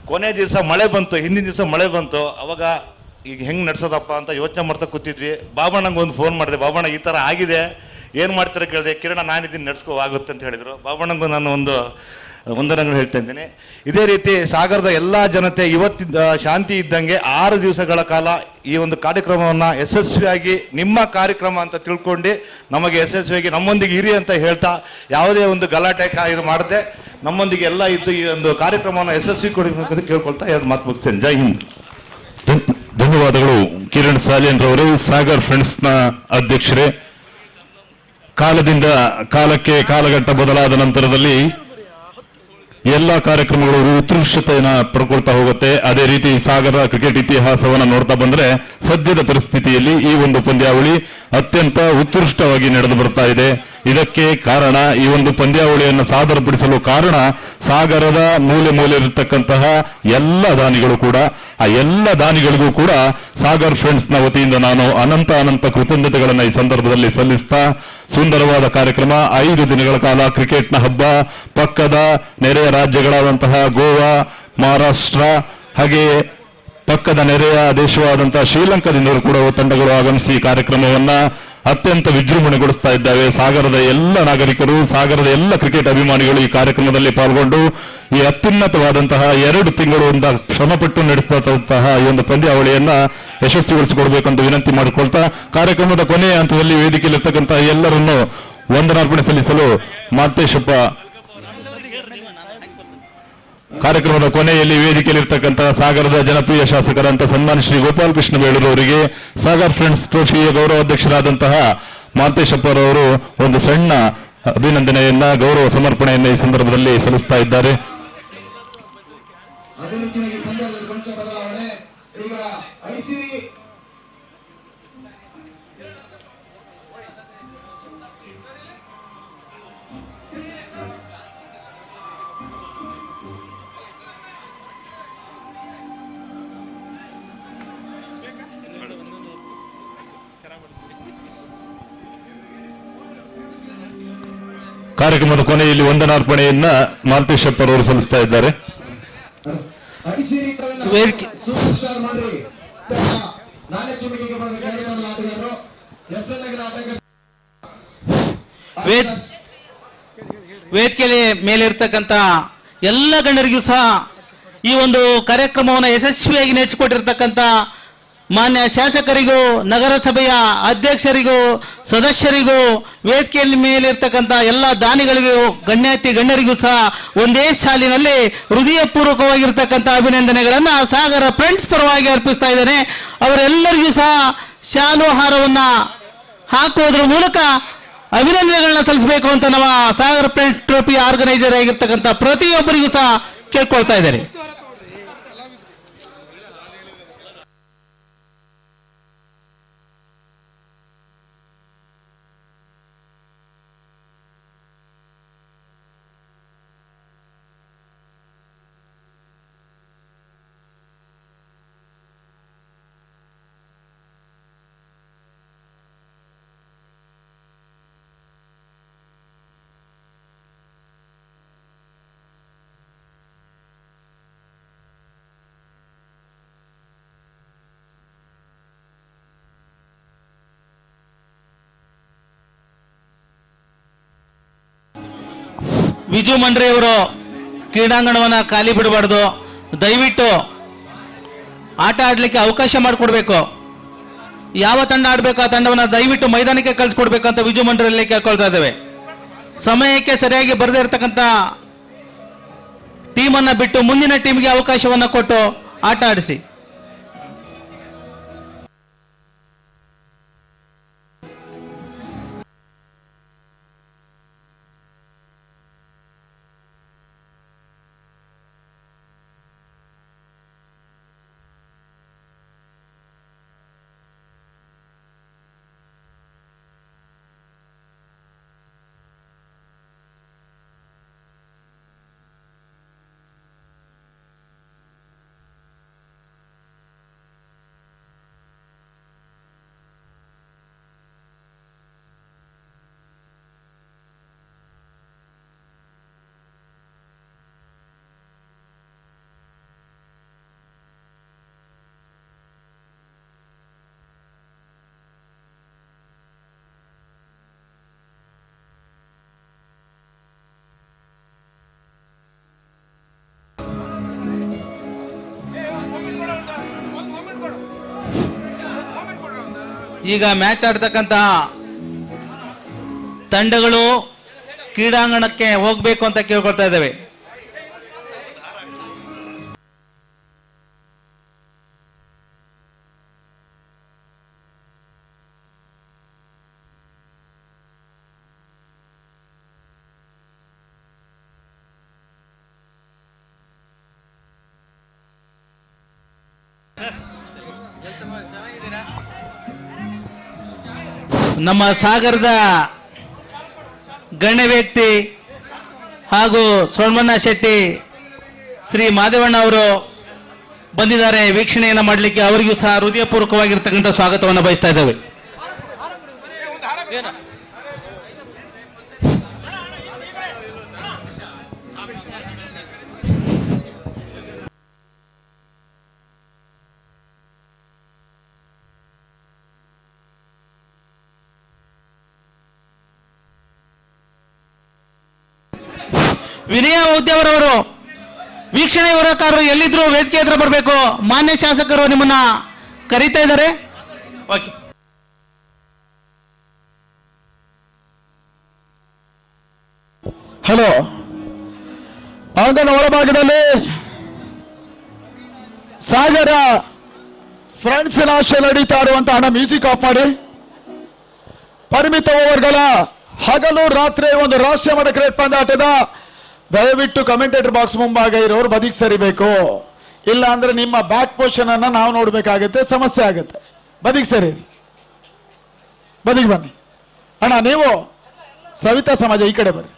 ಕೊನೆ ದಿವಸ ಮಳೆ ಬಂತು, ಹಿಂದಿನ ದಿವಸ ಮಳೆ ಬಂತು. ಅವಾಗ ಈಗ ಹೆಂಗೆ ನಡೆಸೋದಪ್ಪ ಅಂತ ಯೋಚನೆ ಮಾಡ್ತಾ ಕೂತಿದ್ವಿ. ಬಾಬಣ್ಣಂಗೆ ಒಂದು ಫೋನ್ ಮಾಡಿದೆ, ಬಾಬಣ್ಣ ಈ ಥರ ಆಗಿದೆ, ಏನು ಮಾಡ್ತಾರೆ ಕೇಳಿದೆ. ಕಿರಣ ನಾನಿದ್ದೀನಿ ನಡೆಸ್ಕೋ ಆಗುತ್ತೆ ಅಂತ ಹೇಳಿದರು. ಬಾಬಣ್ಣಂಗೂ ನಾನು ಒಂದು ವಂದನೆಗಳು ಹೇಳ್ತಾ ಇದ್ದೀನಿ. ಇದೇ ರೀತಿ ಸಾಗರದ ಎಲ್ಲ ಜನತೆ ಇವತ್ತಿದ್ದ ಶಾಂತಿ ಇದ್ದಂಗೆ 6 ದಿವಸಗಳ ಕಾಲ ಈ ಒಂದು ಕಾರ್ಯಕ್ರಮವನ್ನು ಯಶಸ್ವಿಯಾಗಿ ನಿಮ್ಮ ಕಾರ್ಯಕ್ರಮ ಅಂತ ತಿಳ್ಕೊಂಡು ನಮಗೆ ಯಶಸ್ವಿಯಾಗಿ ನಮ್ಮೊಂದಿಗೆ ಇರಿ ಅಂತ ಹೇಳ್ತಾ, ಯಾವುದೇ ಒಂದು ಗಲಾಟೆ ಇದು ಮಾಡದೆ ನಮ್ಮೊಂದಿಗೆ ಎಲ್ಲ ಇದ್ದು ಈ ಒಂದು ಕಾರ್ಯಕ್ರಮವನ್ನು ಯಶಸ್ವಿ ಕೊಡಬೇಕಂತ ಕೇಳ್ಕೊಳ್ತಾ 2 ಮಾತು ಮುಗಿಸ್ತೇನೆ. ಜೈ ಹಿಂದ್. ಧನ್ಯವಾದಗಳು ಕಿರಣ್ ಸಾಲಿಯನ್ರವರು, ಸಾಗರ್ ಫ್ರೆಂಡ್ಸ್ನ ಅಧ್ಯಕ್ಷರೇ. ಕಾಲಕ್ಕೆ ಕಾಲಘಟ್ಟ ಬದಲಾದ ನಂತರದಲ್ಲಿ ಎಲ್ಲ ಕಾರ್ಯಕ್ರಮಗಳು ಉತ್ಕೃಷ್ಟತೆಯನ್ನು ಪಡ್ಕೊಳ್ತಾ ಹೋಗುತ್ತೆ. ಅದೇ ರೀತಿ ಸಾಗರ ಕ್ರಿಕೆಟ್ ಇತಿಹಾಸವನ್ನು ನೋಡ್ತಾ ಬಂದ್ರೆ ಸದ್ಯದ ಪರಿಸ್ಥಿತಿಯಲ್ಲಿ ಈ ಒಂದು ಪಂದ್ಯಾವಳಿ ಅತ್ಯಂತ ಉತ್ಕೃಷ್ಟವಾಗಿ ನಡೆದು ಬರ್ತಾ ಇದೆ. ಇದಕ್ಕೆ ಕಾರಣ, ಈ ಒಂದು ಪಂದ್ಯಾವಳಿಯನ್ನು ಸಾದರಪಡಿಸಲು ಕಾರಣ ಸಾಗರದ ಮೂಲೆ ಇರತಕ್ಕಂತಹ ಎಲ್ಲ ದಾನಿಗಳು ಕೂಡ. ಆ ಎಲ್ಲ ದಾನಿಗಳಿಗೂ ಕೂಡ ಸಾಗರ್ ಫ್ರೆಂಡ್ಸ್ನ ವತಿಯಿಂದ ನಾನು ಅನಂತ ಕೃತಜ್ಞತೆಗಳನ್ನು ಈ ಸಂದರ್ಭದಲ್ಲಿ ಸಲ್ಲಿಸ್ತಾ, ಸುಂದರವಾದ ಕಾರ್ಯಕ್ರಮ 5 ದಿನಗಳ ಕಾಲ ಕ್ರಿಕೆಟ್ನ ಹಬ್ಬ, ಪಕ್ಕದ ನೆರೆಯ ರಾಜ್ಯಗಳಾದಂತಹ ಗೋವಾ, ಮಹಾರಾಷ್ಟ್ರ, ಹಾಗೆ ಪಕ್ಕದ ನೆರೆಯ ದೇಶವಾದಂತಹ ಶ್ರೀಲಂಕಾದಿಂದಲೂ ಕೂಡ ತಂಡಗಳು ಆಗಮಿಸಿ ಕಾರ್ಯಕ್ರಮವನ್ನ ಅತ್ಯಂತ ವಿಜೃಂಭಣೆಗೊಳಿಸ್ತಾ ಇದ್ದಾವೆ. ಸಾಗರದ ಎಲ್ಲ ನಾಗರಿಕರು, ಸಾಗರದ ಎಲ್ಲ ಕ್ರಿಕೆಟ್ ಅಭಿಮಾನಿಗಳು ಈ ಕಾರ್ಯಕ್ರಮದಲ್ಲಿ ಪಾಲ್ಗೊಂಡು ಈ ಅತ್ಯುನ್ನತವಾದಂತಹ 2 ತಿಂಗಳಿಂದ ಶ್ರಮಪಟ್ಟು ನಡೆಸಿದಂತಹ ಈ ಒಂದು ಪಂದ್ಯಾವಳಿಯನ್ನ ಯಶಸ್ವಿಗೊಳಿಸಿಕೊಡ್ಬೇಕಂತ ವಿನಂತಿ ಮಾಡಿಕೊಳ್ತಾ, ಕಾರ್ಯಕ್ರಮದ ಕೊನೆಯ ಹಂತದಲ್ಲಿ ವೇದಿಕೆಯಲ್ಲಿರ್ತಕ್ಕಂತಹ ಎಲ್ಲರನ್ನು ವಂದನಾರ್ಪಣೆ ಸಲ್ಲಿಸಲು ಮಾಲ್ತೇಶಪ್ಪ ಕಾರ್ಯಕ್ರಮದ ಕೊನೆಯಲ್ಲಿ ವೇದಿಕೆಯಲ್ಲಿರ್ತಕ್ಕಂತಹ ಸಾಗರದ ಜನಪ್ರಿಯ ಶಾಸಕರಂತ ಸನ್ಮಾನ್ಯ ಶ್ರೀ ಗೋಪಾಲಕೃಷ್ಣ ಬೇಳೂರು ಅವರಿಗೆ ಸಾಗರ್ ಫ್ರೆಂಡ್ಸ್ ಟ್ರೋಫಿಯ ಗೌರವಾಧ್ಯಕ್ಷರಾದಂತಹ ಮಾಲ್ತೇಶಪ್ಪರವರು ಒಂದು ಸಣ್ಣ ಅಭಿನಂದನೆಯನ್ನ, ಗೌರವ ಸಮರ್ಪಣೆಯನ್ನ ಈ ಸಂದರ್ಭದಲ್ಲಿ ಸಲ್ಲಿಸ್ತಾ ಇದ್ದಾರೆ. ಕಾರ್ಯಕ್ರಮದ ಕೊನೆಯಲ್ಲಿ ವಂದನಾರ್ಪಣೆಯನ್ನ ಮಾಲ್ತೇಶಪ್ಪರವರು ಸಲ್ಲಿಸ್ತಾ ಇದ್ದಾರೆ. ವೇದಿಕೆಯಲ್ಲಿ ಮೇಲಿರ್ತಕ್ಕಂಥ ಎಲ್ಲ ಗಣ್ಯರಿಗೂ ಸಹ ಈ ಒಂದು ಕಾರ್ಯಕ್ರಮವನ್ನು ಯಶಸ್ವಿಯಾಗಿ ನಡೆಸಿಕೊಟ್ಟಿರ್ತಕ್ಕಂಥ ಮಾನ್ಯ ಶಾಸಕರಿಗೂ, ನಗರಸಭೆಯ ಅಧ್ಯಕ್ಷರಿಗೂ, ಸದಸ್ಯರಿಗೂ, ವೇದಿಕೆಯಲ್ಲಿ ಮೇಲಿರ್ತಕ್ಕಂಥ ಎಲ್ಲ ದಾನಿಗಳಿಗೂ, ಗಣ್ಯರಿಗೂ ಸಹ ಒಂದೇ ಸಾಲಿನಲ್ಲಿ ಹೃದಯಪೂರ್ವಕವಾಗಿರ್ತಕ್ಕಂಥ ಅಭಿನಂದನೆಗಳನ್ನ ಸಾಗರ ಫ್ರೆಂಡ್ಸ್ ಪರವಾಗಿ ಅರ್ಪಿಸ್ತಾ ಇದ್ದೇನೆ. ಅವರೆಲ್ಲರಿಗೂ ಸಹ ಶಾಲು ಹಾರವನ್ನ ಹಾಕುವುದರ ಮೂಲಕ ಅಭಿನಂದನೆಗಳನ್ನ ಸಲ್ಲಿಸಬೇಕು ಅಂತ ನಮ್ಮ ಸಾಗರ ಫ್ರೆಂಡ್ಸ್ ಟ್ರೋಫಿ ಆರ್ಗನೈಸರ್ ಆಗಿರ್ತಕ್ಕಂಥ ಪ್ರತಿಯೊಬ್ಬರಿಗೂ ಸಹ ಕೇಳ್ಕೊಳ್ತಾ ಇದ್ದಾರೆ. ವಿಜು ಮಂಡ್ರೆಯವರು ಕ್ರೀಡಾಂಗಣವನ್ನ ಖಾಲಿ ಬಿಡಬಾರ್ದು, ದಯವಿಟ್ಟು ಆಟ ಆಡ್ಲಿಕ್ಕೆ ಅವಕಾಶ ಮಾಡಿಕೊಡ್ಬೇಕು. ಯಾವ ತಂಡ ಆಡ್ಬೇಕು ಆ ತಂಡವನ್ನ ದಯವಿಟ್ಟು ಮೈದಾನಕ್ಕೆ ಕಳಿಸ್ಕೊಡ್ಬೇಕು ಅಂತ ವಿಜು ಮಂಡ್ರೆಯಲ್ಲಿ ಕೇಳ್ಕೊಳ್ತಾ ಇದ್ದೇವೆ. ಸಮಯಕ್ಕೆ ಸರಿಯಾಗಿ ಬರದೇ ಇರತಕ್ಕಂತ ಟೀಮನ್ನ ಬಿಟ್ಟು ಮುಂದಿನ ಟೀಮ್ಗೆ ಅವಕಾಶವನ್ನ ಕೊಟ್ಟು ಆಟ ಆಡಿಸಿ. ಈಗ ಮ್ಯಾಚ್ ಆಡ್ತಕ್ಕಂತಹ ತಂಡಗಳು ಕ್ರೀಡಾಂಗಣಕ್ಕೆ ಹೋಗ್ಬೇಕು ಅಂತ ಕೇಳ್ಕೊಳ್ತಾ ಇದ್ದೇವೆ. ನಮ್ಮ ಸಾಗರದ ಗಣ್ಯ ವ್ಯಕ್ತಿ ಹಾಗೂ ಸೋಮಣ್ಣ ಶೆಟ್ಟಿ ಶ್ರೀ ಮಾದೇವಣ್ಣ ಅವರು ಬಂದಿದ್ದಾರೆ ವೀಕ್ಷಣೆಯನ್ನು ಮಾಡಲಿಕ್ಕೆ. ಅವರಿಗೂ ಸಹ ಹೃದಯಪೂರ್ವಕವಾಗಿರ್ತಕ್ಕಂಥ ಸ್ವಾಗತವನ್ನು ಬಯಸ್ತಾ ಇದ್ದೇವೆ. ವಿನಯ ಉದ್ಯವರವರು ವೀಕ್ಷಣೆ ವಿವರಕಾರರು ಎಲ್ಲಿದ್ರು ವೇದಿಕೆ ಹತ್ರ ಬರಬೇಕು. ಮಾನ್ಯ ಶಾಸಕರು ನಿಮ್ಮನ್ನ ಕರೀತಾ ಇದ್ದಾರೆ. ಓಕೆ. ಹಲೋ, ಅಂಗಣ ಒಳಭಾಗದಲ್ಲಿ ಸಾಗರ ಫ್ರೆಂಡ್ಸ್ ಆಶ್ರಯ ನಡೀತಾ ಇರುವಂತ ಹಣ ಮ್ಯೂಸಿಕ್ ಆಫ್ ಮಾಡಿ. ಪರಿಮಿತ ಓವರ್ಗಳ ಹಗಲು ರಾತ್ರಿ ಒಂದು ರಾಷ್ಟ್ರೀಯ ಮಟ್ಟ ಕ್ರಿಕೆಟ್ ಪಂದ್ಯಾಟದ ದಯವಿಟ್ಟು ಕಮೆಂಟೇಟರ್ ಬಾಕ್ಸ್ ಮುಂಭಾಗ ಇರೋರು ಬದಿಗೆ ಸರಿಬೇಕು. ಇಲ್ಲ ಅಂದ್ರೆ ನಿಮ್ಮ ಬ್ಯಾಕ್ ಪೊಸಿಷನ್ ಅನ್ನ ನಾವು ನೋಡ್ಬೇಕಾಗತ್ತೆ, ಸಮಸ್ಯೆ ಆಗುತ್ತೆ. ಬದಿಗೆ ಸರಿ, ಬದಿಗೆ ಬನ್ನಿ. ಅಣ್ಣ ನೀವು ಸವಿತಾ ಸಮಾಜ ಈ ಕಡೆ ಬರ್ರಿ.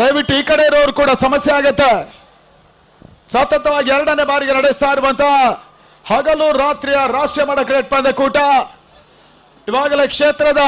ದಯವಿಟ್ಟು ಈ ಕಡೆ ಇರೋರು ಕೂಡ ಸಮಸ್ಯೆ ಆಗತ್ತೆ. ಸತತವಾಗಿ 2ನೇ ಬಾರಿಗೆ ನಡೆಸ್ತಾ ಇರುವಂತ ಹಗಲು ರಾತ್ರಿಯ ರಾಷ್ಟ್ರೀಯ ಮಟ್ಟ ಕ್ರಿಕೆಟ್ ಪಂದ್ಯಕೂಟ ಇವಾಗಲೇ ಕ್ಷೇತ್ರದ